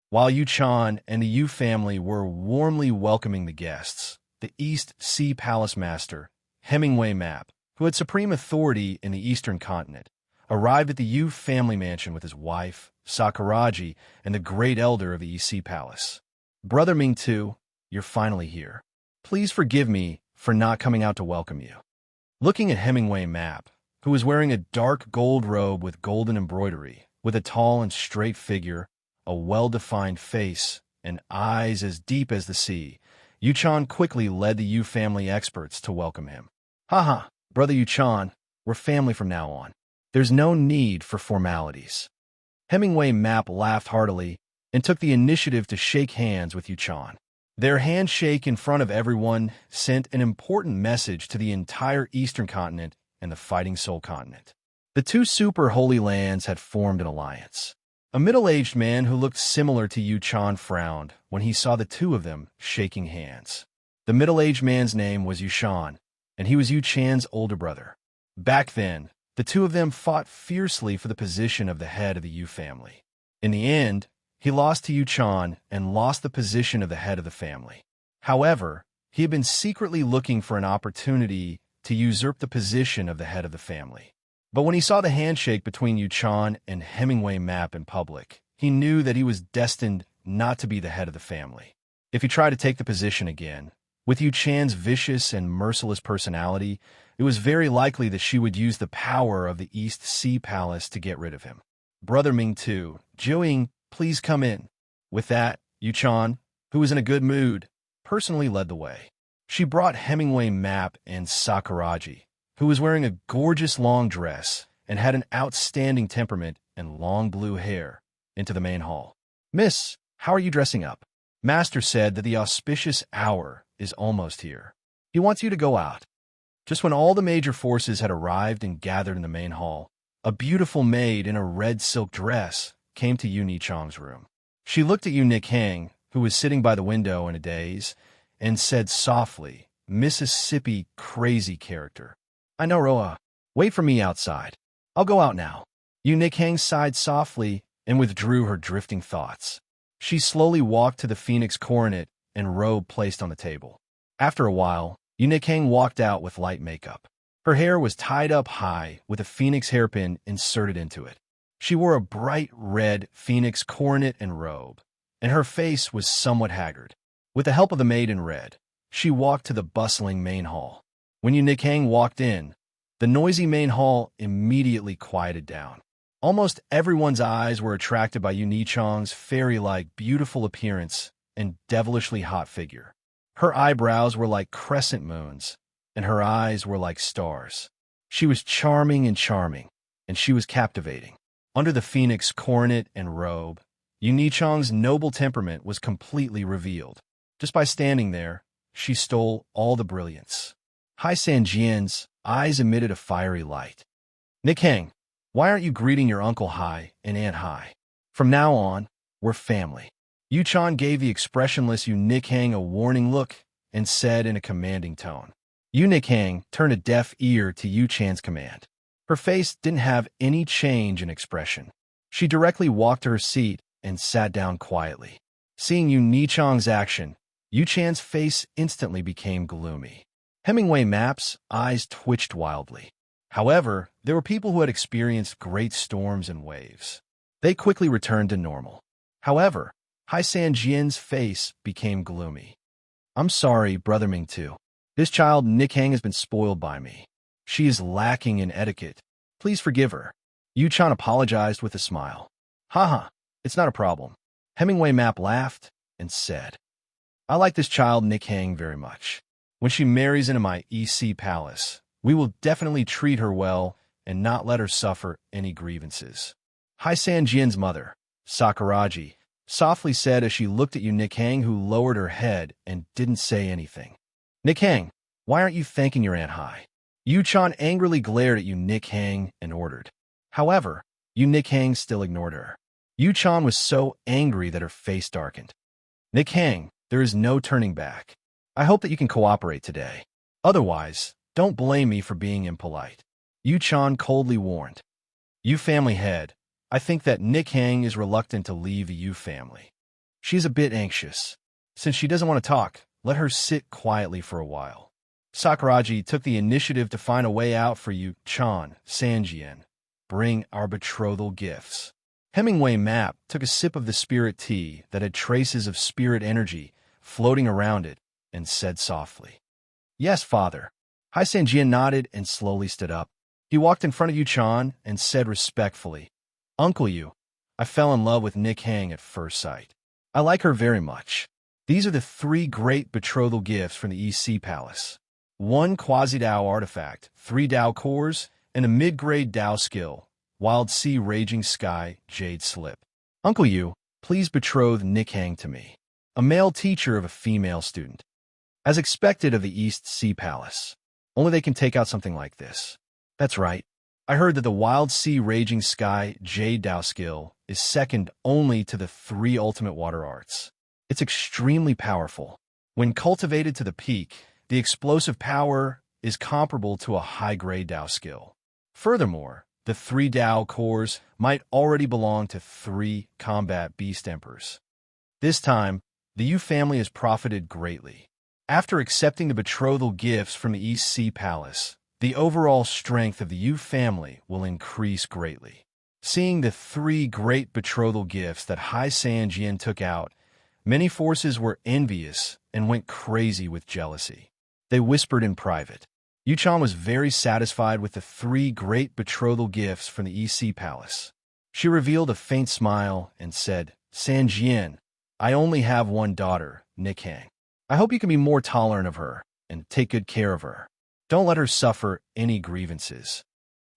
While Yu Chan and the Yu family were warmly welcoming the guests, the East Sea Palace Master, Hemingway Map, who had supreme authority in the Eastern continent, arrived at the Yu family mansion with his wife, Sakuraji, and the great elder of the East Sea Palace. Brother Ming Tu, you're finally here. Please forgive me for not coming out to welcome you. Looking at Hemingway Map, who was wearing a dark gold robe with golden embroidery, with a tall and straight figure, a well-defined face, and eyes as deep as the sea, Yu-chan quickly led the Yu family experts to welcome him. Haha, Brother Yu-chan, we're family from now on. There's no need for formalities. Hemingway Map laughed heartily and took the initiative to shake hands with Yu-chan. Their handshake in front of everyone sent an important message to the entire Eastern continent and the Fighting Soul continent. The two super holy lands had formed an alliance. A middle-aged man who looked similar to Yu-chan frowned when he saw the two of them shaking hands. The middle-aged man's name was Yu-shan, and he was Yu-chan's older brother. Back then, the two of them fought fiercely for the position of the head of the Yu family. In the end, he lost to Yu-chan and lost the position of the head of the family. However, he had been secretly looking for an opportunity to usurp the position of the head of the family. But when he saw the handshake between Yu-chan and Hemingway Map in public, he knew that he was destined not to be the head of the family. If he tried to take the position again, with Yu-chan's vicious and merciless personality, it was very likely that she would use the power of the East Sea Palace to get rid of him. Brother Ming Tu, Jiuying, please come in. With that, Yu-chan, who was in a good mood, personally led the way. She brought Hemingway Map and Sakuraji, who was wearing a gorgeous long dress and had an outstanding temperament and long blue hair, into the main hall. Miss, how are you dressing up? Master said that the auspicious hour is almost here. He wants you to go out. Just when all the major forces had arrived and gathered in the main hall, a beautiful maid in a red silk dress came to Yu Nichang's room. She looked at Yu Nikhang, who was sitting by the window in a daze, and said softly, Mississippi crazy character. I know, Roa. Wait for me outside. I'll go out now. Yu Nikhang sighed softly and withdrew her drifting thoughts. She slowly walked to the phoenix coronet and robe placed on the table. After a while, Yu Nikhang walked out with light makeup. Her hair was tied up high with a phoenix hairpin inserted into it. She wore a bright red phoenix coronet and robe, and her face was somewhat haggard. With the help of the maid in red, she walked to the bustling main hall. When Yu Nikhang walked in, the noisy main hall immediately quieted down. Almost everyone's eyes were attracted by Yu Nichang's fairy-like beautiful appearance and devilishly hot figure. Her eyebrows were like crescent moons, and her eyes were like stars. She was charming, and she was captivating. Under the phoenix coronet and robe, Yu Nichang's noble temperament was completely revealed. Just by standing there, she stole all the brilliance. Hai Sanjian's eyes emitted a fiery light. Nikhang, why aren't you greeting your Uncle Hai and Aunt Hai? From now on, we're family. Yu-chan gave the expressionless Yu Nikhang a warning look and said in a commanding tone. Yu Nikhang turned a deaf ear to Yu-chan's command. Her face didn't have any change in expression. She directly walked to her seat and sat down quietly. Seeing Yu Nichang's action, Yu-chan's face instantly became gloomy. Hemingway Map's eyes twitched wildly. However, there were people who had experienced great storms and waves. They quickly returned to normal. However, Hai Sanjian's face became gloomy. I'm sorry, Brother Ming Tu. This child Nikhang has been spoiled by me. She is lacking in etiquette. Please forgive her. Yu-chan apologized with a smile. Haha, it's not a problem. Hemingway Map laughed and said, I like this child Nikhang very much. When she marries into my EC palace, we will definitely treat her well and not let her suffer any grievances. Hai Sanjian's mother, Sakuraji, softly said as she looked at Yu Nikhang, who lowered her head and didn't say anything. Nikhang, why aren't you thanking your Aunt Hai? Yu-chan angrily glared at Yu Nikhang and ordered. However, Yu Nikhang still ignored her. Yu Chan was so angry that her face darkened. Nikhang, there is no turning back. I hope that you can cooperate today. Otherwise, don't blame me for being impolite. Yu Chan coldly warned. Yu family head, I think that Nikhang is reluctant to leave the Yu family. She's a bit anxious. Since she doesn't want to talk, let her sit quietly for a while. Sakuraji took the initiative to find a way out for Yu Chan, Sanjian. Bring our betrothal gifts. Hemingway Map took a sip of the spirit tea that had traces of spirit energy floating around it and said softly, Yes, father. Hai Sanjian nodded and slowly stood up. He walked in front of Yu Chan and said respectfully, Uncle Yu, I fell in love with Nikhang at first sight. I like her very much. These are the 3 great betrothal gifts from the East Sea Palace. 1 quasi-Dao artifact, 3 Dao cores, and a mid-grade Dao skill, Wild Sea Raging Sky Jade Slip. Uncle Yu, please betroth Nikhang to me, a male teacher of a female student. As expected of the East Sea Palace. Only they can take out something like this. That's right. I heard that the Wild Sea Raging Sky Jade Dao skill is second only to the 3 ultimate water arts. It's extremely powerful. When cultivated to the peak, the explosive power is comparable to a high-grade Dao skill. Furthermore, the 3 Dao cores might already belong to 3 combat beast emperors. This time, the Yu family has profited greatly. After accepting the betrothal gifts from the East Sea Palace, the overall strength of the Yu family will increase greatly. Seeing the 3 great betrothal gifts that Hai Sanjian took out, many forces were envious and went crazy with jealousy. They whispered in private. Yu Chan was very satisfied with the 3 great betrothal gifts from the East Sea Palace. She revealed a faint smile and said, Sanjian, I only have 1 daughter, Nikhang. I hope you can be more tolerant of her and take good care of her. Don't let her suffer any grievances.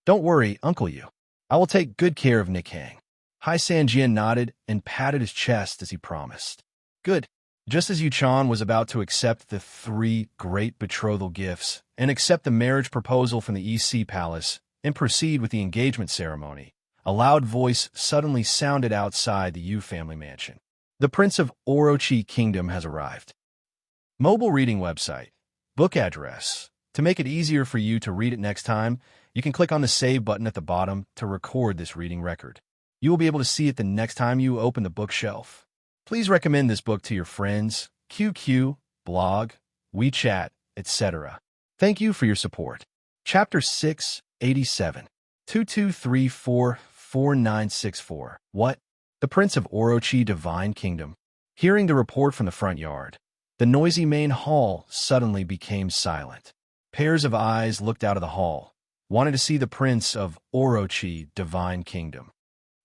Don't worry, Uncle Yu. I will take good care of Nikhang. Hai Sanjian nodded and patted his chest as he promised. Good. Just as Yu Chan was about to accept the 3 great betrothal gifts and accept the marriage proposal from the East Sea Palace and proceed with the engagement ceremony, a loud voice suddenly sounded outside the Yu family mansion. The Prince of Orochi Kingdom has arrived. Mobile reading website. Book address. To make it easier for you to read it next time, you can click on the Save button at the bottom to record this reading record. You will be able to see it the next time you open the bookshelf. Please recommend this book to your friends, QQ, blog, WeChat, etc. Thank you for your support. Chapter 6, 87. 22344964. What? The Prince of Orochi Divine Kingdom. Hearing the report from the front yard, the noisy main hall suddenly became silent. Pairs of eyes looked out of the hall, wanted to see the Prince of Orochi Divine Kingdom.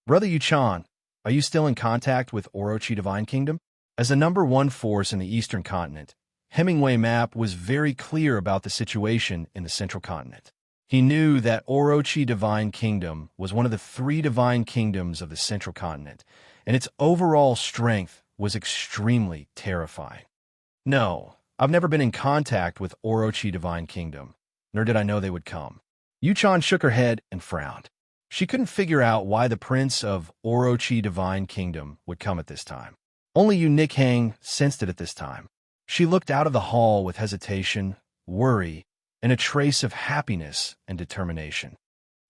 Brother Yu Chan, are you still in contact with Orochi Divine Kingdom? As the #1 force in the Eastern Continent, Hemingway Map was very clear about the situation in the Central Continent. He knew that Orochi Divine Kingdom was one of the 3 divine kingdoms of the Central Continent, and its overall strength was extremely terrifying. No, I've never been in contact with Orochi Divine Kingdom, nor did I know they would come. Yu Chan shook her head and frowned. She couldn't figure out why the Prince of Orochi Divine Kingdom would come at this time. Only Yu Nikhang sensed it at this time. She looked out of the hall with hesitation, worry, and a trace of happiness and determination.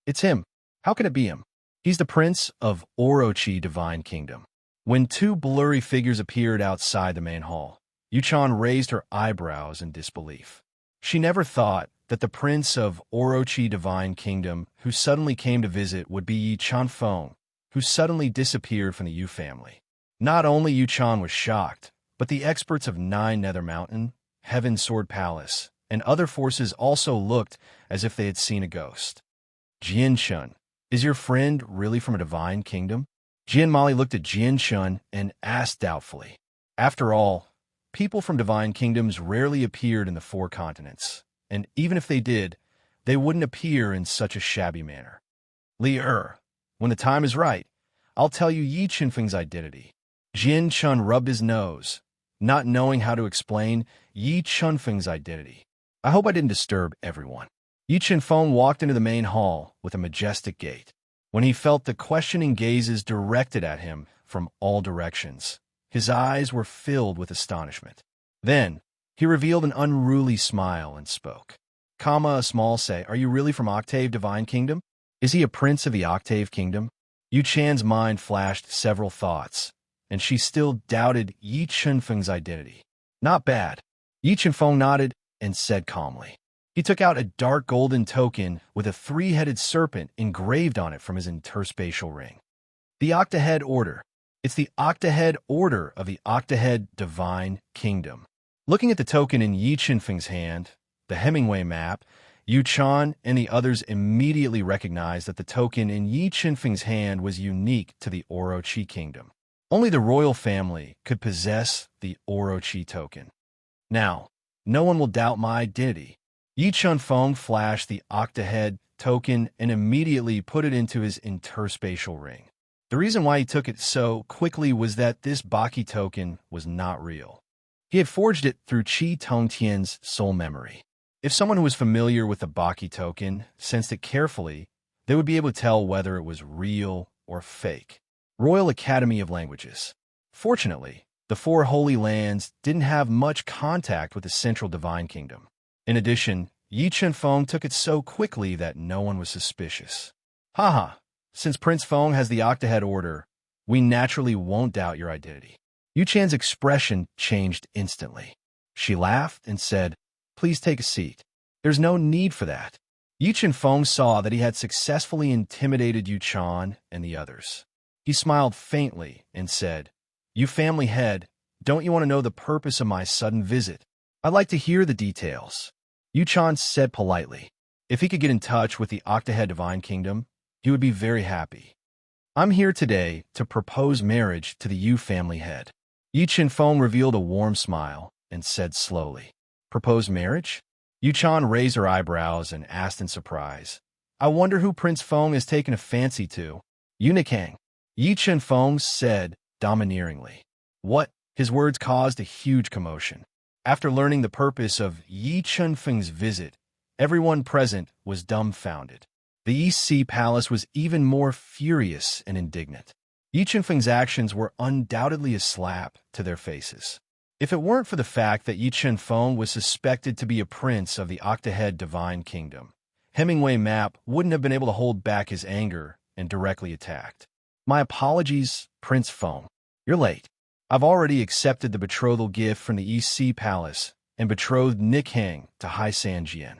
It's him. How can it be him? He's the Prince of Orochi Divine Kingdom. When 2 blurry figures appeared outside the main hall, Yu Chan raised her eyebrows in disbelief. She never thought that the Prince of Orochi Divine Kingdom who suddenly came to visit would be Yi Chanfeng, who suddenly disappeared from the Yu family. Not only Yu Chan was shocked, but the experts of 9 Nether Mountain, Heaven Sword Palace, and other forces also looked as if they had seen a ghost. Jian Shun, is your friend really from a divine kingdom? Jian Mali looked at Jian Shun and asked doubtfully. After all, people from divine kingdoms rarely appeared in the 4 continents, and even if they did, they wouldn't appear in such a shabby manner. Li when the time is right, I'll tell you Yi Chenfeng's identity. Jian Chun rubbed his nose, not knowing how to explain Yi Chenfeng's identity. I hope I didn't disturb everyone. Yi Chenfeng walked into the main hall with a majestic gait. when he felt the questioning gazes directed at him from all directions. His eyes were filled with astonishment. Then, he revealed an unruly smile and spoke. A small say, "Are you really from Octave Divine Kingdom? Is he a prince of the Octave Kingdom?" Yu Chan's mind flashed several thoughts, and she still doubted Yi Chunfeng's identity. "Not bad." Yi Chunfeng nodded and said calmly. He took out a dark golden token with a three-headed serpent engraved on it from his interspatial ring. The Octahead Order. It's the Octahead Order of the Octahead Divine Kingdom. Looking at the token in Yi Chunfeng's hand, the Hemingway map, Yu Chan and the others immediately recognized that the token in Yi Chunfeng's hand was unique to the Orochi Kingdom. Only the royal family could possess the Orochi token. Now, no one will doubt my identity. Yi Chunfeng flashed the Octahead token and immediately put it into his interspatial ring. The reason why he took it so quickly was that this Baki token was not real. He had forged it through Qi Tongtian's soul memory. If someone who was familiar with the Baki token sensed it carefully, they would be able to tell whether it was real or fake. Royal Academy of Languages. Fortunately, the four Holy Lands didn't have much contact with the Central Divine Kingdom. In addition, Yi Chunfeng took it so quickly that no one was suspicious. Haha, since Prince Feng has the Octahead Order, we naturally won't doubt your identity. Yu Chan's expression changed instantly. She laughed and said, "Please take a seat." "There's no need for that." Yi Chunfeng saw that he had successfully intimidated Yu Chan and the others. He smiled faintly and said, "You family head, don't you want to know the purpose of my sudden visit? I'd like to hear the details." Yu Chan said politely. If he could get in touch with the Octahead Divine Kingdom, he would be very happy. "I'm here today to propose marriage to the Yu family head." Yi Chunfeng revealed a warm smile and said slowly, "Propose marriage?" Yu Chan raised her eyebrows and asked in surprise, "I wonder who Prince Feng has taken a fancy to." "Unikang," Yi Chunfeng said domineeringly. "What?" His words caused a huge commotion. After learning the purpose of Yi Chunfeng's visit, everyone present was dumbfounded. The East Sea Palace was even more furious and indignant. Yi Chunfeng's actions were undoubtedly a slap to their faces. If it weren't for the fact that Yi Chunfeng was suspected to be a prince of the Octahead Divine Kingdom, Hemingway Map wouldn't have been able to hold back his anger and directly attacked. "My apologies, Prince Feng. You're late. I've already accepted the betrothal gift from the East Sea Palace and betrothed Nick Hang to Hai San Jian."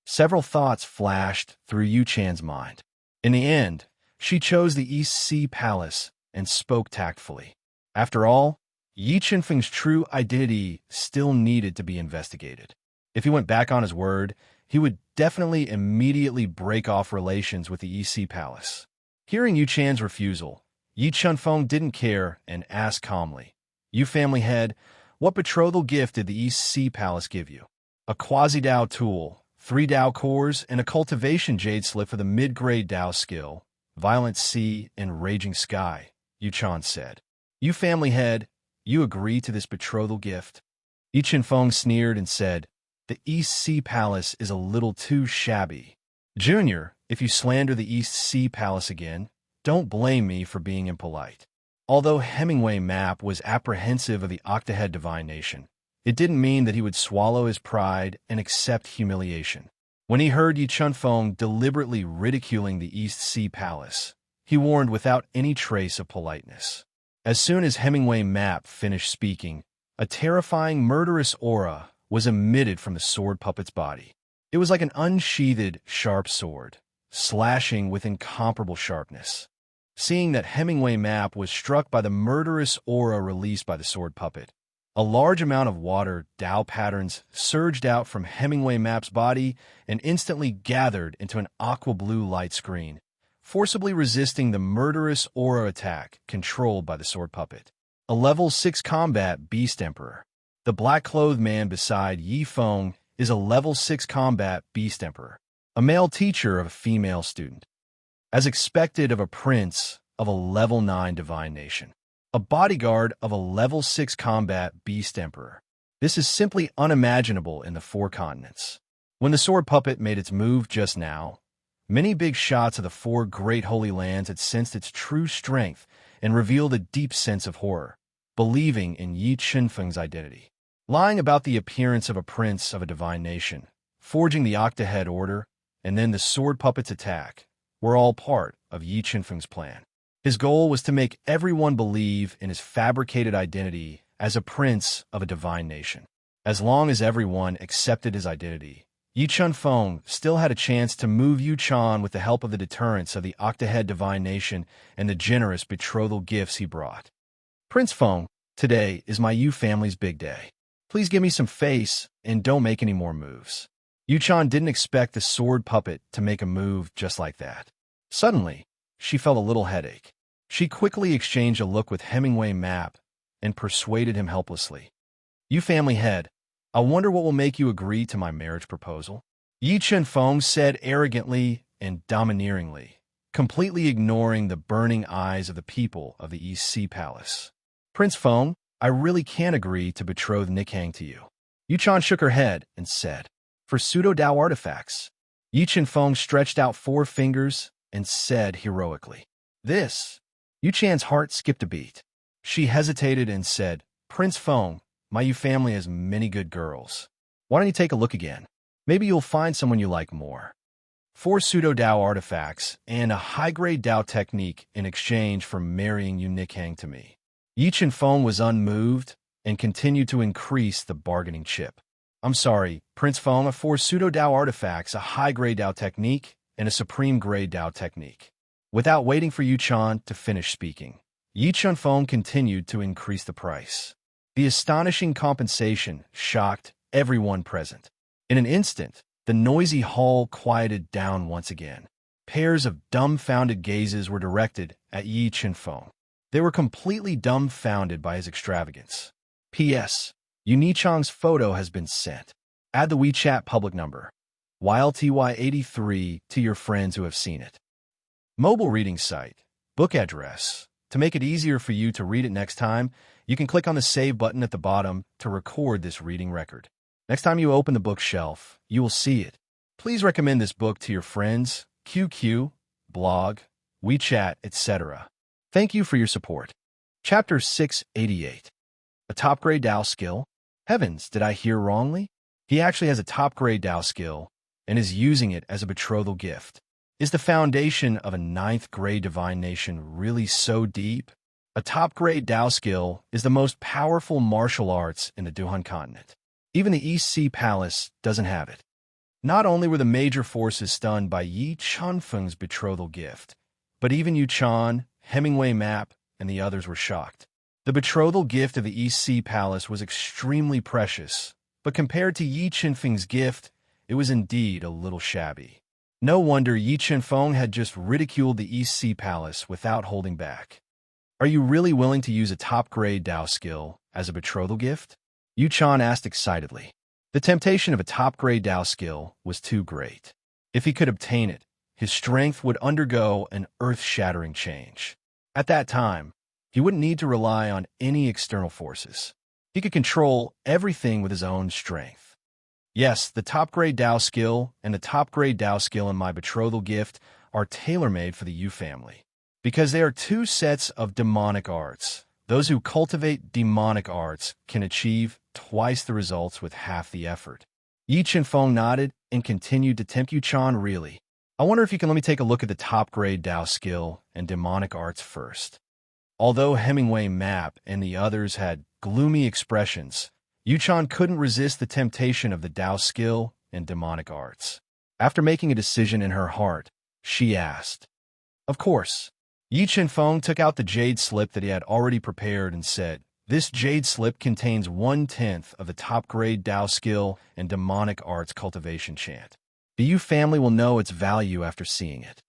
Several thoughts flashed through Yu Chan's mind. In the end, she chose the East Sea Palace and spoke tactfully. After all, Yi Chunfeng's true identity still needed to be investigated. If he went back on his word, he would definitely immediately break off relations with the East Sea Palace. Hearing Yu Chan's refusal, Yi Chunfeng didn't care and asked calmly, "You family head, what betrothal gift did the East Sea Palace give you?" "A quasi-Dao tool, 3 Dao cores, and a cultivation jade slip for the mid-grade Dao skill, Violent Sea and Raging Sky," Yu Chan said. "You family head, you agree to this betrothal gift?" Yi Chunfeng sneered and said, "The East Sea Palace is a little too shabby. Junior, if you slander the East Sea Palace again, don't blame me for being impolite." Although Hemingway Map was apprehensive of the Octahead Divine Nation, it didn't mean that he would swallow his pride and accept humiliation. When he heard Yi Chunfeng deliberately ridiculing the East Sea Palace, he warned without any trace of politeness. As soon as Hemingway Map finished speaking, a terrifying murderous aura was emitted from the sword puppet's body. It was like an unsheathed, sharp sword, slashing with incomparable sharpness. Seeing that Hemingway Map was struck by the murderous aura released by the sword puppet, a large amount of water Dao patterns surged out from Hemingway Map's body and instantly gathered into an aqua blue light screen, forcibly resisting the murderous aura attack controlled by the sword puppet. A level 6 combat Beast Emperor. The black-clothed man beside Yi Feng is a level 6 combat Beast Emperor, a male teacher of a female student. As expected of a prince of a level 9 divine nation, a bodyguard of a level 6 combat Beast Emperor. This is simply unimaginable in the 4 continents. When the sword puppet made its move just now, Many big shots of the four great holy lands had sensed its true strength and revealed a deep sense of horror, believing in Yi Qinfeng's identity. Lying about the appearance of a prince of a divine nation, forging the Octahead Order, and then the sword puppet's attack were all part of Yi Qinfeng's plan. His goal was to make everyone believe in his fabricated identity as a prince of a divine nation. As long as everyone accepted his identity, Yi Qinfeng still had a chance to move Yu Chan with the help of the deterrence of the Octahead Divine Nation and the generous betrothal gifts he brought. Prince Feng, today is my Yu family's big day. Please give me some face and don't make any more moves. Yu Chan didn't expect the sword puppet to make a move just like that. Suddenly, she felt a little headache. She quickly exchanged a look with Hemingway Map and persuaded him helplessly. "You family head, I wonder what will make you agree to my marriage proposal?" Yi Qinfeng said arrogantly and domineeringly, completely ignoring the burning eyes of the people of the East Sea Palace. "Prince Feng, I really can't agree to betroth Nikang to you." Yu Chan shook her head and said, "For pseudo-Dao artifacts." Yi Qinfeng stretched out 4 fingers and said heroically, "This." Yu Chan's heart skipped a beat. She hesitated and said, "Prince Feng, my Yu family has many good girls. Why don't you take a look again? Maybe you'll find someone you like more." 4 pseudo-Dao artifacts and a high-grade Dao technique in exchange for marrying Yu Nikang to me. Yi Qinfeng was unmoved and continued to increase the bargaining chip. "I'm sorry, Prince Feng, 4 pseudo-Dao artifacts, a high-grade Dao technique, and a supreme-grade Dao technique." Without waiting for Yu Chan to finish speaking, Yi Qinfeng continued to increase the price. The astonishing compensation shocked everyone present. In an instant, the noisy hall quieted down once again. Pairs of dumbfounded gazes were directed at Yi Qinfeng. They were completely dumbfounded by his extravagance. P.S. Yu Nichang's photo has been sent. Add the WeChat public number, YLTY83, to your friends who have seen it. Mobile reading site, book address. To make it easier for you to read it next time, you can click on the Save button at the bottom to record this reading record. Next time you open the bookshelf, you will see it. Please recommend this book to your friends, QQ, blog, WeChat, etc. Thank you for your support. Chapter 688. A top-grade Dao skill? Heavens, did I hear wrongly? He actually has a top-grade Dao skill and is using it as a betrothal gift. Is the foundation of a 9th-grade divine nation really so deep? A top-grade Dao skill is the most powerful martial arts in the Duhan continent. Even the East Sea Palace doesn't have it. Not only were the major forces stunned by Yi Qinfeng's betrothal gift, but even Yu Chan, Hemingway Map, and the others were shocked. The betrothal gift of the East Sea Palace was extremely precious, but compared to Yi Qinfeng's gift, it was indeed a little shabby. No wonder Yi Qinfeng had just ridiculed the East Sea Palace without holding back. "Are you really willing to use a top-grade Dao skill as a betrothal gift?" Yu Chan asked excitedly. The temptation of a top-grade Dao skill was too great. If he could obtain it, his strength would undergo an earth-shattering change. At that time, he wouldn't need to rely on any external forces. He could control everything with his own strength. Yes, the top-grade Dao skill and the top-grade Dao skill in my betrothal gift are tailor-made for the Yu family, because they are 2 sets of demonic arts. Those who cultivate demonic arts can achieve twice the results with half the effort. Yi Qinfeng nodded and continued to tempt Yu Chan. "Really? I wonder if you can let me take a look at the top-grade Dao skill and demonic arts first." Although Hemingway Map and the others had gloomy expressions, Yu Chan couldn't resist the temptation of the Dao skill and demonic arts. After making a decision in her heart, she asked, "Of course." Yi Qinfeng took out the jade slip that he had already prepared and said, "This jade slip contains 1/10 of the top-grade Dao skill and demonic arts cultivation chant. The Yu family will know its value after seeing it."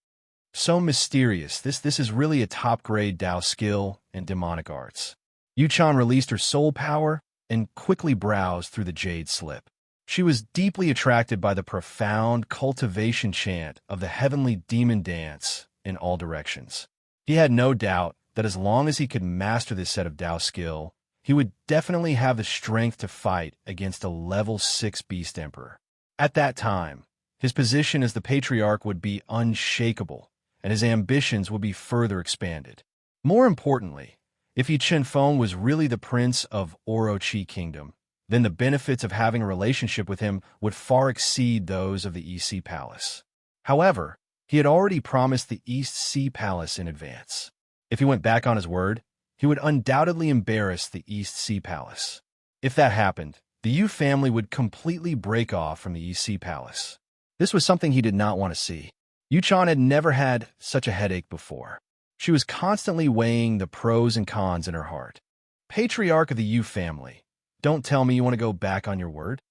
So mysterious, this is really a top-grade Dao skill and demonic arts. Yu Chan released her soul power and quickly browsed through the jade slip. She was deeply attracted by the profound cultivation chant of the heavenly demon dance in all directions. He had no doubt that as long as he could master this set of Dao skill, he would definitely have the strength to fight against a level 6 Beast Emperor. At that time, His position as the patriarch would be unshakable, and his ambitions would be further expanded. More importantly, if Yi Chen-feng was really the prince of Orochi Kingdom, then the benefits of having a relationship with him would far exceed those of the East Sea Palace. However, he had already promised the East Sea Palace in advance. If he went back on his word, he would undoubtedly embarrass the East Sea Palace. If that happened, the Yu family would completely break off from the East Sea Palace. This was something he did not want to see. Yu-chan had never had such a headache before. She was constantly weighing the pros and cons in her heart. Patriarch of the Yu family, don't tell me you want to go back on your word?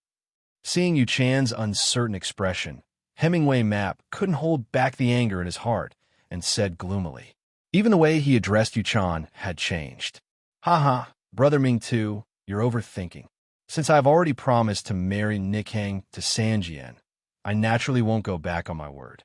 Seeing Yu-chan's uncertain expression, Hemingway Map couldn't hold back the anger in his heart and said gloomily. Even the way he addressed Yu-chan had changed. Haha, Brother Ming too, you're overthinking. Since I've already promised to marry Nikhang to Sanjian, I naturally won't go back on my word.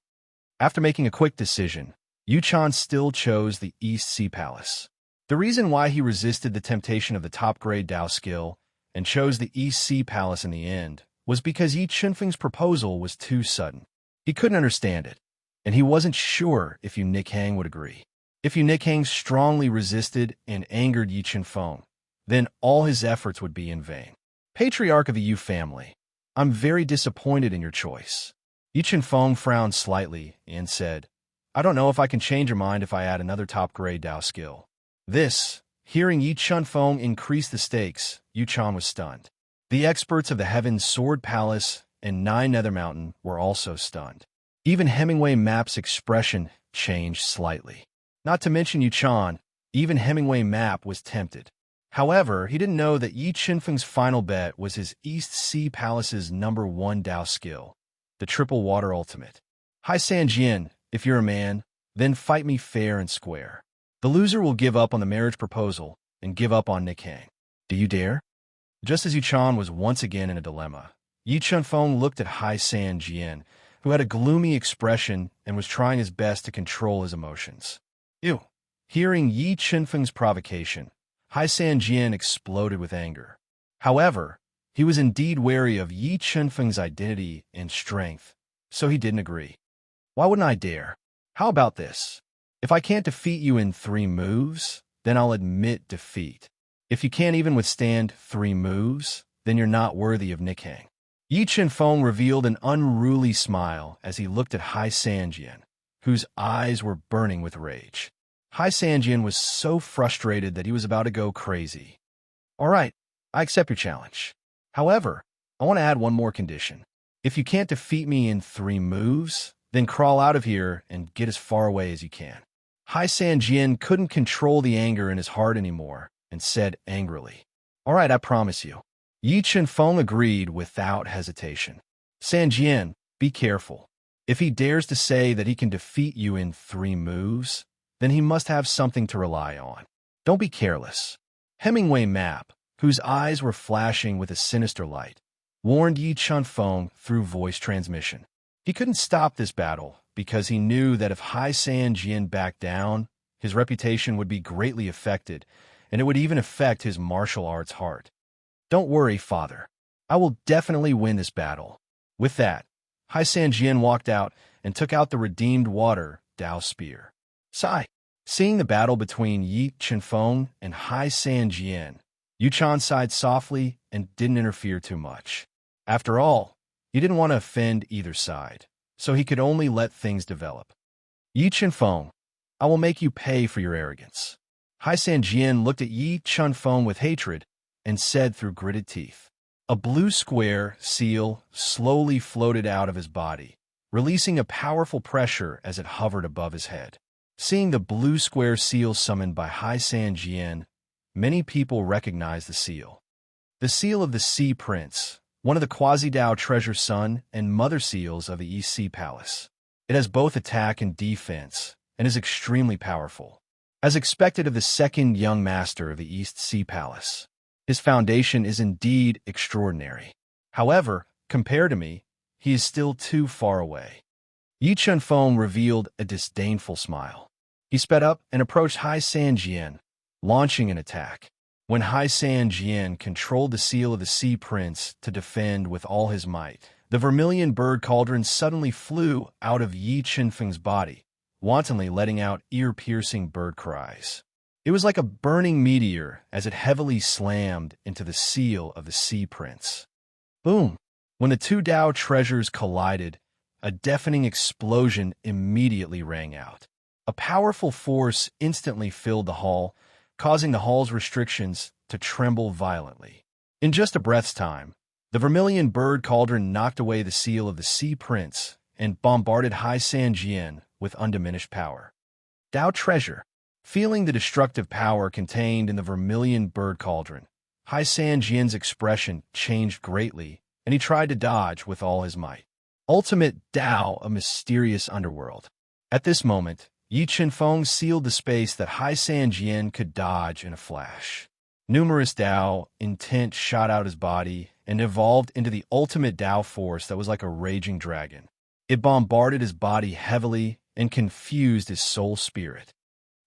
After making a quick decision, Yu-chan still chose the East Sea Palace. The reason why he resisted the temptation of the top-grade Dao skill and chose the East Sea Palace in the end was because Yi Chen-feng's proposal was too sudden. He couldn't understand it, and he wasn't sure if Yu Nikhang would agree. If Yu Nikhang strongly resisted and angered Yi Chen-feng, then all his efforts would be in vain. Patriarch of the Yu family, I'm very disappointed in your choice. Yi Chen-feng frowned slightly and said, I don't know if I can change your mind if I add another top-grade Dao skill. Hearing Yi Chen-feng increase the stakes, Yu-chan was stunned. The experts of the Heaven Sword Palace and Nine Nether Mountain were also stunned. Even Hemingway Map's expression changed slightly. Not to mention Yu-chan, even Hemingway Map was tempted. However, he didn't know that Yi Chen-feng's final bet was his East Sea Palace's #1 Dao skill, the Triple Water Ultimate. Hai Sanjian, if you're a man, then fight me fair and square. The loser will give up on the marriage proposal and give up on Nikhang. Do you dare? Just as Yu-chan was once again in a dilemma, Yi Chen-feng looked at Hai Sanjian, who had a gloomy expression and was trying his best to control his emotions. Ew. Hearing Yi Chen-feng's provocation, Hai Sanjian exploded with anger. However, he was indeed wary of Yi Chen-feng's identity and strength, so he didn't agree. Why wouldn't I dare? How about this? If I can't defeat you in 3 moves, then I'll admit defeat. If you can't even withstand 3 moves, then you're not worthy of Nikhang. Yi Chen-feng revealed an unruly smile as he looked at Hai Sanjian, whose eyes were burning with rage. Hai Sanjian was so frustrated that he was about to go crazy. All right, I accept your challenge. However, I want to add one more condition. If you can't defeat me in 3 moves, then crawl out of here and get as far away as you can. Hai Sanjian couldn't control the anger in his heart anymore and said angrily, All right, I promise you. Yi Chen-feng agreed without hesitation. Sanjian, be careful. If he dares to say that he can defeat you in 3 moves, then he must have something to rely on. Don't be careless. Hemingway Map, whose eyes were flashing with a sinister light, warned Yi Chen-feng through voice transmission. He couldn't stop this battle because he knew that if Hai Sanjian backed down, his reputation would be greatly affected, and it would even affect his martial arts heart. Don't worry, father. I will definitely win this battle. With that, Hai Sanjian walked out and took out the redeemed water Dao spear. Sigh. Seeing the battle between Yi Chen-feng and Hai Sanjian, Yu-chan sighed softly and didn't interfere too much. After all, he didn't want to offend either side, so he could only let things develop. Yi Chen-feng, I will make you pay for your arrogance. Hai Sanjian looked at Yi Chen-feng with hatred and said through gritted teeth. A blue square seal slowly floated out of his body, releasing a powerful pressure as it hovered above his head. Seeing the blue square seal summoned by Hai Sanjian, many people recognized the seal. The seal of the Sea Prince, one of the Quasi-Dao Treasure Sun and Mother Seals of the East Sea Palace. It has both attack and defense, and is extremely powerful. As expected of the second young master of the East Sea Palace, his foundation is indeed extraordinary. However, compared to me, he is still too far away. Yi Chen-feng revealed a disdainful smile. He sped up and approached Hai Sanjian, launching an attack. When Hai Sanjian controlled the seal of the Sea Prince to defend with all his might, the vermilion bird cauldron suddenly flew out of Yi Qinfeng's body, wantonly letting out ear-piercing bird cries. It was like a burning meteor as it heavily slammed into the seal of the Sea Prince. Boom! When the two Tao treasures collided, a deafening explosion immediately rang out. A powerful force instantly filled the hall, causing the hall's restrictions to tremble violently. In just a breath's time, the vermilion bird cauldron knocked away the seal of the Sea Prince and bombarded Hai San Jian with undiminished power. Tao treasure. Feeling the destructive power contained in the vermilion bird cauldron, Hai San Jian's expression changed greatly, and he tried to dodge with all his might. Ultimate Tao, a mysterious underworld. At this moment, Yi Qinfeng sealed the space that Hai San Jian could dodge in a flash. Numerous Tao intent shot out his body and evolved into the ultimate Tao force that was like a raging dragon. It bombarded his body heavily and confused his soul spirit.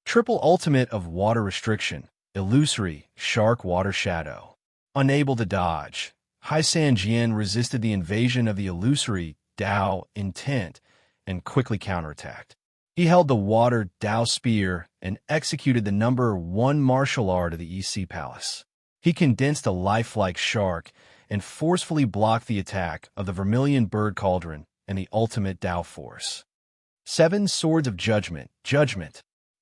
Triple ultimate of water restriction, illusory, shark water shadow. Unable to dodge, Hai San Jian resisted the invasion of the illusory Tao intent and quickly counterattacked. He held the water Tao spear and executed the #1 martial art of the EC Palace. He condensed a lifelike shark and forcefully blocked the attack of the vermilion bird cauldron and the ultimate Tao force. 7 Swords of Judgment.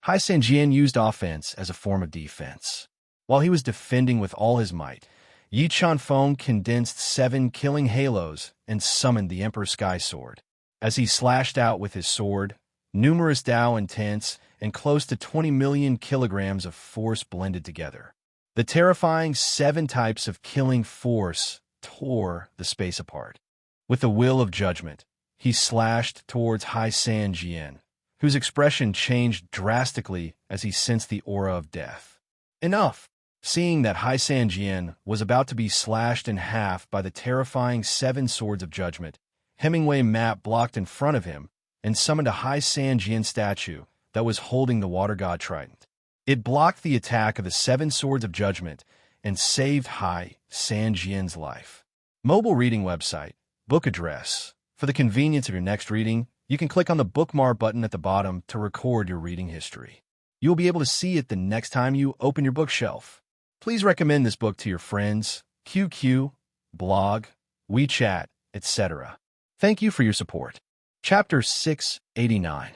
Hai San Jian used offense as a form of defense. While he was defending with all his might, Yi Qinfeng condensed 7 killing halos and summoned the Emperor's Sky Sword. As he slashed out with his sword, numerous Tao intents and close to 20 million kilograms of force blended together. The terrifying 7 types of killing force tore the space apart. With the will of judgment, he slashed towards Hai San Jian, whose expression changed drastically as he sensed the aura of death. Enough! Seeing that Hai San Jian was about to be slashed in half by the terrifying 7 Swords of Judgment, Hemingway Map blocked in front of him and summoned a Hai San Jian statue that was holding the water god trident. It blocked the attack of the 7 Swords of Judgment and saved Hai San Jian's life. Mobile reading website, book address. For the convenience of your next reading, you can click on the bookmark button at the bottom to record your reading history. You will be able to see it the next time you open your bookshelf. Please recommend this book to your friends, QQ, blog, WeChat, etc. Thank you for your support. Chapter 689.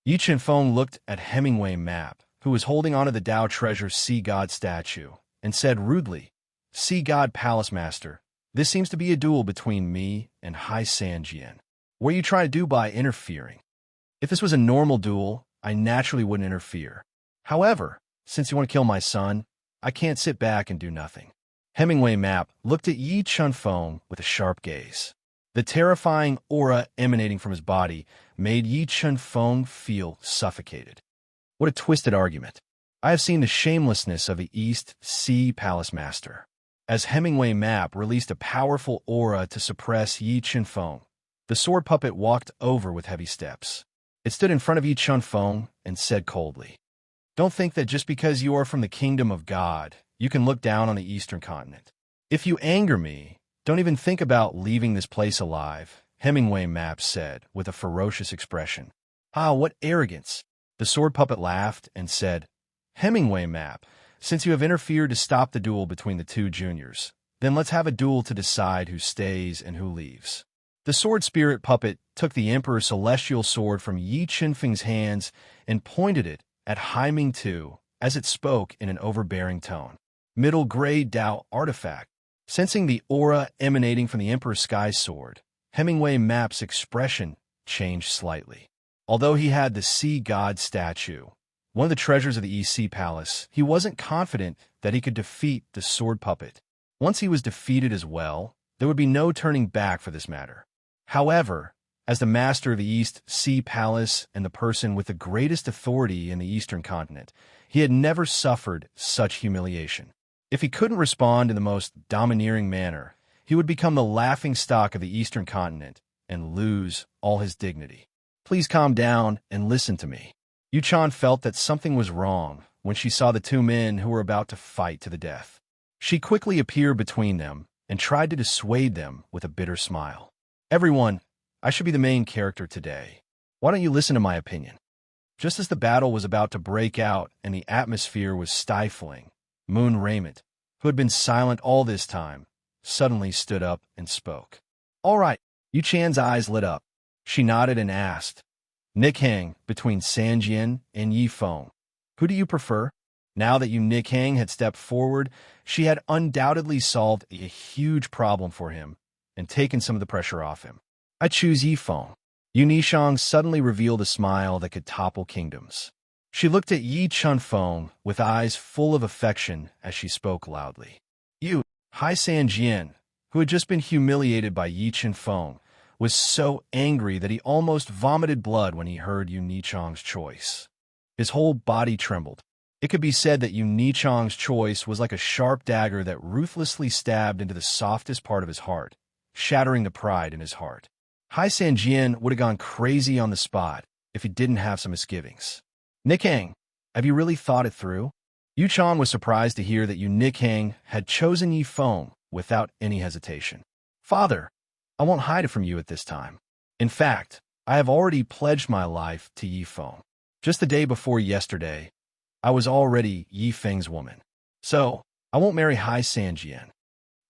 Yi Qinfeng looked at Hemingway Map, who was holding onto the Tao Treasure Sea God statue, and said rudely, "Sea God Palace Master, this seems to be a duel between me and Hai San Jian. What are you trying to do by interfering? If this was a normal duel, I naturally wouldn't interfere. However, since you want to kill my son, I can't sit back and do nothing." Hemingway Map looked at Yi Qinfeng with a sharp gaze. The terrifying aura emanating from his body made Yi Qinfeng feel suffocated. What a twisted argument. I have seen the shamelessness of the East Sea Palace Master. As Hemingway Map released a powerful aura to suppress Yi Qinfeng, the sword puppet walked over with heavy steps. It stood in front of Yi Qinfeng and said coldly, "Don't think that just because you are from the kingdom of God, you can look down on the Eastern continent. If you anger me, don't even think about leaving this place alive," Hemingway Map said with a ferocious expression. "Ah, what arrogance!" The sword puppet laughed and said, "Hemingway Map, since you have interfered to stop the duel between the 2 juniors, then let's have a duel to decide who stays and who leaves." The sword spirit puppet took the Emperor's celestial sword from Yi Qinfeng's hands and pointed it at Hai Ming-Tu as it spoke in an overbearing tone. Middle grade Tao artifact. Sensing the aura emanating from the Emperor's Sky Sword, Hemingway Map's expression changed slightly. Although he had the Sea God statue, one of the treasures of the EC Palace, he wasn't confident that he could defeat the sword puppet. Once he was defeated as well, there would be no turning back for this matter. However, as the master of the East Sea Palace and the person with the greatest authority in the Eastern continent, he had never suffered such humiliation. If he couldn't respond in the most domineering manner, he would become the laughingstock of the Eastern continent and lose all his dignity. "Please calm down and listen to me." Yu Chan felt that something was wrong when she saw the 2 men who were about to fight to the death. She quickly appeared between them and tried to dissuade them with a bitter smile. Everyone, I should be the main character today. Why don't you listen to my opinion? Just as the battle was about to break out and the atmosphere was stifling, Moon Raymond, who had been silent all this time, suddenly stood up and spoke. All right, Yu Chan's eyes lit up. She nodded and asked, Nick Hang, between Sanjian and Yi Feng, who do you prefer? Now that Yu Nick Hang had stepped forward, she had undoubtedly solved a huge problem for him and taken some of the pressure off him. I choose Yi Feng. Yu Nishang suddenly revealed a smile that could topple kingdoms. She looked at Yi Chun Feng with eyes full of affection as she spoke loudly. Yu, Hai Sanjian, who had just been humiliated by Yi Chun Feng, was so angry that he almost vomited blood when he heard Yu Nichang's choice. His whole body trembled. It could be said that Yu Nichang's choice was like a sharp dagger that ruthlessly stabbed into the softest part of his heart, shattering the pride in his heart. Hai Sanjian would have gone crazy on the spot if he didn't have some misgivings. Nick Hang, have you really thought it through? Yu Chan was surprised to hear that Yu Nick Hang had chosen Yi Feng without any hesitation. Father, I won't hide it from you at this time. In fact, I have already pledged my life to Yi Feng. Just the day before yesterday, I was already Yi Feng's woman. So, I won't marry Hai Sanjian.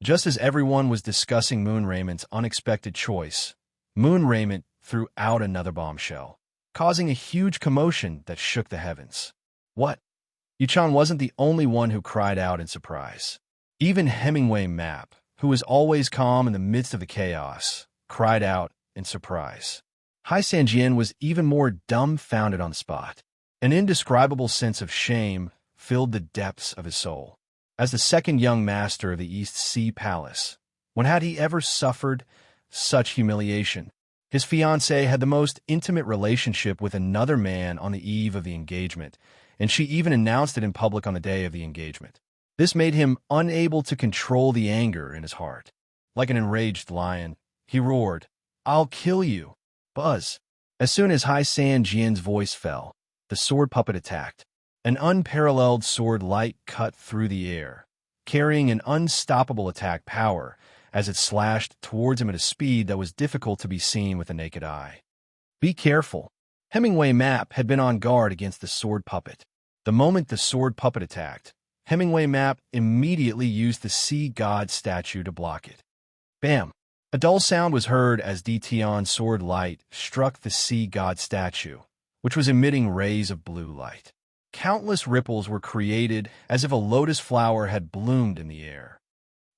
Just as everyone was discussing Moon Raymond's unexpected choice, Moon Raymond threw out another bombshell, causing a huge commotion that shook the heavens. What? Yuchan wasn't the only one who cried out in surprise. Even Hemingway Map, who was always calm in the midst of the chaos, cried out in surprise. Hai Sanjian was even more dumbfounded on the spot. An indescribable sense of shame filled the depths of his soul. As the second young master of the East Sea Palace, when had he ever suffered such humiliation? His fiancée had the most intimate relationship with another man on the eve of the engagement, and she even announced it in public on the day of the engagement. This made him unable to control the anger in his heart. Like an enraged lion, he roared, I'll kill you! Buzz! As soon as Hai Sanjian's voice fell, the sword puppet attacked. An unparalleled sword light cut through the air, carrying an unstoppable attack power as it slashed towards him at a speed that was difficult to be seen with the naked eye. Be careful. Hemingway Map had been on guard against the sword puppet. The moment the sword puppet attacked, Hemingway Map immediately used the sea god statue to block it. Bam! A dull sound was heard as Dtion's sword light struck the sea god statue, which was emitting rays of blue light. Countless ripples were created as if a lotus flower had bloomed in the air.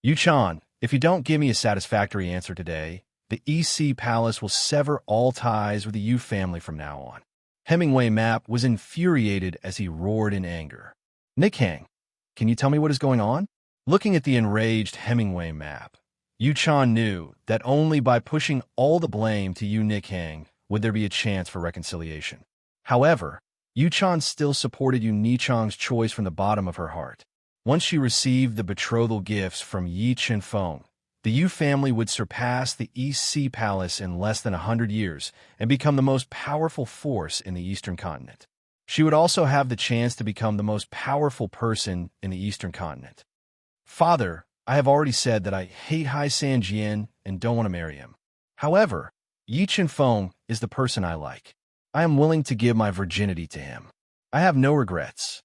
Yuchan, if you don't give me a satisfactory answer today, the East Sea Palace will sever all ties with the Yu family from now on. Hemingway Map was infuriated as he roared in anger. Nick Hang, can you tell me what is going on? Looking at the enraged Hemingway Map, Yuchan knew that only by pushing all the blame to Yu Nick Hang would there be a chance for reconciliation. However, Yuchan still supported Yu Nichang's choice from the bottom of her heart. Once she received the betrothal gifts from Yi Chun Feng, the Yu family would surpass the East Sea Palace in less than 100 years and become the most powerful force in the Eastern continent. She would also have the chance to become the most powerful person in the Eastern continent. Father, I have already said that I hate Hai Sanjian and don't want to marry him. However, Yi Chun Feng is the person I like. I am willing to give my virginity to him. I have no regrets.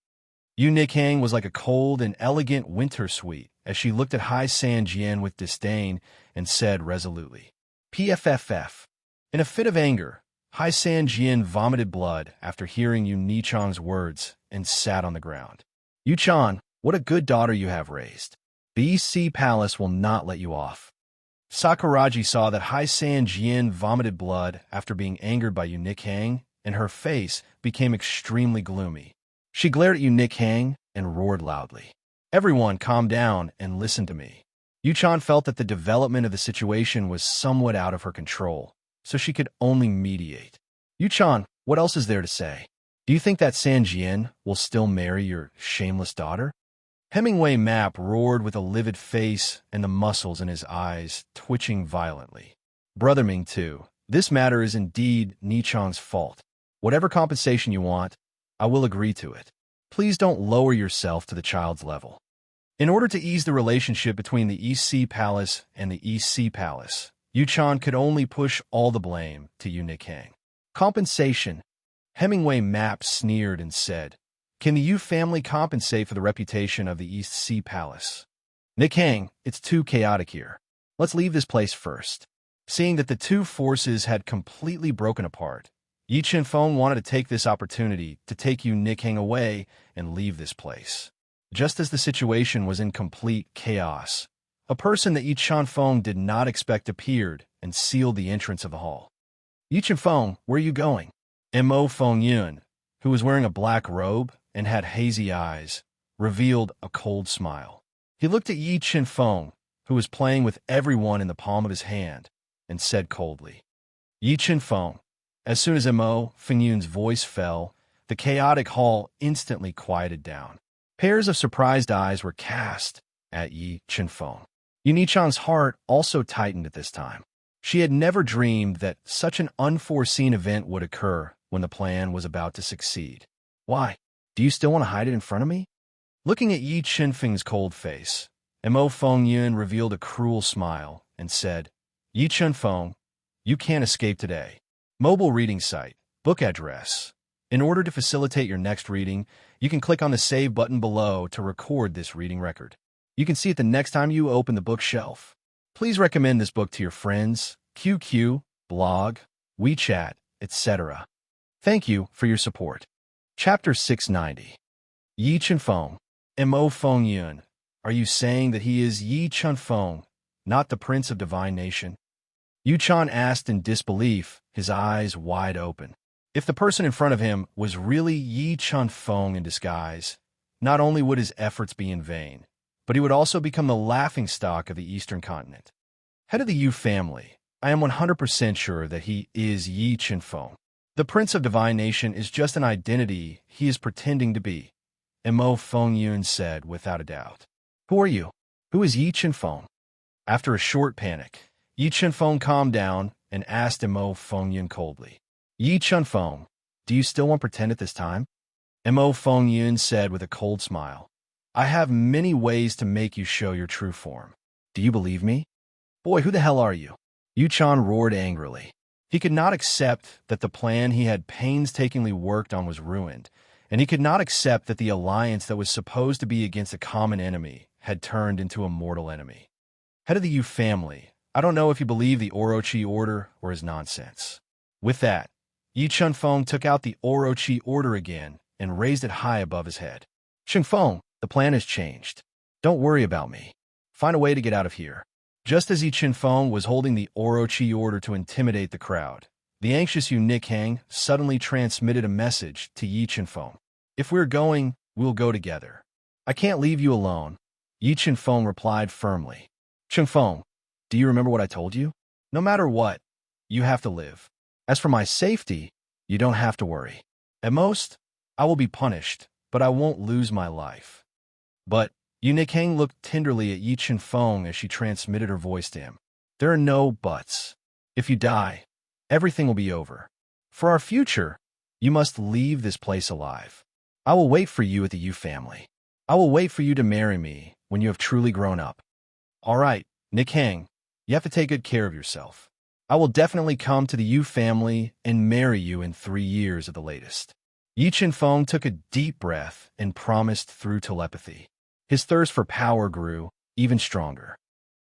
Yu Nick Hang was like a cold and elegant winter sweet as she looked at Hai Sanjian with disdain and said resolutely, PFFF. In a fit of anger, Hai Sanjian vomited blood after hearing Yu Nichang's words and sat on the ground. Yuchan, what a good daughter you have raised. The East Sea Palace will not let you off. Sakuraji saw that Hai Sanjian vomited blood after being angered by Yu Nick Hang, and her face became extremely gloomy. She glared at Yu Nick Hang and roared loudly. Everyone calm down and listen to me. Yuchan felt that the development of the situation was somewhat out of her control, so she could only mediate. Yuchan, what else is there to say? Do you think that Sanjian will still marry your shameless daughter? Hemingway Map roared with a livid face and the muscles in his eyes twitching violently. Brother Ming too, this matter is indeed Nichang's fault. Whatever compensation you want, I will agree to it. Please don't lower yourself to the child's level. In order to ease the relationship between the East Sea Palace and the East Sea Palace, Yuchan could only push all the blame to Yu Nikhang. Compensation. Hemingway Map sneered and said, "Can the Yu family compensate for the reputation of the East Sea Palace? Nikhang, it's too chaotic here. Let's leave this place first." Seeing that the two forces had completely broken apart, Yi Chenfeng wanted to take this opportunity to take Yu Nikhang away and leave this place. Just as the situation was in complete chaos, a person that Yi Chenfeng did not expect appeared and sealed the entrance of the hall. "Yi Chenfeng, where are you going?" Mo Fengyun, who was wearing a black robe and had hazy eyes, revealed a cold smile. He looked at Yi Chenfeng, who was playing with everyone in the palm of his hand, and said coldly, "Yi Chenfeng." As soon as Mo Fengyun's voice fell, the chaotic hall instantly quieted down. Pairs of surprised eyes were cast at Yi Chenfeng. Yu Nichan's heart also tightened at this time. She had never dreamed that such an unforeseen event would occur when the plan was about to succeed. "Why? Do you still want to hide it in front of me?" Looking at Yi Chenfeng's cold face, Mo Fengyun revealed a cruel smile and said, "Yi Chenfeng, you can't escape today." Mobile reading site, book address. In order to facilitate your next reading, you can click on the Save button below to record this reading record. You can see it the next time you open the bookshelf. Please recommend this book to your friends, QQ, blog, WeChat, etc. Thank you for your support. Chapter 690. Yi Chenfeng. Mo Fengyun. Are you saying that he is Yi Chenfeng, not the Prince of Divine Nation? Yuchan asked in disbelief, his eyes wide open. If the person in front of him was really Yi Chenfeng in disguise, not only would his efforts be in vain, but he would also become the laughingstock of the Eastern continent. Head of the Yu family, I am 100% sure that he is Yi Chenfeng. The Prince of Divine Nation is just an identity he is pretending to be, Mo Fengyun said without a doubt. Who are you? Who is Yi Chenfeng? After a short panic, Yi Chenfeng calmed down and asked Mo Fengyun coldly, "Yi Chenfeng, do you still want to pretend at this time?" Mo Fengyun said with a cold smile, "I have many ways to make you show your true form. Do you believe me?" "Boy, who the hell are you?" Yuchan roared angrily. He could not accept that the plan he had painstakingly worked on was ruined, and he could not accept that the alliance that was supposed to be against a common enemy had turned into a mortal enemy. Head of the Yu family, I don't know if you believe the Orochi order or is nonsense. With that, Yi Chenfeng took out the Orochi order again and raised it high above his head. "Chenfeng, the plan has changed. Don't worry about me. Find a way to get out of here." Just as Yi Chenfeng was holding the Orochi order to intimidate the crowd, the anxious Yu Nikhang suddenly transmitted a message to Yi Chenfeng. "If we're going, we'll go together. I can't leave you alone," Yi Chenfeng replied firmly. "Chenfeng, do you remember what I told you? No matter what, you have to live. As for my safety, you don't have to worry. At most, I will be punished, but I won't lose my life." But Yu Nikhang looked tenderly at Yi Chenfeng as she transmitted her voice to him. "There are no buts. If you die, everything will be over. For our future, you must leave this place alive. I will wait for you at the Yu family. I will wait for you to marry me when you have truly grown up. All right, Nikhang, you have to take good care of yourself. I will definitely come to the Yu family and marry you in 3 years at the latest." Yi Chenfeng took a deep breath and promised through telepathy. His thirst for power grew even stronger.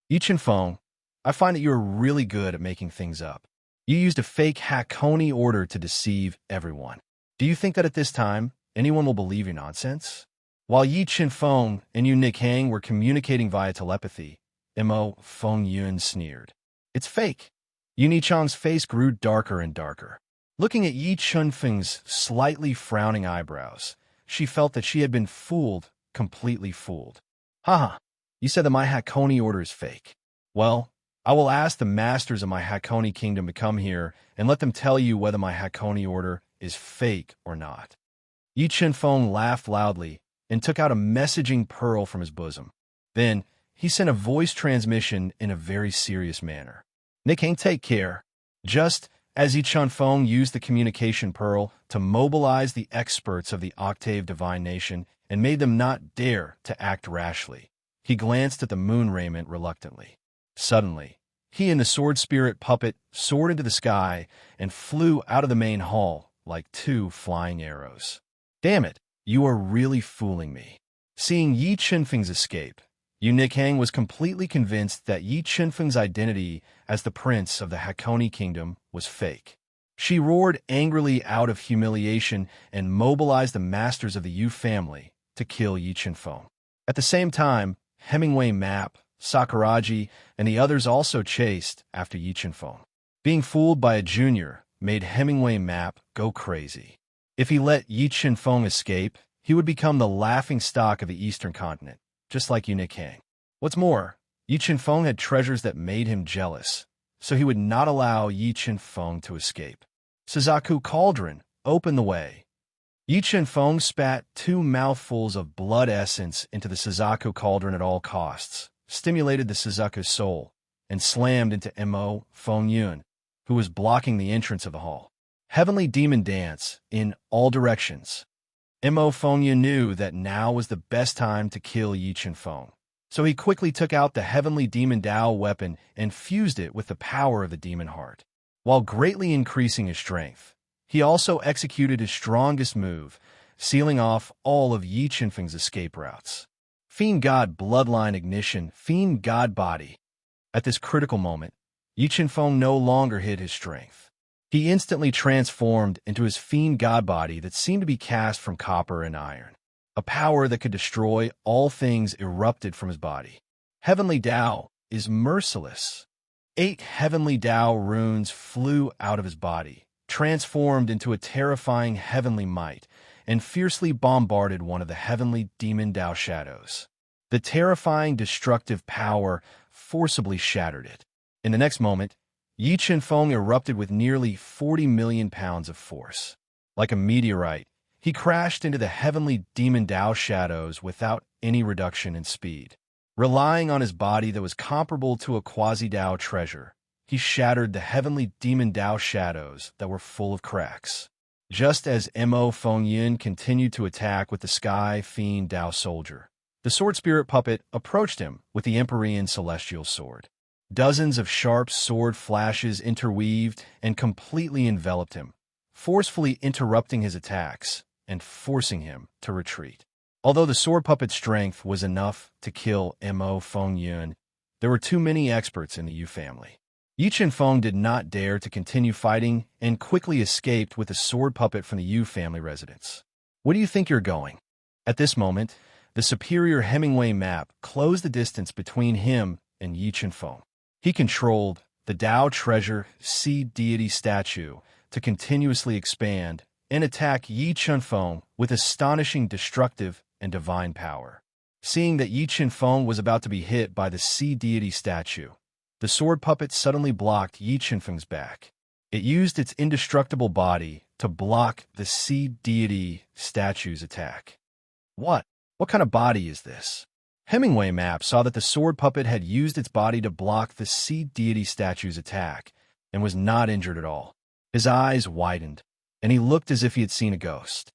"Yi Chenfeng, I find that you are really good at making things up. You used a fake Hakone order to deceive everyone. Do you think that at this time, anyone will believe your nonsense?" While Yi Chenfeng and Yu Nikhang were communicating via telepathy, Mo Fengyun sneered. "It's fake." Yu Nichan's face grew darker and darker. Looking at Yi Chenfeng's slightly frowning eyebrows, she felt that she had been fooled, completely fooled. "Haha, you said that my Hakone order is fake. Well, I will ask the masters of my Hakone kingdom to come here and let them tell you whether my Hakone order is fake or not." Yi Chenfeng laughed loudly and took out a messaging pearl from his bosom. Then, he sent a voice transmission in a very serious manner. "Nikhang, take care." Just as Yi Chenfeng used the communication pearl to mobilize the experts of the Octave Divine Nation and made them not dare to act rashly, he glanced at the moon raiment reluctantly. Suddenly, He and the sword spirit puppet soared into the sky and flew out of the main hall like two flying arrows. Damn it, you are really fooling me. Seeing Yi Qinfeng's escape, Yu Nikhang was completely convinced that Yi Qinfeng's identity as the prince of the Hakone kingdom was fake. She roared angrily out of humiliation and mobilized the masters of the Yu family to kill Yi Qinfeng. At the same time, Hemingway Map, Sakuraji, and the others also chased after Yi Qinfeng. Being fooled by a junior made Hemingway Map go crazy. If he let Yi Qinfeng escape, he would become the laughingstock of the Eastern continent, just like Yu Nikhang. What's more, Yi Qinfeng had treasures that made him jealous, so he would not allow Yi Qinfeng to escape. Suzaku Cauldron opened the way. Yi Qinfeng spat 2 mouthfuls of blood essence into the Suzaku Cauldron at all costs, stimulated the Suzaku soul, and slammed into Mo Fengyun, who was blocking the entrance of the hall. Heavenly Demon Dance in all directions. Mo Fengyun knew that now was the best time to kill Yi Qinfeng, so he quickly took out the Heavenly Demon Dao weapon and fused it with the power of the Demon Heart. While greatly increasing his strength, he also executed his strongest move, sealing off all of Yi Qinfeng's escape routes. Fiend God Bloodline Ignition, Fiend God Body. At this critical moment, Yi Qinfeng no longer hid his strength. He instantly transformed into his Fiend God Body that seemed to be cast from copper and iron. A power that could destroy all things erupted from his body. Heavenly Dao is merciless. 8 Heavenly Dao runes flew out of his body, transformed into a terrifying heavenly might, and fiercely bombarded one of the heavenly demon Dao shadows. The terrifying destructive power forcibly shattered it. In the next moment, Yi Qinfeng erupted with nearly 40 million pounds of force. Like a meteorite, he crashed into the heavenly demon Dao shadows without any reduction in speed. Relying on his body that was comparable to a quasi-Dao treasure, he shattered the heavenly demon Dao shadows that were full of cracks. Just as Mo Fengyun continued to attack with the Sky Fiend Dao Soldier, the sword spirit puppet approached him with the Empyrean Celestial Sword. Dozens of sharp sword flashes interweaved and completely enveloped him, forcefully interrupting his attacks and forcing him to retreat. Although the sword puppet's strength was enough to kill Mo Fengyun, there were too many experts in the Yu family. Yi Qinfeng did not dare to continue fighting and quickly escaped with the sword puppet from the Yu family residence. Where do you think you're going? At this moment, the superior Hemingway Map closed the distance between him and Yi Qinfeng. He controlled the Dao Treasure Sea Deity statue to continuously expand and attack Yi Qinfeng with astonishing destructive and divine power. Seeing that Yi Qinfeng was about to be hit by the Sea Deity statue, the sword puppet suddenly blocked Yi Qinfeng's back. It used its indestructible body to block the Sea Deity statue's attack. What kind of body is this? Hemingway Map saw that the sword puppet had used its body to block the Sea Deity statue's attack and was not injured at all. His eyes widened, and he looked as if he had seen a ghost.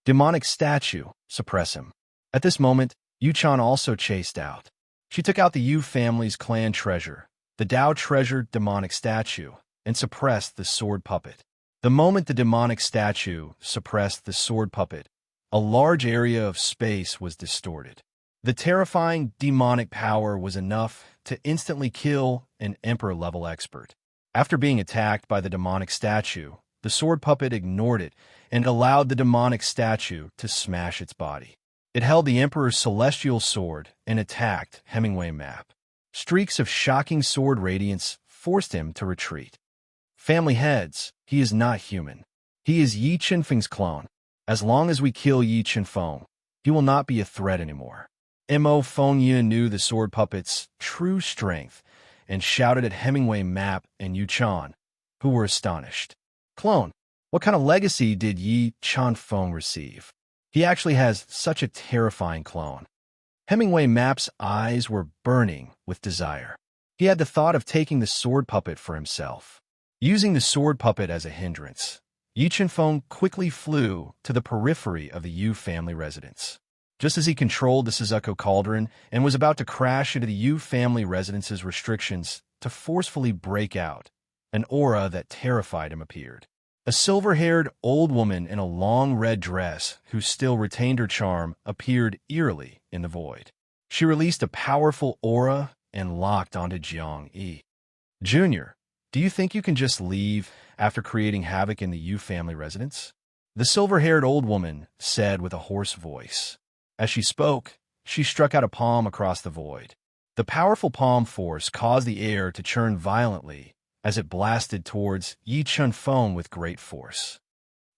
Demonic statue, suppress him. At this moment, Yu Chan also chased out. She took out the Yu family's clan treasure, the Dao Treasure demonic statue, and suppressed the sword puppet. The moment the demonic statue suppressed the sword puppet, a large area of space was distorted. The terrifying demonic power was enough to instantly kill an Emperor-level expert. After being attacked by the demonic statue, the sword puppet ignored it and allowed the demonic statue to smash its body. It held the Emperor's celestial sword and attacked Hemingway Map. Streaks of shocking sword radiance forced him to retreat. Family heads, he is not human. He is Yi Qinfeng's clone. As long as we kill Yi Qinfeng, he will not be a threat anymore. Mo Fengyun knew the sword puppet's true strength and shouted at Hemingway Map and Yu Chan, who were astonished. Clone, what kind of legacy did Yi Qinfeng receive? He actually has such a terrifying clone. Hemingway Map's eyes were burning with desire. He had the thought of taking the sword puppet for himself. Using the sword puppet as a hindrance, Yi Qinfeng quickly flew to the periphery of the Yu family residence. Just as he controlled the Suzaku Cauldron and was about to crash into the Yu family residence's restrictions, to forcefully break out. An aura that terrified him appeared. A silver-haired old woman in a long red dress, who still retained her charm, appeared eerily in the void. She released a powerful aura and locked onto Jiang Yi. Junior, do you think you can just leave after creating havoc in the Yu family residence? The silver-haired old woman said with a hoarse voice. As she spoke, she struck out a palm across the void. The powerful palm force caused the air to churn violently as it blasted towards Yi Chunfeng with great force.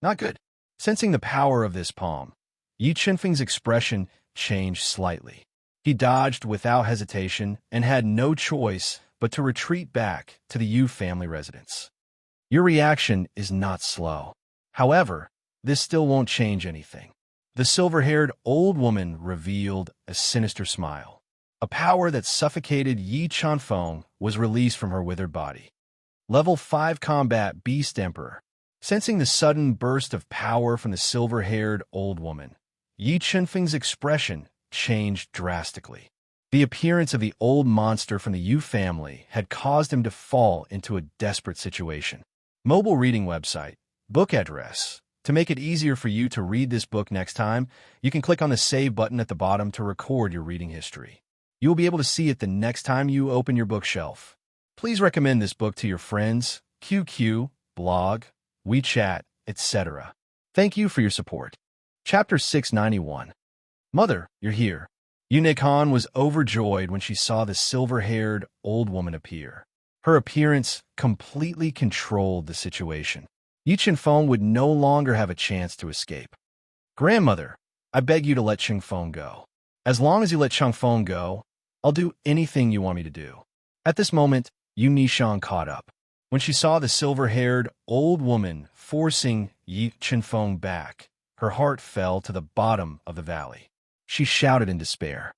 Not good. Sensing the power of this palm, Yi Chunfeng's expression changed slightly. He dodged without hesitation and had no choice but to retreat back to the Yu family residence. Your reaction is not slow. However, this still won't change anything. The silver-haired old woman revealed a sinister smile. A power that suffocated Yi Chunfeng was released from her withered body. Level 5 Combat Beast Emperor. Sensing the sudden burst of power from the silver-haired old woman, Yi Chunfeng's expression changed drastically. The appearance of the old monster from the Yu family had caused him to fall into a desperate situation. Mobile reading website. Book address. To make it easier for you to read this book next time, you can click on the Save button at the bottom to record your reading history. You will be able to see it the next time you open your bookshelf. Please recommend this book to your friends, QQ, blog, WeChat, etc. Thank you for your support. Chapter 691. Mother, you're here. Eunuch Han was overjoyed when she saw the silver-haired old woman appear. Her appearance completely controlled the situation. Yi Chunfeng would no longer have a chance to escape. Grandmother, I beg you to let Chunfeng go. As long as you let Chunfeng go, I'll do anything you want me to do. At this moment, Yu Nishan caught up. When she saw the silver-haired old woman forcing Yi Chunfeng back, her heart fell to the bottom of the valley. She shouted in despair.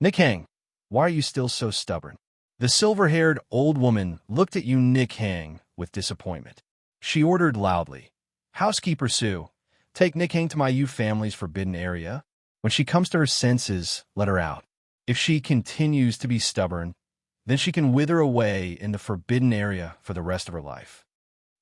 Nikhang, why are you still so stubborn? The silver-haired old woman looked at Yu Nikhang with disappointment. She ordered loudly, Housekeeper Su, take Nikhang to my Yu family's forbidden area. When she comes to her senses, let her out. If she continues to be stubborn, then she can wither away in the forbidden area for the rest of her life.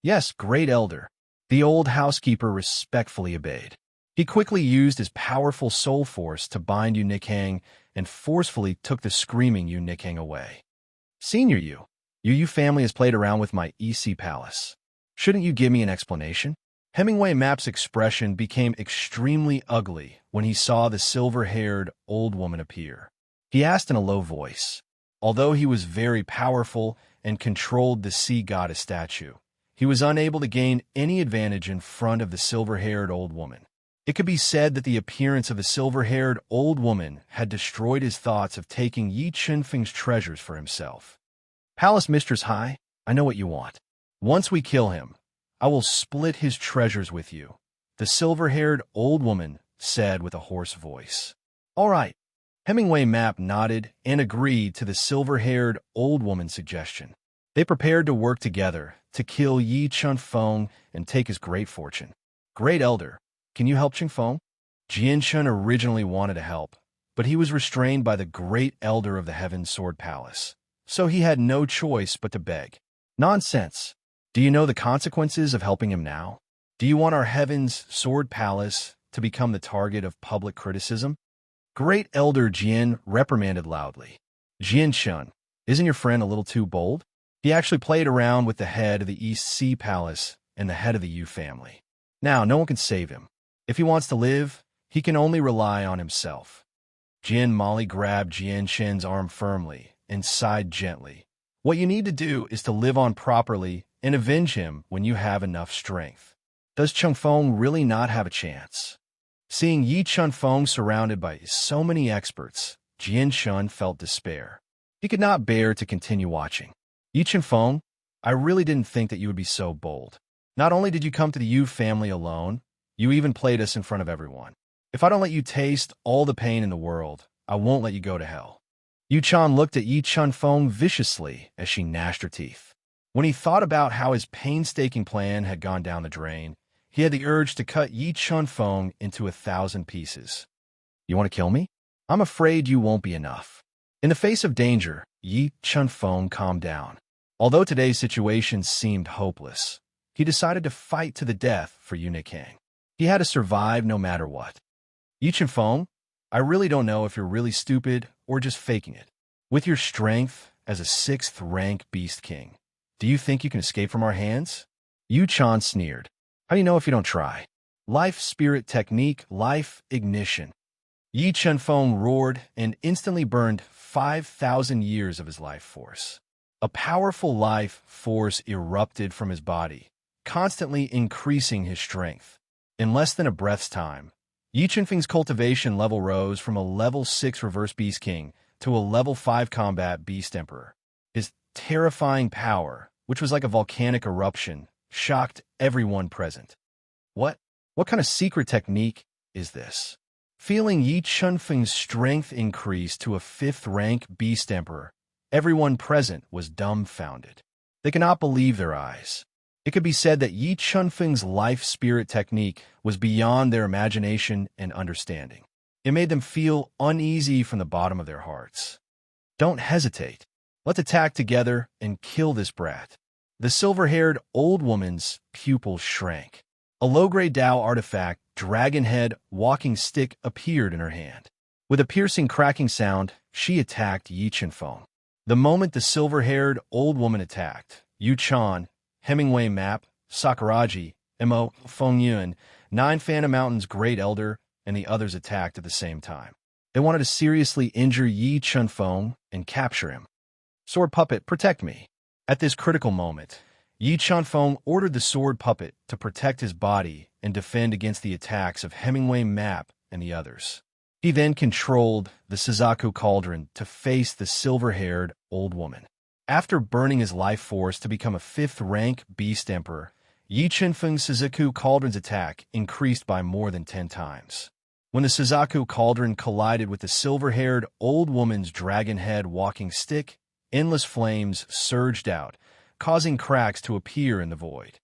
Yes, great elder. The old housekeeper respectfully obeyed. He quickly used his powerful soul force to bind Yu Nikhang and forcefully took the screaming Yu Nikhang away. Senior Yu family has played around with my EC palace. Shouldn't you give me an explanation? Hemingway Map's expression became extremely ugly when he saw the silver-haired old woman appear. He asked in a low voice. Although he was very powerful and controlled the sea goddess statue, he was unable to gain any advantage in front of the silver-haired old woman. It could be said that the appearance of the silver-haired old woman had destroyed his thoughts of taking Yi Chunfeng's treasures for himself. Palace Mistress Hai, I know what you want. Once we kill him, I will split his treasures with you, the silver-haired old woman said with a hoarse voice. All right. Hemingway Map nodded and agreed to the silver-haired old woman's suggestion. They prepared to work together to kill Yi Chunfeng and take his great fortune. Great Elder, can you help Chunfeng? Jianshun originally wanted to help, but he was restrained by the Great Elder of the Heaven Sword Palace, so he had no choice but to beg. Nonsense. Do you know the consequences of helping him now? Do you want our Heaven's Sword Palace to become the target of public criticism? Great Elder Jian reprimanded loudly. Jianshun, isn't your friend a little too bold? He actually played around with the head of the East Sea Palace and the head of the Yu family. Now, no one can save him. If he wants to live, he can only rely on himself. Jian Molly grabbed Jianshun's arm firmly and sighed gently. What you need to do is to live on properly and avenge him when you have enough strength. Does Chunfeng really not have a chance? Seeing Yi Chunfeng surrounded by so many experts, Jianshun felt despair. He could not bear to continue watching. Yi Chunfeng, I really didn't think that you would be so bold. Not only did you come to the Yu family alone, you even played us in front of everyone. If I don't let you taste all the pain in the world, I won't let you go to hell. Yu Chan looked at Yi Chunfeng viciously as she gnashed her teeth. When he thought about how his painstaking plan had gone down the drain, he had the urge to cut Yi Chunfeng into 1,000 pieces. You want to kill me? I'm afraid you won't be enough. In the face of danger, Yi Chunfeng calmed down. Although today's situation seemed hopeless, he decided to fight to the death for Yunikang. He had to survive no matter what. Yi Chunfeng, I really don't know if you're really stupid or just faking it. With your strength as a 6th-rank Beast King, do you think you can escape from our hands? Yu Chan sneered. How do you know if you don't try? Life Spirit Technique, Life Ignition. Yi Chunfeng roared and instantly burned 5,000 years of his life force. A powerful life force erupted from his body, constantly increasing his strength. In less than a breath's time, Yi Chunfeng's cultivation level rose from a level 6 Reverse Beast King to a level 5 Combat Beast Emperor. His terrifying power, which was like a volcanic eruption, shocked everyone present. What kind of secret technique is this? Feeling Yi Chunfeng's strength increase to a 5th-rank Beast Emperor, everyone present was dumbfounded. They could not believe their eyes. It could be said that Yi Chunfeng's life spirit technique was beyond their imagination and understanding. It made them feel uneasy from the bottom of their hearts. Don't hesitate. Let's attack together and kill this brat. The silver-haired old woman's pupils shrank. A low-grade Dao artifact, Dragon Head Walking Stick, appeared in her hand. With a piercing cracking sound, she attacked Yi Chunfeng. The moment the silver-haired old woman attacked, Yu Chan, Hemingway Map, Sakuraji, Mo, Fengyun, 9 Phantom Mountain's Great Elder, and the others attacked at the same time. They wanted to seriously injure Yi Chunfeng and capture him. Sword Puppet, protect me. At this critical moment, Yi Chunfeng ordered the sword puppet to protect his body and defend against the attacks of Hemingway Map and the others. He then controlled the Suzaku Cauldron to face the silver-haired old woman. After burning his life force to become a 5th-rank Beast Emperor, Yi Chunfeng's Suzaku Cauldron's attack increased by more than 10 times. When the Suzaku Cauldron collided with the silver-haired old woman's Dragon Head Walking Stick, endless flames surged out, causing cracks to appear in the void.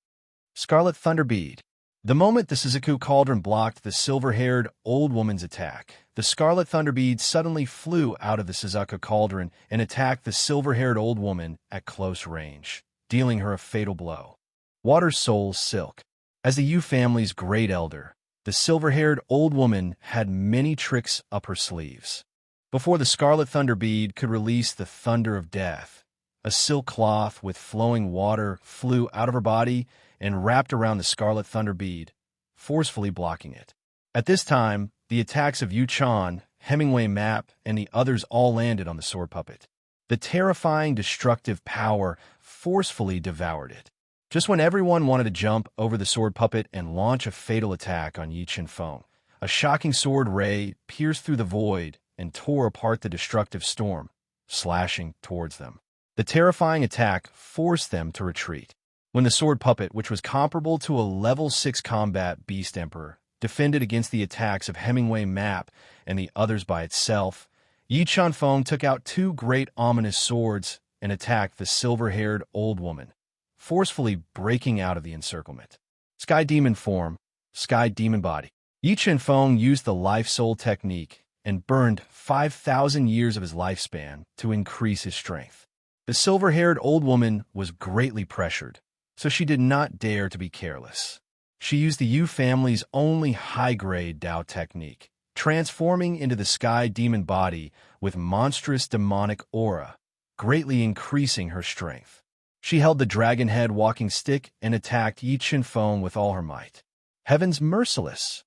Scarlet Thunderbead. The moment the Suzaku Cauldron blocked the silver-haired old woman's attack, the Scarlet Thunderbead suddenly flew out of the Suzaku Cauldron and attacked the silver-haired old woman at close range, dealing her a fatal blow. Water Soul Silk. As the Yu family's great elder, the silver-haired old woman had many tricks up her sleeves. Before the Scarlet Thunderbead could release the Thunder of Death, a silk cloth with flowing water flew out of her body and wrapped around the Scarlet Thunderbead, forcefully blocking it. At this time, the attacks of Yu Chan, Hemingway Map, and the others all landed on the sword puppet. The terrifying destructive power forcefully devoured it. Just when everyone wanted to jump over the sword puppet and launch a fatal attack on Yi Chunfeng, a shocking sword ray pierced through the void and tore apart the destructive storm, slashing towards them. The terrifying attack forced them to retreat. When the sword puppet, which was comparable to a level 6 combat Beast Emperor, defended against the attacks of Hemingway Map and the others by itself, Yi Chunfeng took out 2 great ominous swords and attacked the silver-haired old woman, forcefully breaking out of the encirclement. Sky Demon Form, Sky Demon Body. Yi Chunfeng used the Life Soul technique and burned 5,000 years of his lifespan to increase his strength. The silver-haired old woman was greatly pressured, so she did not dare to be careless. She used the Yu family's only high-grade Dao technique, transforming into the Sky Demon Body with monstrous demonic aura, greatly increasing her strength. She held the Dragon Head Walking Stick and attacked Yi Chunfeng with all her might. Heaven's Merciless.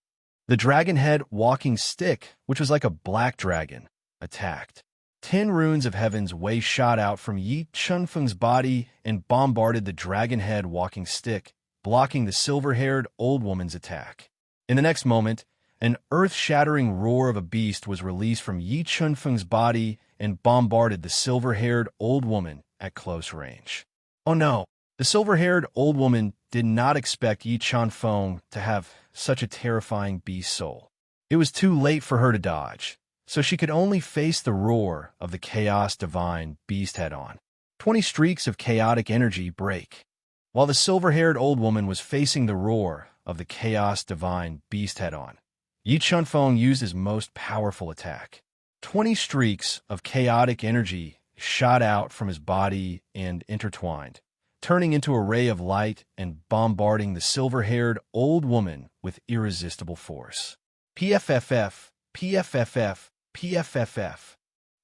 The Dragon Head Walking Stick, which was like a black dragon, attacked. 10 runes of Heaven's Way shot out from Yi Chunfeng's body and bombarded the Dragon Head Walking Stick, blocking the silver-haired old woman's attack. In the next moment, an earth-shattering roar of a beast was released from Yi Chunfeng's body and bombarded the silver-haired old woman at close range. Oh no! The silver-haired old woman did not expect Yi Chunfeng to have such a terrifying beast soul. It was too late for her to dodge, so she could only face the roar of the Chaos Divine Beast head-on. 20 streaks of chaotic energy break. While the silver-haired old woman was facing the roar of the Chaos Divine Beast head-on, Yi Chunfeng used his most powerful attack. 20 streaks of chaotic energy shot out from his body and intertwined, turning into a ray of light and bombarding the silver-haired old woman with irresistible force. PFFF, PFFF, PFFF.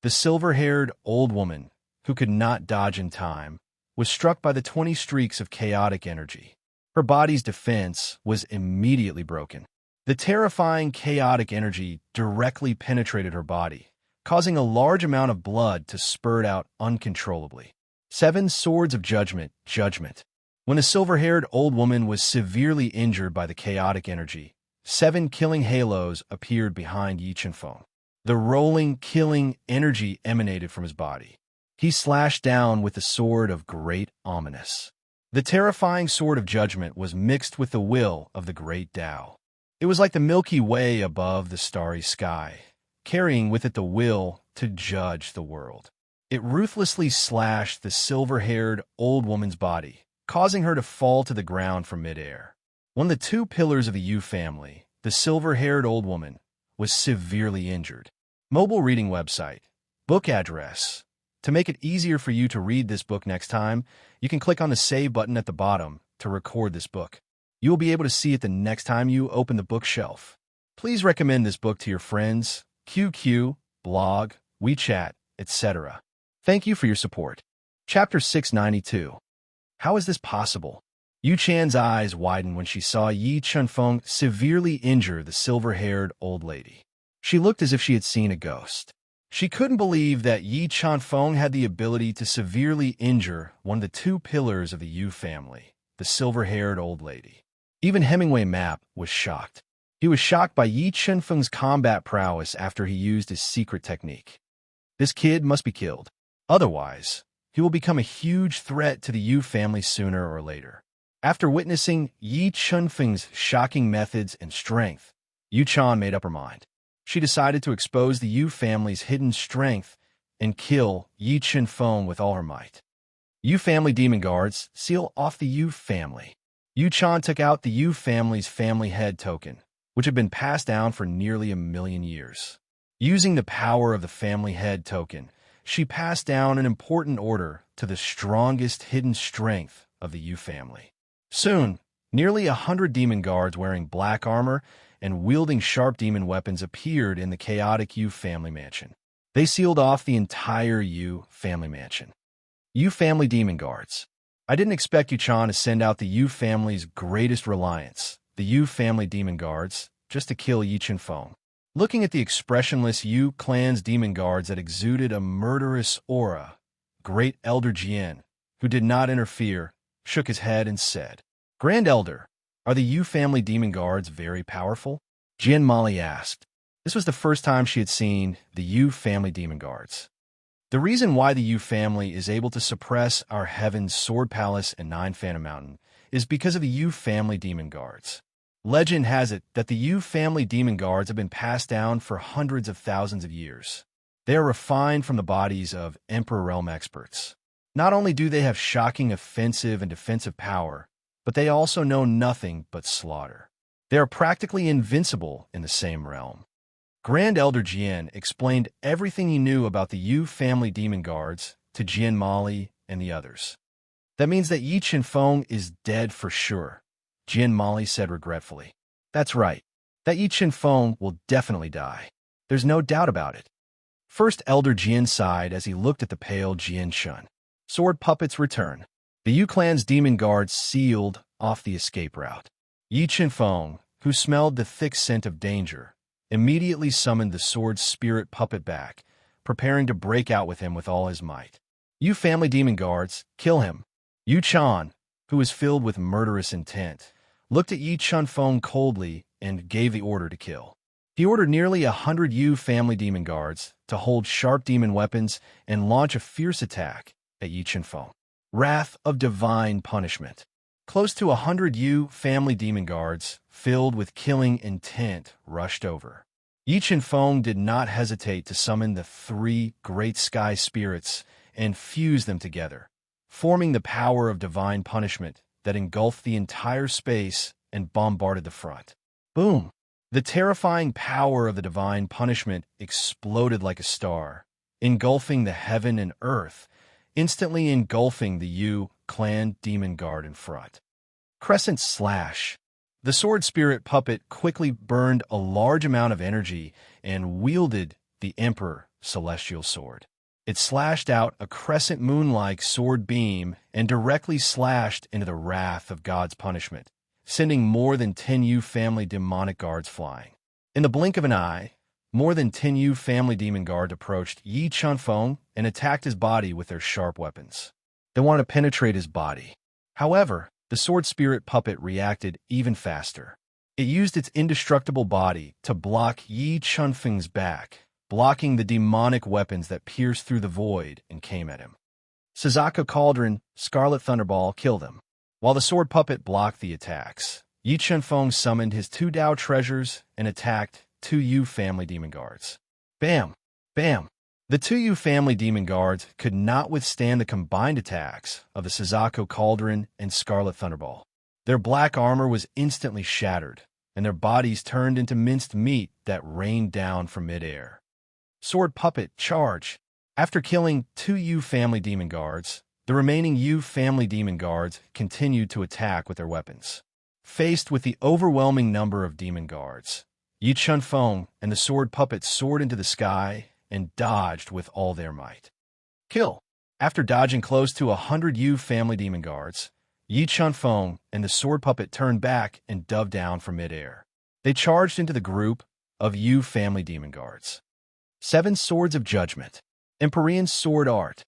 The silver-haired old woman, who could not dodge in time, was struck by the 20 streaks of chaotic energy. Her body's defense was immediately broken. The terrifying chaotic energy directly penetrated her body, causing a large amount of blood to spurt out uncontrollably. 7 Swords of Judgment, Judgment. When the silver-haired old woman was severely injured by the chaotic energy, 7 killing halos appeared behind Yi Chunfeng. The rolling, killing energy emanated from his body. He slashed down with the Sword of Great Ominous. The terrifying Sword of Judgment was mixed with the will of the Great Tao. It was like the Milky Way above the starry sky, carrying with it the will to judge the world. It ruthlessly slashed the silver-haired old woman's body, causing her to fall to the ground from midair. One of the 2 pillars of the Yu family, the silver-haired old woman, was severely injured. Mobile reading website. Book address. To make it easier for you to read this book next time, you can click on the Save button at the bottom to record this book. You will be able to see it the next time you open the bookshelf. Please recommend this book to your friends, QQ, blog, WeChat, etc. Thank you for your support. Chapter 692. How is this possible? Yu Chan's eyes widened when she saw Yi Chunfeng severely injure the silver-haired old lady. She looked as if she had seen a ghost. She couldn't believe that Yi Chunfeng had the ability to severely injure one of the 2 pillars of the Yu family, the silver-haired old lady. Even Hemingway Map was shocked. He was shocked by Yi Chunfeng's combat prowess after he used his secret technique. This kid must be killed. Otherwise, he will become a huge threat to the Yu family sooner or later. After witnessing Yi Chunfeng's shocking methods and strength, Yu Chan made up her mind. She decided to expose the Yu family's hidden strength and kill Yi Chunfeng with all her might. Yu family demon guards seal off the Yu family. Yu Chan took out the Yu family's family head token, which had been passed down for nearly 1,000,000 years. Using the power of the family head token, she passed down an important order to the strongest hidden strength of the Yu family. Soon, nearly 100 demon guards wearing black armor and wielding sharp demon weapons appeared in the chaotic Yu family mansion. They sealed off the entire Yu family mansion. Yu family demon guards. I didn't expect Yu Chan to send out the Yu family's greatest reliance, the Yu family demon guards, just to kill Yi Chunfeng. Looking at the expressionless Yu clan's demon guards that exuded a murderous aura, Great Elder Jian, who did not interfere, shook his head and said, "Grand Elder, are the Yu family demon guards very powerful?" Jian Mali asked. This was the first time she had seen the Yu family demon guards. The reason why the Yu family is able to suppress our Heaven's Sword Palace and 9 Phantom Mountain is because of the Yu family demon guards. Legend has it that the Yu family demon guards have been passed down for hundreds of thousands of years. They are refined from the bodies of Emperor Realm experts. Not only do they have shocking offensive and defensive power, but they also know nothing but slaughter. They are practically invincible in the same realm. Grand Elder Jian explained everything he knew about the Yu family demon guards to Jian Mali and the others. That means that Yi Chunfeng is dead for sure, Jian Mali said regretfully. That's right. That Yi Chunfeng will definitely die. There's no doubt about it. First Elder Jian sighed as he looked at the pale Jian Shun. Sword puppets return. The Yu clan's demon guards sealed off the escape route. Yi Chunfeng, who smelled the thick scent of danger, immediately summoned the sword spirit puppet back, preparing to break out with him with all his might. Yu family demon guards, kill him. Yu Chan, who was filled with murderous intent, looked at Yi Chunfeng coldly and gave the order to kill. He ordered nearly 100 Yu family demon guards to hold sharp demon weapons and launch a fierce attack at Yi Chunfeng. Wrath of divine punishment. Close to 100 Yu family demon guards, filled with killing intent, rushed over. Yi Chunfeng did not hesitate to summon the 3 great sky spirits and fuse them together, forming the power of divine punishment that engulfed the entire space and bombarded the front. Boom! The terrifying power of the divine punishment exploded like a star, engulfing the heaven and earth, instantly engulfing the U clan demon guard in front. Crescent slash. The sword spirit puppet quickly burned a large amount of energy and wielded the Emperor celestial sword. It slashed out a crescent moon-like sword beam and directly slashed into the wrath of God's punishment, sending more than 10 U family demonic guards flying. In the blink of an eye, more than 10 U family demon guards approached Yi Chunfeng and attacked his body with their sharp weapons. They wanted to penetrate his body. However, the sword spirit puppet reacted even faster. It used its indestructible body to block Yi Chunfeng's back, blocking the demonic weapons that pierced through the void and came at him. Suzaku Cauldron, Scarlet Thunderball killed him. While the sword puppet blocked the attacks, Yi Chunfeng summoned his 2 Dao treasures and attacked 2 U family demon guards. Bam! Bam! The 2 U family demon guards could not withstand the combined attacks of the Suzaku Cauldron and Scarlet Thunderball. Their black armor was instantly shattered, and their bodies turned into minced meat that rained down from midair. Sword puppet charge. After killing 2 U family demon guards, the remaining U family demon guards continued to attack with their weapons. Faced with the overwhelming number of demon guards, Yi Chunfeng and the sword puppet soared into the sky and dodged with all their might. Kill. After dodging close to 100 U family demon guards, Yi Chunfeng and the sword puppet turned back and dove down from midair. They charged into the group of U family demon guards. 7 Swords of Judgment. Empyrean Sword Art.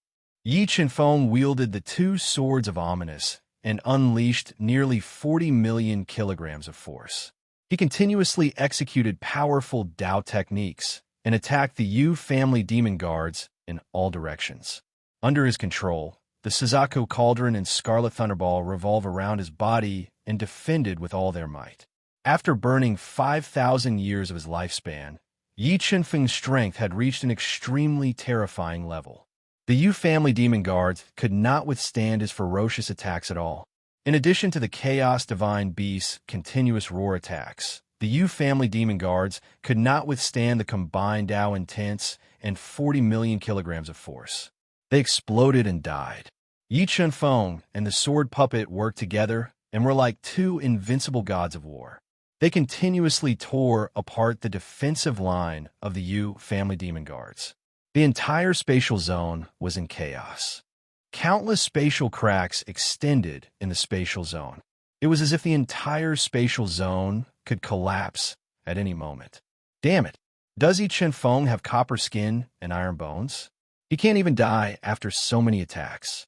Yi Chunfeng wielded the 2 Swords of Ominous and unleashed nearly 40 million kilograms of force. He continuously executed powerful Dao techniques and attacked the U family demon guards in all directions. Under his control, the Suzaku Cauldron and Scarlet Thunderball revolve around his body and defended with all their might. After burning 5,000 years of his lifespan, Yi Chunfeng's strength had reached an extremely terrifying level. The U family demon guards could not withstand his ferocious attacks at all. In addition to the Chaos Divine Beast's continuous roar attacks, the U family demon guards could not withstand the combined Dao intense and 40 million kilograms of force. They exploded and died. Yi Chunfeng and the sword puppet worked together and were like 2 invincible gods of war. They continuously tore apart the defensive line of the U family demon guards. The entire spatial zone was in chaos. Countless spatial cracks extended in the spatial zone. It was as if the entire spatial zone could collapse at any moment. Damn it! Does Yi Chunfeng have copper skin and iron bones? He can't even die after so many attacks.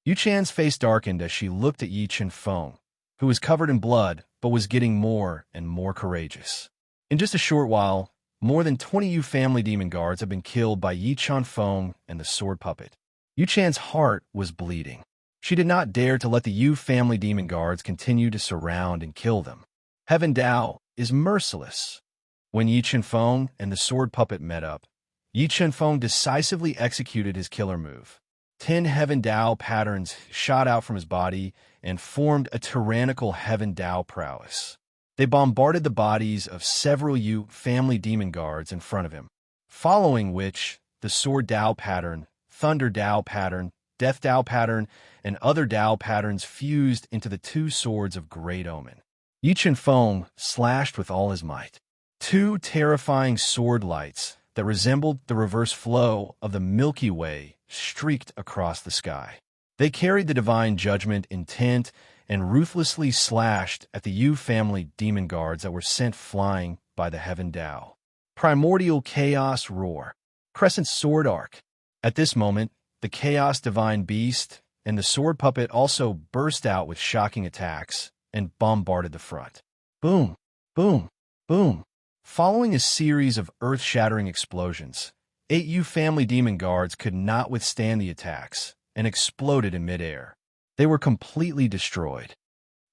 Yu Chan's face darkened as she looked at Yi Chunfeng, who was covered in blood but was getting more and more courageous. In just a short while, more than 20 Yu family demon guards have been killed by Yi Chunfeng and the sword puppet. Yu Chan's heart was bleeding. She did not dare to let the Yu family demon guards continue to surround and kill them. Heaven Dao is merciless. When Yi Chunfeng and the sword puppet met up, Yi Chunfeng decisively executed his killer move. 10 Heaven Dao patterns shot out from his body and formed a tyrannical Heaven Dao prowess. They bombarded the bodies of several Yu family demon guards in front of him, following which the Sword Dao pattern, Thunder Dao pattern, Death Dao pattern, and other Dao patterns fused into the 2 swords of Great Omen. Yi Chunfeng slashed with all his might. 2 terrifying sword lights that resembled the reverse flow of the Milky Way streaked across the sky. They carried the divine judgment intent and ruthlessly slashed at the Yu family demon guards that were sent flying by the Heaven Dao. Primordial Chaos Roar. Crescent Sword Arc. At this moment, the Chaos Divine Beast and the sword puppet also burst out with shocking attacks and bombarded the front. Boom, boom, boom. Following a series of earth-shattering explosions, 8 Yu family demon guards could not withstand the attacks and exploded in midair. They were completely destroyed.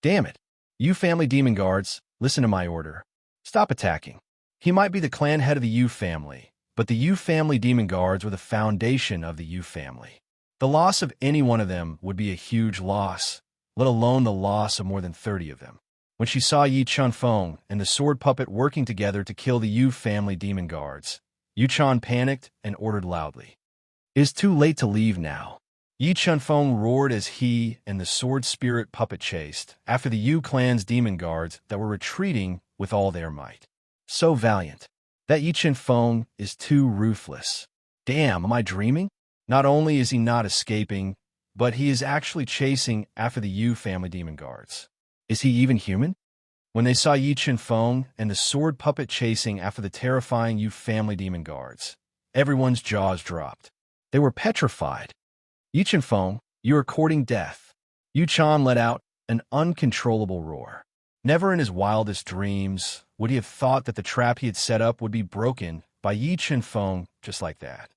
Damn it! Yu family demon guards, listen to my order. Stop attacking. He might be the clan head of the Yu family, but the Yu family demon guards were the foundation of the Yu family. The loss of any one of them would be a huge loss, let alone the loss of more than 30 of them. When she saw Yi Chunfeng and the sword puppet working together to kill the Yu family demon guards, Yu Chan panicked and ordered loudly, "It is too late to leave now." Yi Chunfeng roared as he and the sword spirit puppet chased after the Yu clan's demon guards that were retreating with all their might. So valiant. That Yi Chunfeng is too ruthless. Damn, am I dreaming? Not only is he not escaping, but he is actually chasing after the Yu family demon guards. Is he even human? When they saw Yi Chunfeng and the sword puppet chasing after the terrifying Yu family demon guards, everyone's jaws dropped. They were petrified. Yi Chunfeng, you are courting death. Yu Chan let out an uncontrollable roar. Never in his wildest dreams would he have thought that the trap he had set up would be broken by Yi Chunfeng just like that.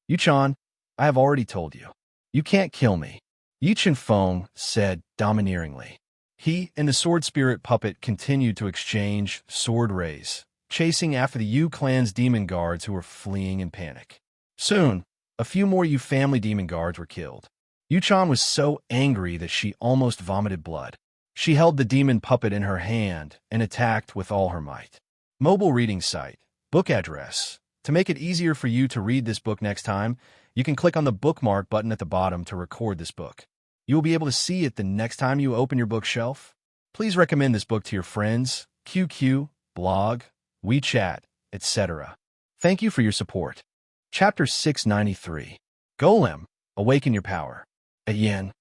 Yu Chan, I have already told you. You can't kill me, Yi Chunfeng said domineeringly. He and the sword spirit puppet continued to exchange sword rays, chasing after the Yu clan's demon guards who were fleeing in panic. Soon, a few more Yu family demon guards were killed. Yu Chan was so angry that she almost vomited blood. She held the demon puppet in her hand and attacked with all her might. Mobile reading site, book address. To make it easier for you to read this book next time, you can click on the bookmark button at the bottom to record this book. You will be able to see it the next time you open your bookshelf. Please recommend this book to your friends, QQ, blog, WeChat, etc. Thank you for your support. Chapter 693. Golem, Awaken Your Power. Yen.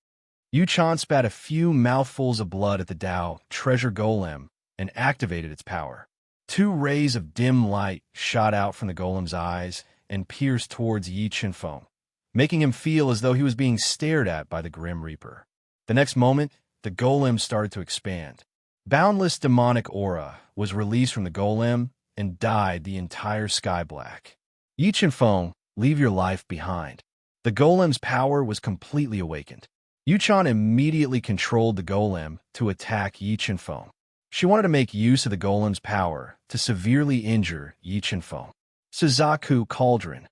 Yu Chan spat a few mouthfuls of blood at the Dao treasure golem and activated its power. 2 rays of dim light shot out from the golem's eyes and pierced towards Yi Chunfeng, making him feel as though he was being stared at by the Grim Reaper. The next moment, the golem started to expand. Boundless demonic aura was released from the golem and dyed the entire sky black. Yi Chunfeng, leave your life behind. The golem's power was completely awakened. Yu Chan immediately controlled the golem to attack Yi Chunfeng. She wanted to make use of the golem's power to severely injure Yi Chunfeng. Suzaku Cauldron.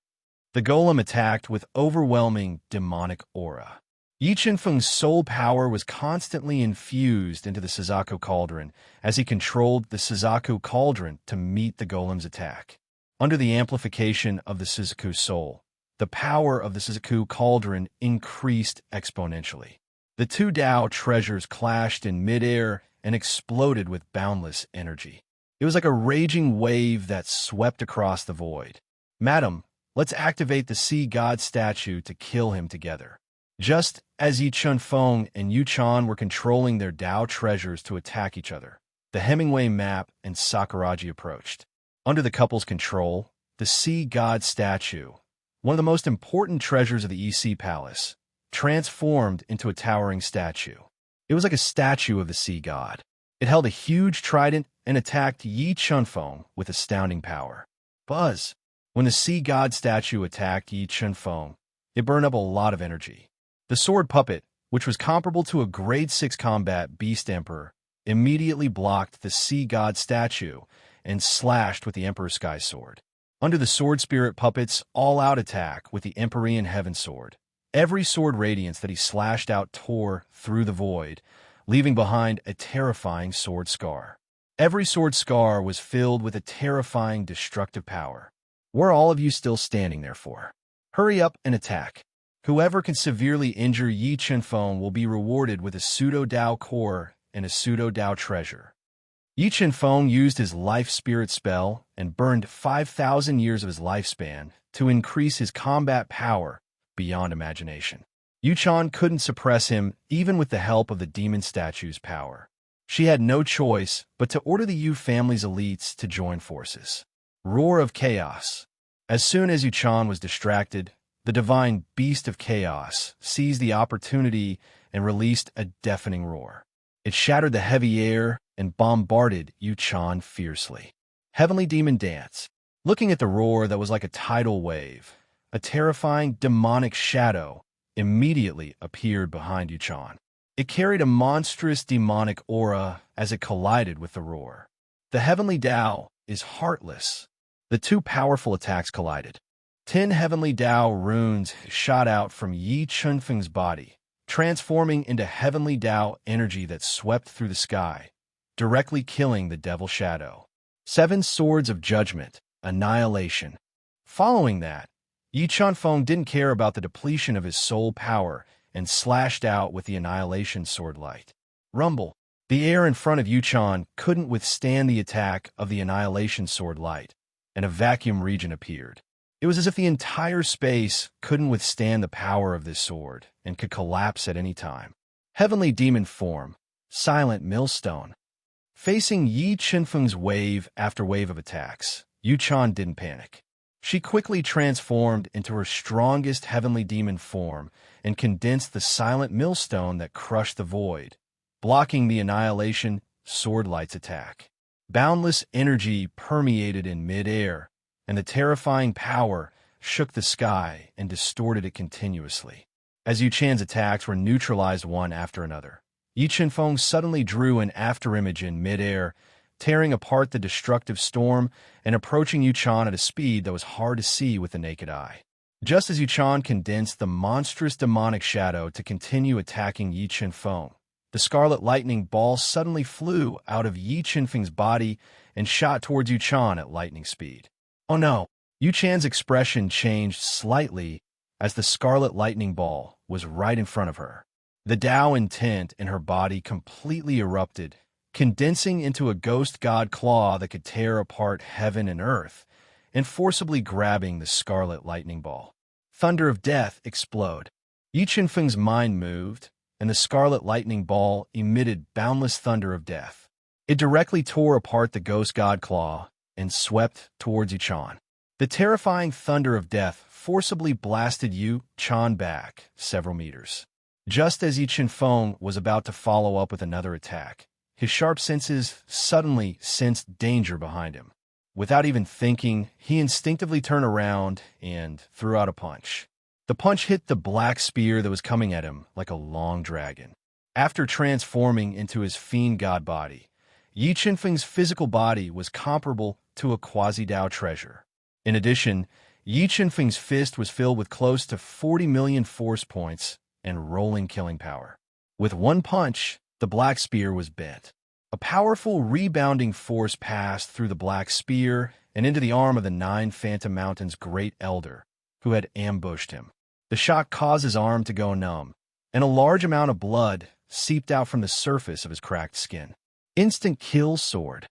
The golem attacked with overwhelming demonic aura. Yi Chunfeng's soul power was constantly infused into the Suzaku Cauldron as he controlled the Suzaku Cauldron to meet the golem's attack. Under the amplification of the Suzaku soul, the power of the Suzaku Cauldron increased exponentially. The 2 Dao treasures clashed in midair and exploded with boundless energy. It was like a raging wave that swept across the void. Madam, let's activate the Sea God statue to kill him together. Just as Yi Chunfeng and Yu Chan were controlling their Dao treasures to attack each other, the Hemingway map and Sakuraji approached. Under the couple's control, the Sea God statue, one of the most important treasures of the EC Palace, transformed into a towering statue. It was like a statue of the sea god. It held a huge trident and attacked Yi Chunfeng with astounding power. Buzz! When the sea god statue attacked Yi Chunfeng, it burned up a lot of energy. The sword puppet, which was comparable to a grade 6 combat beast emperor, immediately blocked the sea god statue and slashed with the Emperor Sky Sword. Under the sword spirit puppet's all-out attack with the Empyrean Heaven Sword, every sword radiance that he slashed out tore through the void, leaving behind a terrifying sword scar. Every sword scar was filled with a terrifying destructive power. What are all of you still standing there for? Hurry up and attack. Whoever can severely injure Yi Chunfeng will be rewarded with a pseudo-Dao core and a pseudo-Dao treasure. Yi Chunfeng used his life spirit spell and burned 5,000 years of his lifespan to increase his combat power beyond imagination. Yu Chan couldn't suppress him even with the help of the demon statue's power. She had no choice but to order the Yu family's elites to join forces. Roar of Chaos. As soon as Yu Chan was distracted, the divine beast of chaos seized the opportunity and released a deafening roar. It shattered the heavy air and bombarded Yu Chan fiercely. Heavenly Demon Dance. Looking at the roar that was like a tidal wave, a terrifying demonic shadow immediately appeared behind Yu Chan. It carried a monstrous demonic aura as it collided with the roar. The Heavenly Dao is heartless. The 2 powerful attacks collided. 10 Heavenly Dao runes shot out from Yi Chunfeng's body, transforming into Heavenly Dao energy that swept through the sky, directly killing the devil shadow. 7 Swords of Judgment, Annihilation. Following that, Yi Chunfeng didn't care about the depletion of his soul power and slashed out with the Annihilation Sword Light. Rumble. The air in front of Yuchan couldn't withstand the attack of the Annihilation Sword Light, and a vacuum region appeared. It was as if the entire space couldn't withstand the power of this sword and could collapse at any time. Heavenly Demon Form, Silent Millstone. Facing Yi Chunfeng's wave after wave of attacks, Yuchan didn't panic. She quickly transformed into her strongest heavenly demon form and condensed the silent millstone that crushed the void, blocking the Annihilation Sword Light's attack. Boundless energy permeated in mid-air, and the terrifying power shook the sky and distorted it continuously. As Yuchan's attacks were neutralized one after another, Yi Chunfeng suddenly drew an afterimage in mid-air, tearing apart the destructive storm and approaching Yuchan at a speed that was hard to see with the naked eye. Just as Yuchan condensed the monstrous demonic shadow to continue attacking Yi Chunfeng, the scarlet lightning ball suddenly flew out of Yi Chunfeng's body and shot towards Yuchan at lightning speed. Oh no! Yuchan's expression changed slightly as the scarlet lightning ball was right in front of her. The Tao intent in her body completely erupted, condensing into a ghost god claw that could tear apart heaven and earth, and forcibly grabbing the scarlet lightning ball. Thunder of Death explode. Yi Chunfeng's mind moved, and the scarlet lightning ball emitted boundless thunder of death. It directly tore apart the ghost god claw and swept towards Yuchan. The terrifying thunder of death forcibly blasted Yuchan back several meters. Just as Yi Chunfeng was about to follow up with another attack, his sharp senses suddenly sensed danger behind him. Without even thinking, he instinctively turned around and threw out a punch. The punch hit the black spear that was coming at him like a long dragon. After transforming into his fiend god body, Yi Chunfeng's physical body was comparable to a quasi-Dao treasure. In addition, Yi Chunfeng's fist was filled with close to 40 million force points and rolling killing power. With one punch, the black spear was bent. A powerful rebounding force passed through the black spear and into the arm of the 9 Phantom Mountains' great elder, who had ambushed him. The shock caused his arm to go numb, and a large amount of blood seeped out from the surface of his cracked skin. Instant kill sword.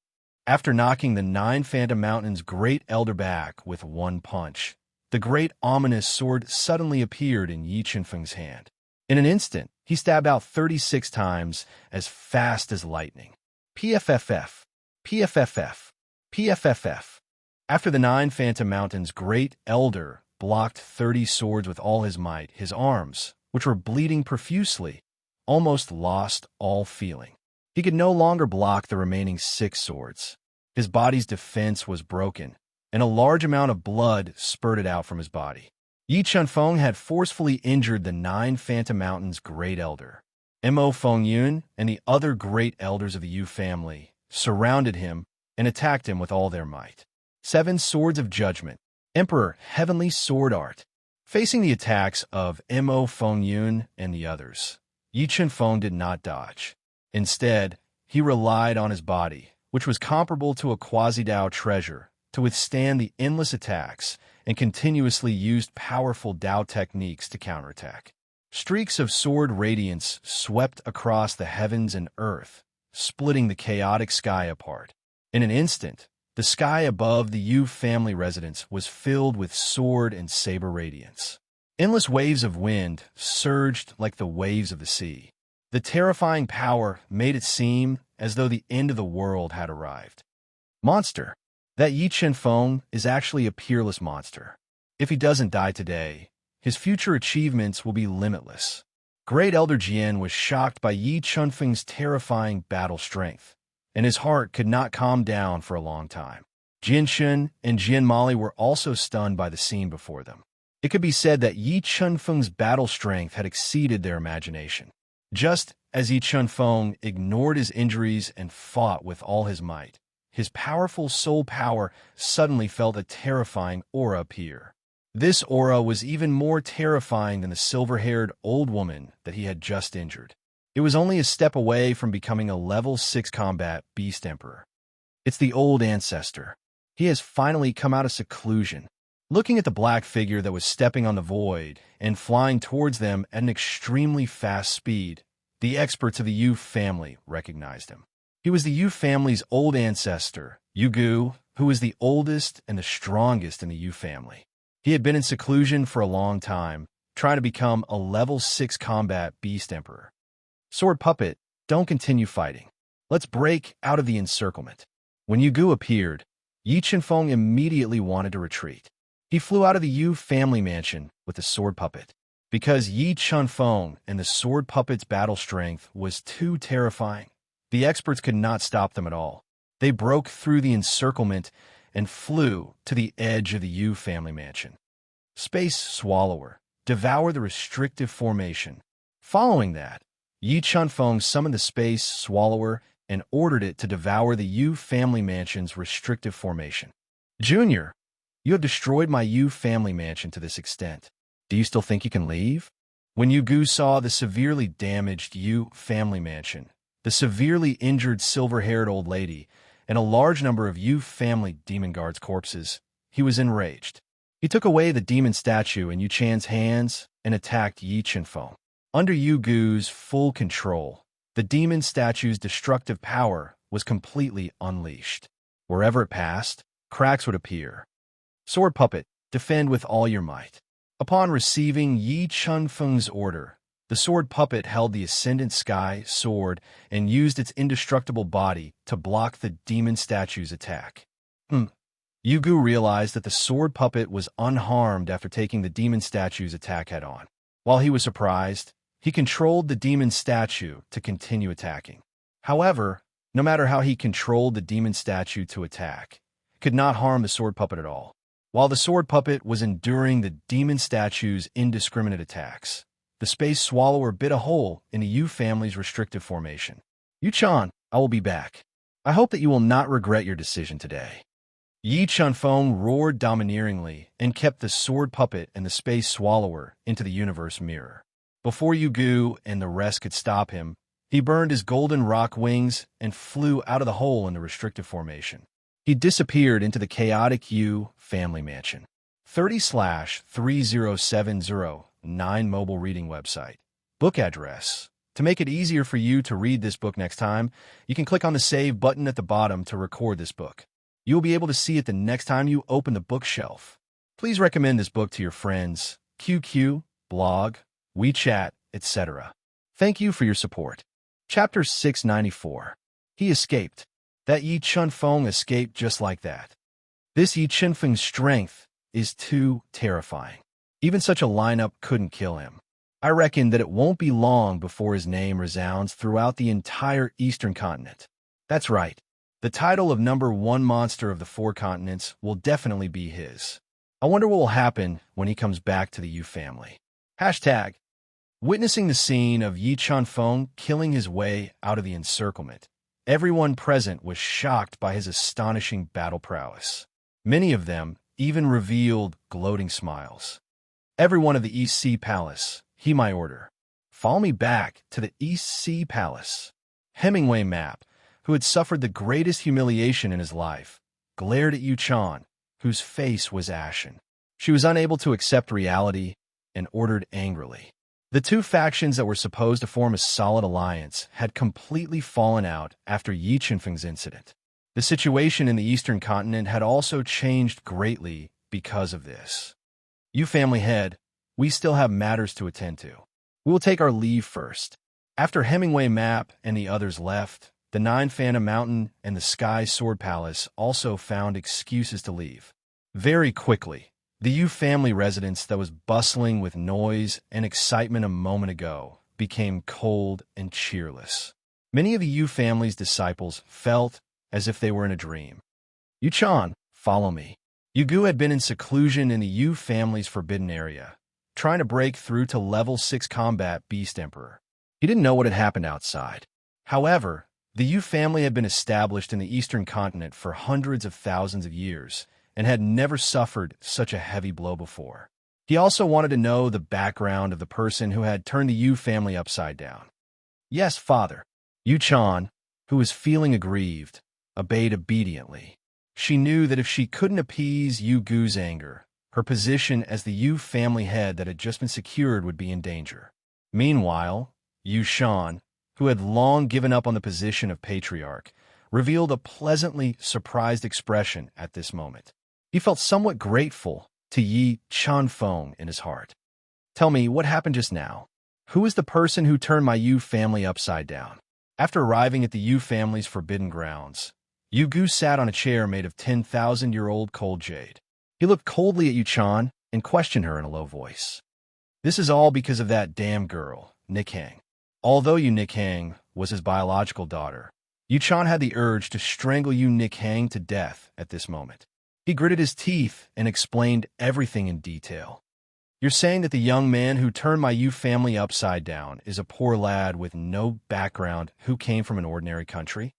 After knocking the 9 Phantom Mountains' great elder back with one punch, the great ominous sword suddenly appeared in Yi Chunfeng's hand. In an instant, he stabbed out 36 times as fast as lightning. PFFF, PFFF, PFFF. After the 9 Phantom Mountains' great elder blocked 30 swords with all his might, his arms, which were bleeding profusely, almost lost all feeling. He could no longer block the remaining 6 swords. His body's defense was broken, and a large amount of blood spurted out from his body. Yi Chunfeng had forcefully injured the 9 Phantom Mountains' great elder. Mo Fengyun and the other great elders of the Yu family surrounded him and attacked him with all their might. 7 Swords of Judgment, Emperor Heavenly Sword Art. Facing the attacks of Mo Fengyun and the others, Yi Chunfeng did not dodge. Instead, he relied on his body, which was comparable to a quasi-Dao treasure, to withstand the endless attacks and continuously used powerful Dao techniques to counterattack. Streaks of sword radiance swept across the heavens and earth, splitting the chaotic sky apart. In an instant, the sky above the Yu family residence was filled with sword and saber radiance. Endless waves of wind surged like the waves of the sea. The terrifying power made it seem as though the end of the world had arrived. Monster. That Yi Chunfeng is actually a peerless monster. If he doesn't die today, his future achievements will be limitless. Great Elder Jian was shocked by Yi Chunfeng's terrifying battle strength, and his heart could not calm down for a long time. Jian Shun and Jian Mali were also stunned by the scene before them. It could be said that Yi Chunfeng's battle strength had exceeded their imagination. Just as Yi Chunfeng ignored his injuries and fought with all his might, his powerful soul power suddenly felt a terrifying aura appear. This aura was even more terrifying than the silver-haired old woman that he had just injured. It was only a step away from becoming a level 6 combat beast emperor. It's the old ancestor. He has finally come out of seclusion. Looking at the black figure that was stepping on the void and flying towards them at an extremely fast speed, the experts of the Yu family recognized him. He was the Yu family's old ancestor, Yugu, who was the oldest and the strongest in the Yu family. He had been in seclusion for a long time, trying to become a level 6 combat beast emperor. Sword Puppet, don't continue fighting. Let's break out of the encirclement. When Yugu appeared, Yi Chenfeng immediately wanted to retreat. He flew out of the Yu family mansion with the Sword Puppet. Because Yi Chenfeng and the Sword Puppet's battle strength was too terrifying, the experts could not stop them at all. They broke through the encirclement and flew to the edge of the Yu family mansion. Space Swallower, devour the restrictive formation. Following that, Yi Chenfeng summoned the Space Swallower and ordered it to devour the Yu family mansion's restrictive formation. Junior, you have destroyed my Yu family mansion to this extent. Do you still think you can leave? When Yugu saw the severely damaged Yu family mansion, the severely injured silver-haired old lady, and a large number of Yu family demon guards' corpses, he was enraged. He took away the demon statue in Yu Chan's hands and attacked Yi Chenfeng. Under Yugu's full control, the demon statue's destructive power was completely unleashed. Wherever it passed, cracks would appear. Sword Puppet, defend with all your might. Upon receiving Yi Chenfeng's order, the Sword Puppet held the Ascendant Sky sword and used its indestructible body to block the demon statue's attack. Yugu realized that the Sword Puppet was unharmed after taking the demon statue's attack head-on. While he was surprised, he controlled the demon statue to continue attacking. However, no matter how he controlled the demon statue to attack, it could not harm the Sword Puppet at all. While the Sword Puppet was enduring the demon statue's indiscriminate attacks, the Space Swallower bit a hole in the Yu family's restrictive formation. Yu-chan, I will be back. I hope that you will not regret your decision today. Yi Chenfeng roared domineeringly and kept the Sword Puppet and the Space Swallower into the universe mirror. Before Yugu and the rest could stop him, he burned his golden rock wings and flew out of the hole in the restrictive formation. He disappeared into the chaotic Yu family mansion. 30/30709 mobile reading website. Book address. To make it easier for you to read this book next time, you can click on the Save button at the bottom to record this book. You will be able to see it the next time you open the bookshelf. Please recommend this book to your friends, QQ, blog, WeChat, etc. Thank you for your support. Chapter 694. He escaped. That Yi Chenfeng escaped just like that. This Yi Chenfeng's strength is too terrifying. Even such a lineup couldn't kill him. I reckon that it won't be long before his name resounds throughout the entire Eastern continent. That's right. The title of #1 monster of the 4 continents will definitely be his. I wonder what will happen when he comes back to the Yu family. Hashtag. Witnessing the scene of Yi Chenfeng killing his way out of the encirclement, everyone present was shocked by his astonishing battle prowess. Many of them even revealed gloating smiles. Everyone of the East Sea Palace, he my order. Follow me back to the East Sea Palace. Hemingway Map, who had suffered the greatest humiliation in his life, glared at Yu-chan, whose face was ashen. She was unable to accept reality and ordered angrily. The two factions that were supposed to form a solid alliance had completely fallen out after Yi Chenfeng's incident. The situation in the Eastern continent had also changed greatly because of this. Yu family head, we still have matters to attend to. We will take our leave first. After Hemingway Map and the others left, the Nine Phantom Mountain and the Sky Sword Palace also found excuses to leave. Very quickly, the Yu family residence that was bustling with noise and excitement a moment ago became cold and cheerless. Many of the Yu family's disciples felt as if they were in a dream. Yu-chan, follow me. Yugu had been in seclusion in the Yu family's forbidden area, trying to break through to level 6 combat beast emperor. He didn't know what had happened outside. However, the Yu family had been established in the Eastern continent for hundreds of thousands of years and had never suffered such a heavy blow before. He also wanted to know the background of the person who had turned the Yu family upside down. Yes, father. Yu Chan, who was feeling aggrieved, obeyed obediently. She knew that if she couldn't appease Yu Gu's anger, her position as the Yu family head that had just been secured would be in danger. Meanwhile, Yu Shan, who had long given up on the position of patriarch, revealed a pleasantly surprised expression at this moment. He felt somewhat grateful to Yi Chanfeng in his heart. Tell me, what happened just now? Who is the person who turned my Yu family upside down? After arriving at the Yu family's forbidden grounds, Yu Gu sat on a chair made of 10,000-year-old cold jade. He looked coldly at Yu Chan and questioned her in a low voice. This is all because of that damn girl, Nikhang. Although Yu Nikhang was his biological daughter, Yu Chan had the urge to strangle Yu Nikhang to death at this moment. He gritted his teeth and explained everything in detail. You're saying that the young man who turned my Yu family upside down is a poor lad with no background who came from an ordinary country?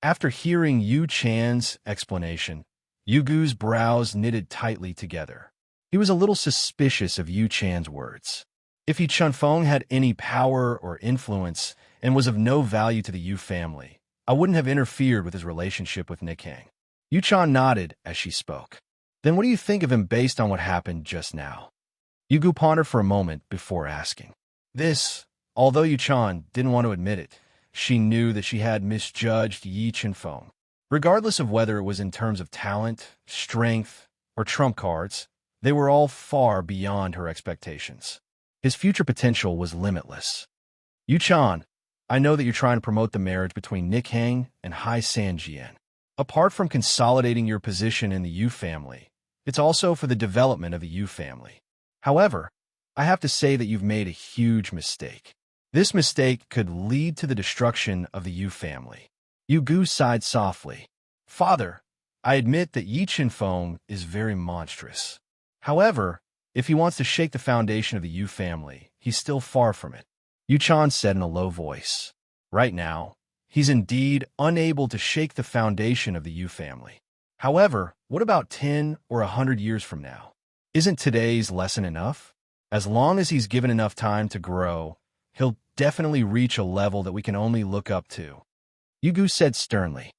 After hearing Yu Chan's explanation, Yu Gu's brows knitted tightly together. He was a little suspicious of Yu Chan's words. If Yi Chunfeng had any power or influence and was of no value to the Yu family, I wouldn't have interfered with his relationship with Nikhang. Yu Chan nodded as she spoke. Then what do you think of him based on what happened just now? Yu Gu pondered for a moment before asking. Although Yu Chan didn't want to admit it, she knew that she had misjudged Yi Chunfeng. Regardless of whether it was in terms of talent, strength, or trump cards, they were all far beyond her expectations. His future potential was limitless. Yu Chan, I know that you're trying to promote the marriage between Nikhang and Hai Sanjian. Apart from consolidating your position in the Yu family, it's also for the development of the Yu family. However, I have to say that you've made a huge mistake. This mistake could lead to the destruction of the Yu family. Yu Gu sighed softly. Father, I admit that Yi Chinfeng is very monstrous. However, if he wants to shake the foundation of the Yu family, he's still far from it. Yu Chan said in a low voice. Right now, he's indeed unable to shake the foundation of the Yu family. However, what about 10 or 100 years from now? Isn't today's lesson enough? As long as he's given enough time to grow, he'll definitely reach a level that we can only look up to. Yu Gu said sternly.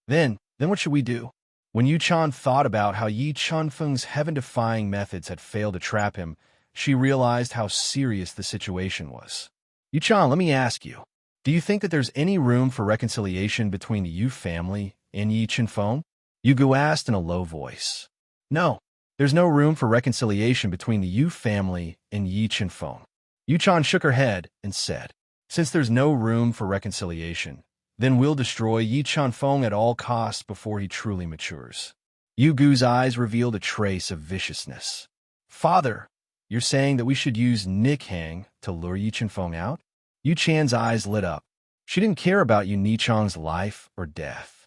Then what should we do? When Yu Chan thought about how Yi Chunfeng's heaven-defying methods had failed to trap him, she realized how serious the situation was. Yu Chan, let me ask you, do you think that there's any room for reconciliation between the Yu family and Yi Chunfeng? Yu Gu asked in a low voice. No, there's no room for reconciliation between the Yu family and Yi Chunfeng. Yu Chan shook her head and said, since there's no room for reconciliation, then we'll destroy Yi Chunfeng at all costs before he truly matures. Yu Gu's eyes revealed a trace of viciousness. Father, you're saying that we should use Nikhang to lure Yi Chunfeng out? Yu Chan's eyes lit up. She didn't care about Yu Nichang's life or death.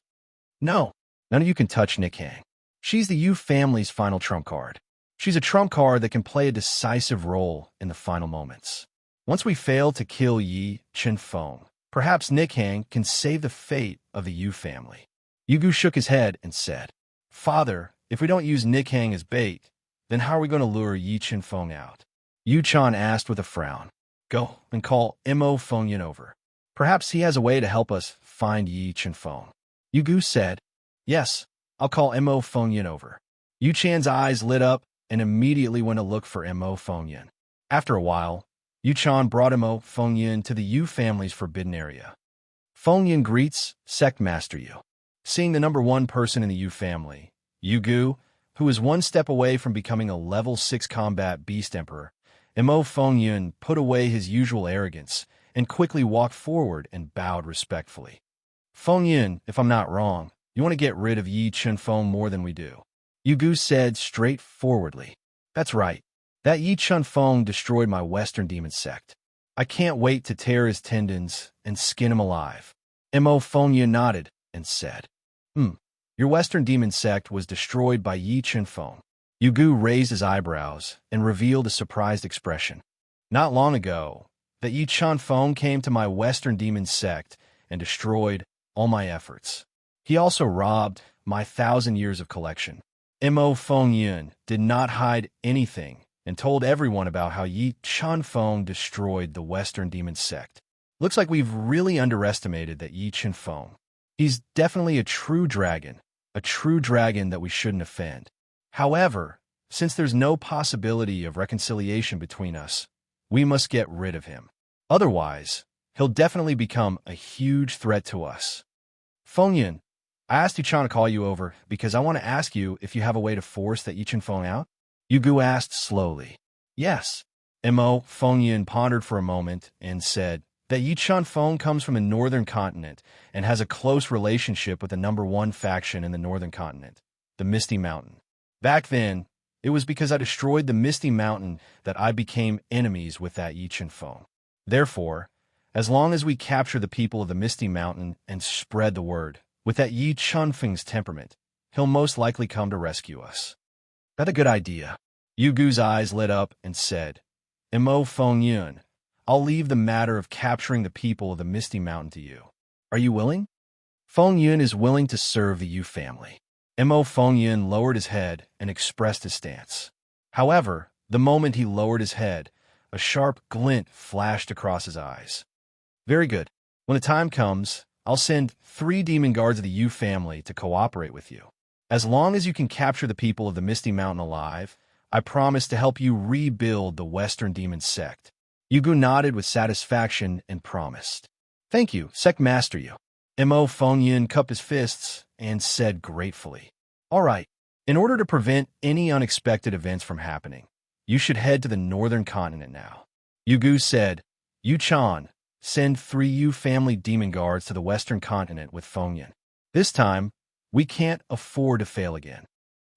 No, none of you can touch Nikhang. She's the Yu family's final trump card. She's a trump card that can play a decisive role in the final moments. Once we fail to kill Yi Chunfeng, perhaps Nikhang can save the fate of the Yu family. Yu Gu shook his head and said, Father, if we don't use Nikhang as bait, then how are we going to lure Yi Chunfeng out? Yu Chan asked with a frown. Go and call Mo Fengyan over. Perhaps he has a way to help us find Yi Chunfeng. Yu Gu said, Yes, I'll call Mo Fengyan over. Yu Chan's eyes lit up and immediately went to look for Mo Fengyan. After a while, Yu Chan brought Mo Fengyan to the Yu family's forbidden area. Fengyan greets Sect Master Yu. Seeing the number one person in the Yu family, Yu Gu, who is one step away from becoming a level 6 combat beast emperor, Mo Fengyan put away his usual arrogance and quickly walked forward and bowed respectfully. Fengyan, if I'm not wrong, you want to get rid of Yi Chunfeng more than we do. Yu Gu said straightforwardly. That's right. That Yi Chunfeng destroyed my Western demon sect. I can't wait to tear his tendons and skin him alive. Mo Fengyan nodded and said, Your Western demon sect was destroyed by Yi Chunfeng. Yu Gu raised his eyebrows and revealed a surprised expression. Not long ago, that Yi Chunfeng came to my Western demon sect and destroyed all my efforts. He also robbed my 1,000 years of collection. Mo Fengyan did not hide anything and told everyone about how Yi Chunfeng destroyed the Western demon sect. Looks like we've really underestimated that Yi Chen Feng. He's definitely a true dragon that we shouldn't offend. However, since there's no possibility of reconciliation between us, we must get rid of him. Otherwise, he'll definitely become a huge threat to us. Feng Yun, I asked Yuchan to call you over because I want to ask you if you have a way to force that Yi Chen Feng out. Yugu asked slowly. Yes. Mo Feng Yun pondered for a moment and said that Yi Chen Feng comes from the northern continent and has a close relationship with the #1 faction in the northern continent, the Misty Mountain. Back then, it was because I destroyed the Misty Mountain that I became enemies with that Yi Chen Feng. Therefore, as long as we capture the people of the Misty Mountain and spread the word, with that Yi Chen Feng's temperament, he'll most likely come to rescue us. That's a good idea. Yugu's eyes lit up and said, Mo Feng Yun, I'll leave the matter of capturing the people of the Misty Mountain to you. Are you willing? Feng Yun is willing to serve the Yu family. Mo Feng Yun lowered his head and expressed his stance. However, the moment he lowered his head, a sharp glint flashed across his eyes. Very good. When the time comes, I'll send 3 demon guards of the Yu family to cooperate with you. As long as you can capture the people of the Misty Mountain alive, I promise to help you rebuild the Western Demon Sect. Yugu nodded with satisfaction and promised. Thank you, Sect Master Yu. Mo Feng Yun cupped his fists and said gratefully. All right, in order to prevent any unexpected events from happening, you should head to the northern continent now. Yugu said, Yu Chan, send 3 Yu family demon guards to the western continent with Feng Yun. This time, we can't afford to fail again.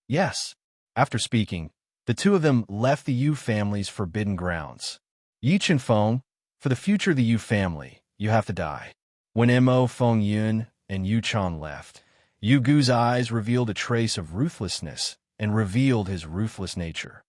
Yes. After speaking, the 2 of them left the Yu family's forbidden grounds. Yi Chen Feng, for the future of the Yu family, you have to die. When Mo Feng Yun and Yu Chan left, Yugu's eyes revealed a trace of ruthlessness and revealed his ruthless nature.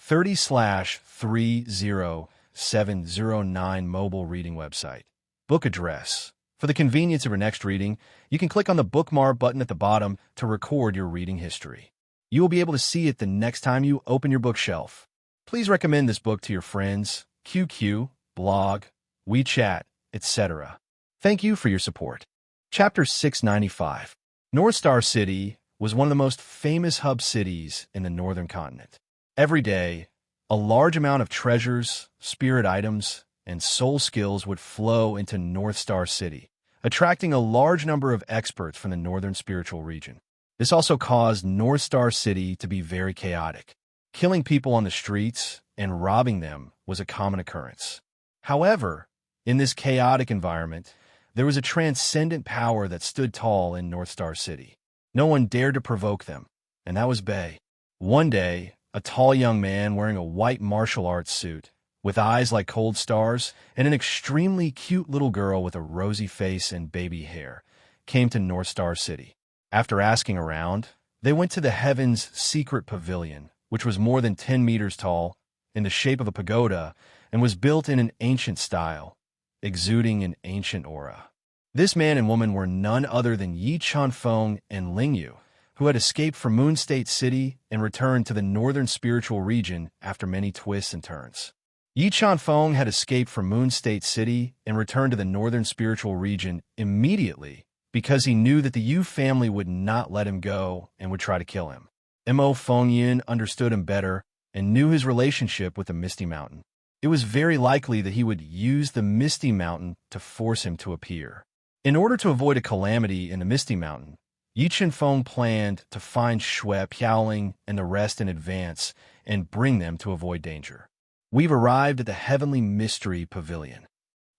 30/30709 mobile reading website. Book address. For the convenience of your next reading, you can click on the bookmark button at the bottom to record your reading history. You will be able to see it the next time you open your bookshelf. Please recommend this book to your friends, QQ, blog, WeChat, etc. Thank you for your support. Chapter 695. North Star City was one of the most famous hub cities in the northern continent. Every day, a large amount of treasures, spirit items, and soul skills would flow into North Star City, attracting a large number of experts from the northern spiritual region. This also caused North Star City to be very chaotic. Killing people on the streets and robbing them was a common occurrence. However, in this chaotic environment, there was a transcendent power that stood tall in North Star City. No one dared to provoke them, and that was Bei. One day, a tall young man wearing a white martial arts suit, with eyes like cold stars, and an extremely cute little girl with a rosy face and baby hair, came to North Star City. After asking around, they went to the Heaven's Secret Pavilion, which was more than 10 meters tall, in the shape of a pagoda, and was built in an ancient style, exuding an ancient aura. This man and woman were none other than Yi Chen Feng and Ling Yu, who had escaped from Moon State City and returned to the northern spiritual region after many twists and turns. Yi Chen Feng had escaped from Moon State City and returned to the northern spiritual region immediately because he knew that the Yu family would not let him go and would try to kill him. Mo Feng Yun understood him better and knew his relationship with the Misty Mountain. It was very likely that he would use the Misty Mountain to force him to appear. In order to avoid a calamity in the Misty Mountain, Yi Chen Feng planned to find Xue Piaoling and the rest in advance and bring them to avoid danger. We've arrived at the Heavenly Mystery Pavilion.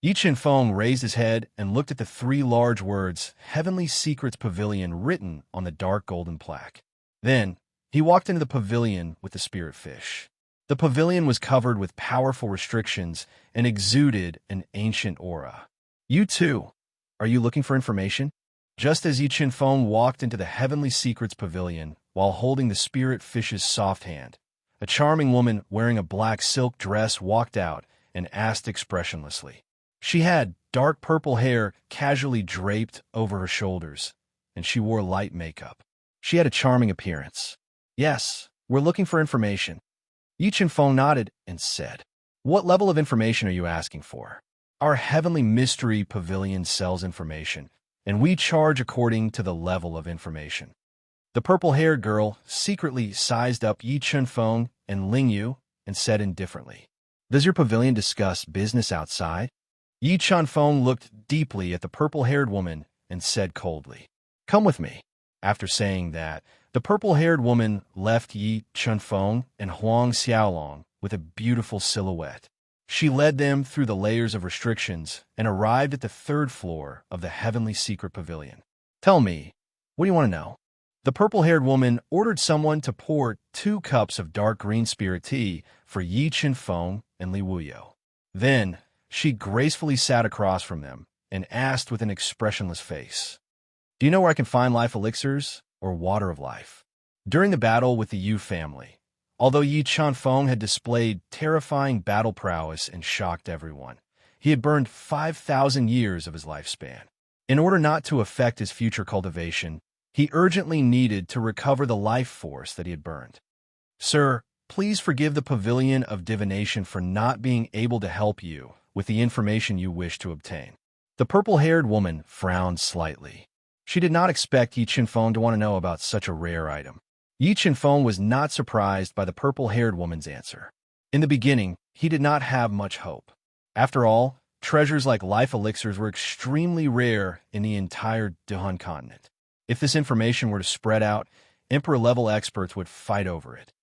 Yi Chen Feng raised his head and looked at the 3 large words, Heavenly Secrets Pavilion, written on the dark golden plaque. Then, he walked into the pavilion with the spirit fish. The pavilion was covered with powerful restrictions and exuded an ancient aura. You too. Are you looking for information? Just as Yi Chen Feng walked into the Heavenly Secrets Pavilion while holding the spirit fish's soft hand, a charming woman wearing a black silk dress walked out and asked expressionlessly. She had dark purple hair casually draped over her shoulders, and she wore light makeup. She had a charming appearance. Yes, we're looking for information. Yi Chen Feng nodded and said, What level of information are you asking for? Our heavenly mystery pavilion sells information, and we charge according to the level of information. The purple-haired girl secretly sized up Yi Chunfeng and Ling Yu and said indifferently, "Does your pavilion discuss business outside?" Yi Chunfeng looked deeply at the purple-haired woman and said coldly, "Come with me." After saying that, the purple-haired woman left Yi Chunfeng and Huang Xiaolong with a beautiful silhouette. She led them through the layers of restrictions and arrived at the third floor of the heavenly secret pavilion. "Tell me, what do you want to know?" The purple-haired woman ordered someone to pour 2 cups of dark green spirit tea for Yi Chunfeng and Li Wuyo. Then, she gracefully sat across from them and asked with an expressionless face, "Do you know where I can find life elixirs or water of life?" During the battle with the Yu family, although Yi Chunfeng had displayed terrifying battle prowess and shocked everyone, he had burned 5,000 years of his lifespan. In order not to affect his future cultivation, he urgently needed to recover the life force that he had burned. "Sir, please forgive the Pavilion of Divination for not being able to help you with the information you wish to obtain." The purple-haired woman frowned slightly. She did not expect Yi Chunfeng to want to know about such a rare item. Yi Chunfeng was not surprised by the purple-haired woman's answer. In the beginning, he did not have much hope. After all, treasures like life elixirs were extremely rare in the entire Duhan continent. If this information were to spread out, Emperor-level experts would fight over it.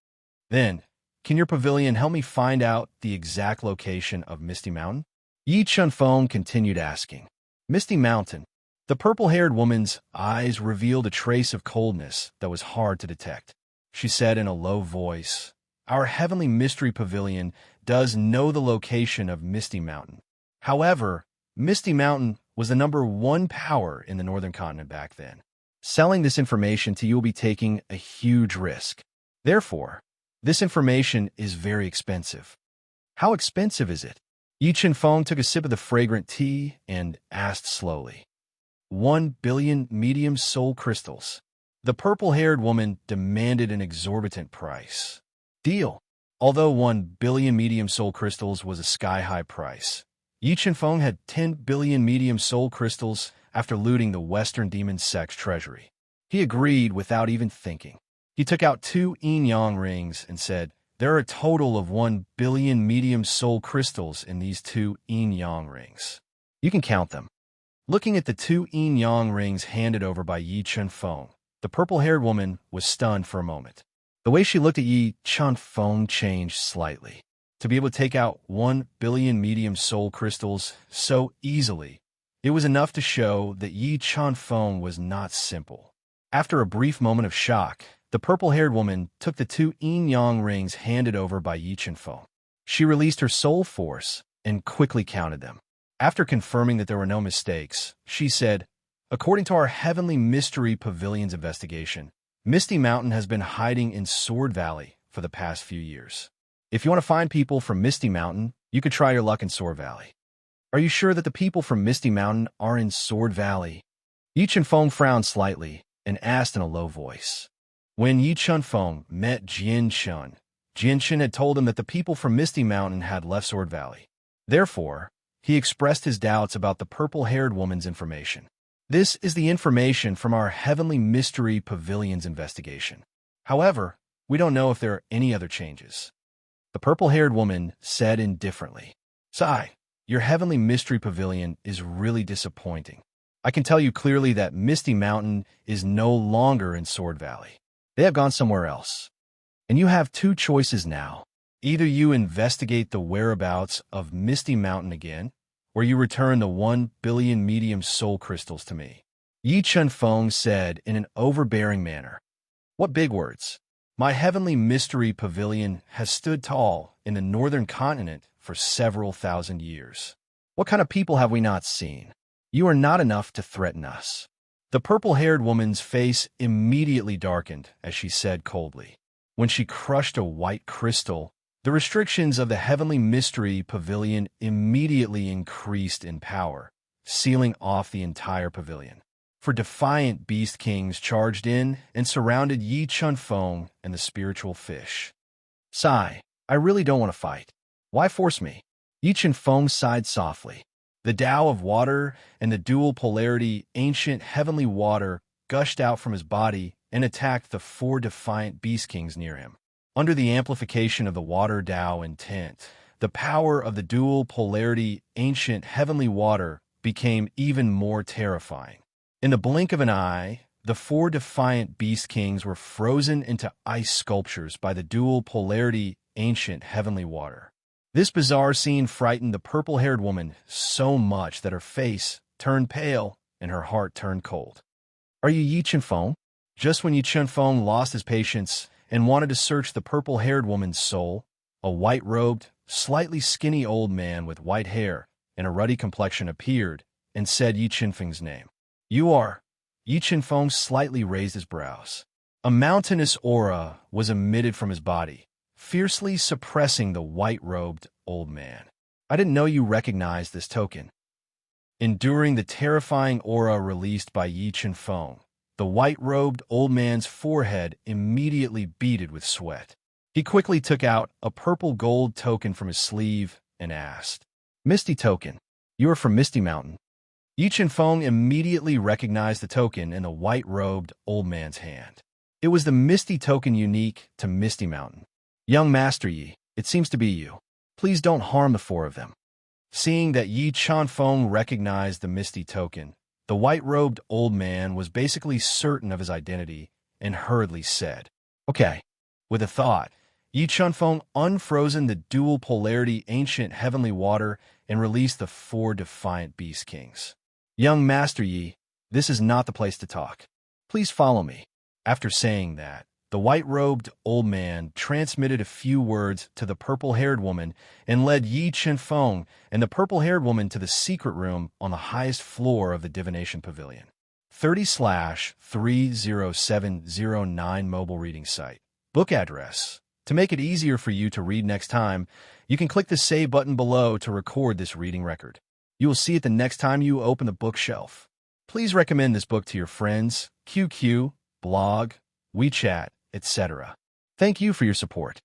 "Then, can your pavilion help me find out the exact location of Misty Mountain?" Yi Chunfeng continued asking. "Misty Mountain." The purple-haired woman's eyes revealed a trace of coldness that was hard to detect. She said in a low voice, "Our heavenly mystery pavilion does know the location of Misty Mountain. However, Misty Mountain was the #1 power in the northern continent back then. Selling this information to you will be taking a huge risk. Therefore, this information is very expensive." "How expensive is it?" Yi Chunfeng took a sip of the fragrant tea and asked slowly. 1 billion medium soul crystals. The purple-haired woman demanded an exorbitant price. Deal. Although 1 billion medium soul crystals was a sky-high price, Yi Chunfeng had 10 billion medium soul crystals after looting the Western Demon Sect's treasury. He agreed without even thinking. He took out 2 yin-yang rings and said, "There are a total of 1 billion medium soul crystals in these 2 yin-yang rings. You can count them." Looking at the 2 yin-yang rings handed over by Yi Chunfeng, the purple-haired woman was stunned for a moment. The way she looked at Yi Chunfeng changed slightly. To be able to take out 1 billion medium soul crystals so easily, it was enough to show that Yi Chunfeng was not simple. After a brief moment of shock, the purple-haired woman took the 2 yin-yang rings handed over by Yi Chunfeng. She released her soul force and quickly counted them. After confirming that there were no mistakes, she said, "According to our Heavenly Mystery Pavilion's investigation, Misty Mountain has been hiding in Sword Valley for the past few years. If you want to find people from Misty Mountain, you could try your luck in Sword Valley." "Are you sure that the people from Misty Mountain are in Sword Valley?" Yi Chunfeng frowned slightly and asked in a low voice. When Yi Chunfeng met Jian Shen had told him that the people from Misty Mountain had left Sword Valley. Therefore, he expressed his doubts about the purple-haired woman's information. "This is the information from our Heavenly Mystery Pavilion's investigation. However, we don't know if there are any other changes." The purple-haired woman said indifferently, "Sigh, your Heavenly Mystery Pavilion is really disappointing. I can tell you clearly that Misty Mountain is no longer in Sword Valley. They have gone somewhere else. And you have 2 choices now. Either you investigate the whereabouts of Misty Mountain again, or you return the 1 billion medium soul crystals to me." Yi Chunfeng said in an overbearing manner, "What big words. My Heavenly Mystery Pavilion has stood tall in the northern continent for several thousand years. What kind of people have we not seen? You are not enough to threaten us." The purple-haired woman's face immediately darkened as she said coldly, "When she crushed a white crystal, the restrictions of the Heavenly Mystery Pavilion immediately increased in power, sealing off the entire pavilion. For defiant beast kings charged in and surrounded Yi Chunfeng and the spiritual fish. Sigh, I really don't want to fight. Why force me?" Yi Chunfeng sighed softly. The Tao of water and the dual polarity, ancient heavenly water, gushed out from his body and attacked the four defiant beast kings near him. Under the amplification of the water Tao intent, the power of the dual polarity, ancient heavenly water, became even more terrifying. In the blink of an eye, the four defiant beast kings were frozen into ice sculptures by the dual polarity, ancient heavenly water. This bizarre scene frightened the purple-haired woman so much that her face turned pale and her heart turned cold. "Are you Yi Chenfeng?" Just when Yi Chenfeng lost his patience and wanted to search the purple-haired woman's soul, a white-robed, slightly skinny old man with white hair and a ruddy complexion appeared and said Yi Chenfeng's name. "You are..." Yi Chenfeng slightly raised his brows. A mountainous aura was emitted from his body, fiercely suppressing the white-robed old man. "I didn't know you recognized this token." Enduring the terrifying aura released by Yi Chenfeng, the white-robed old man's forehead immediately beaded with sweat. He quickly took out a purple gold token from his sleeve and asked, "Misty token, you are from Misty Mountain?" Yi Chenfeng immediately recognized the token in the white-robed old man's hand. It was the Misty token unique to Misty Mountain. "Young Master Yi, it seems to be you. Please don't harm the four of them." Seeing that Yi Chenfeng recognized the Misty token, the white-robed old man was basically certain of his identity and hurriedly said, "Okay." With a thought, Yi Chenfeng unfrozen the dual polarity ancient heavenly water and released the four defiant beast kings. "Young Master Yi, this is not the place to talk. Please follow me." After saying that, the white-robed old man transmitted a few words to the purple-haired woman and led Yi Chenfeng and the purple-haired woman to the secret room on the highest floor of the divination pavilion. 30/30709 mobile reading site. Book address. To make it easier for you to read next time, you can click the save button below to record this reading record. You will see it the next time you open the bookshelf. Please recommend this book to your friends, QQ, blog, WeChat, etc. Thank you for your support.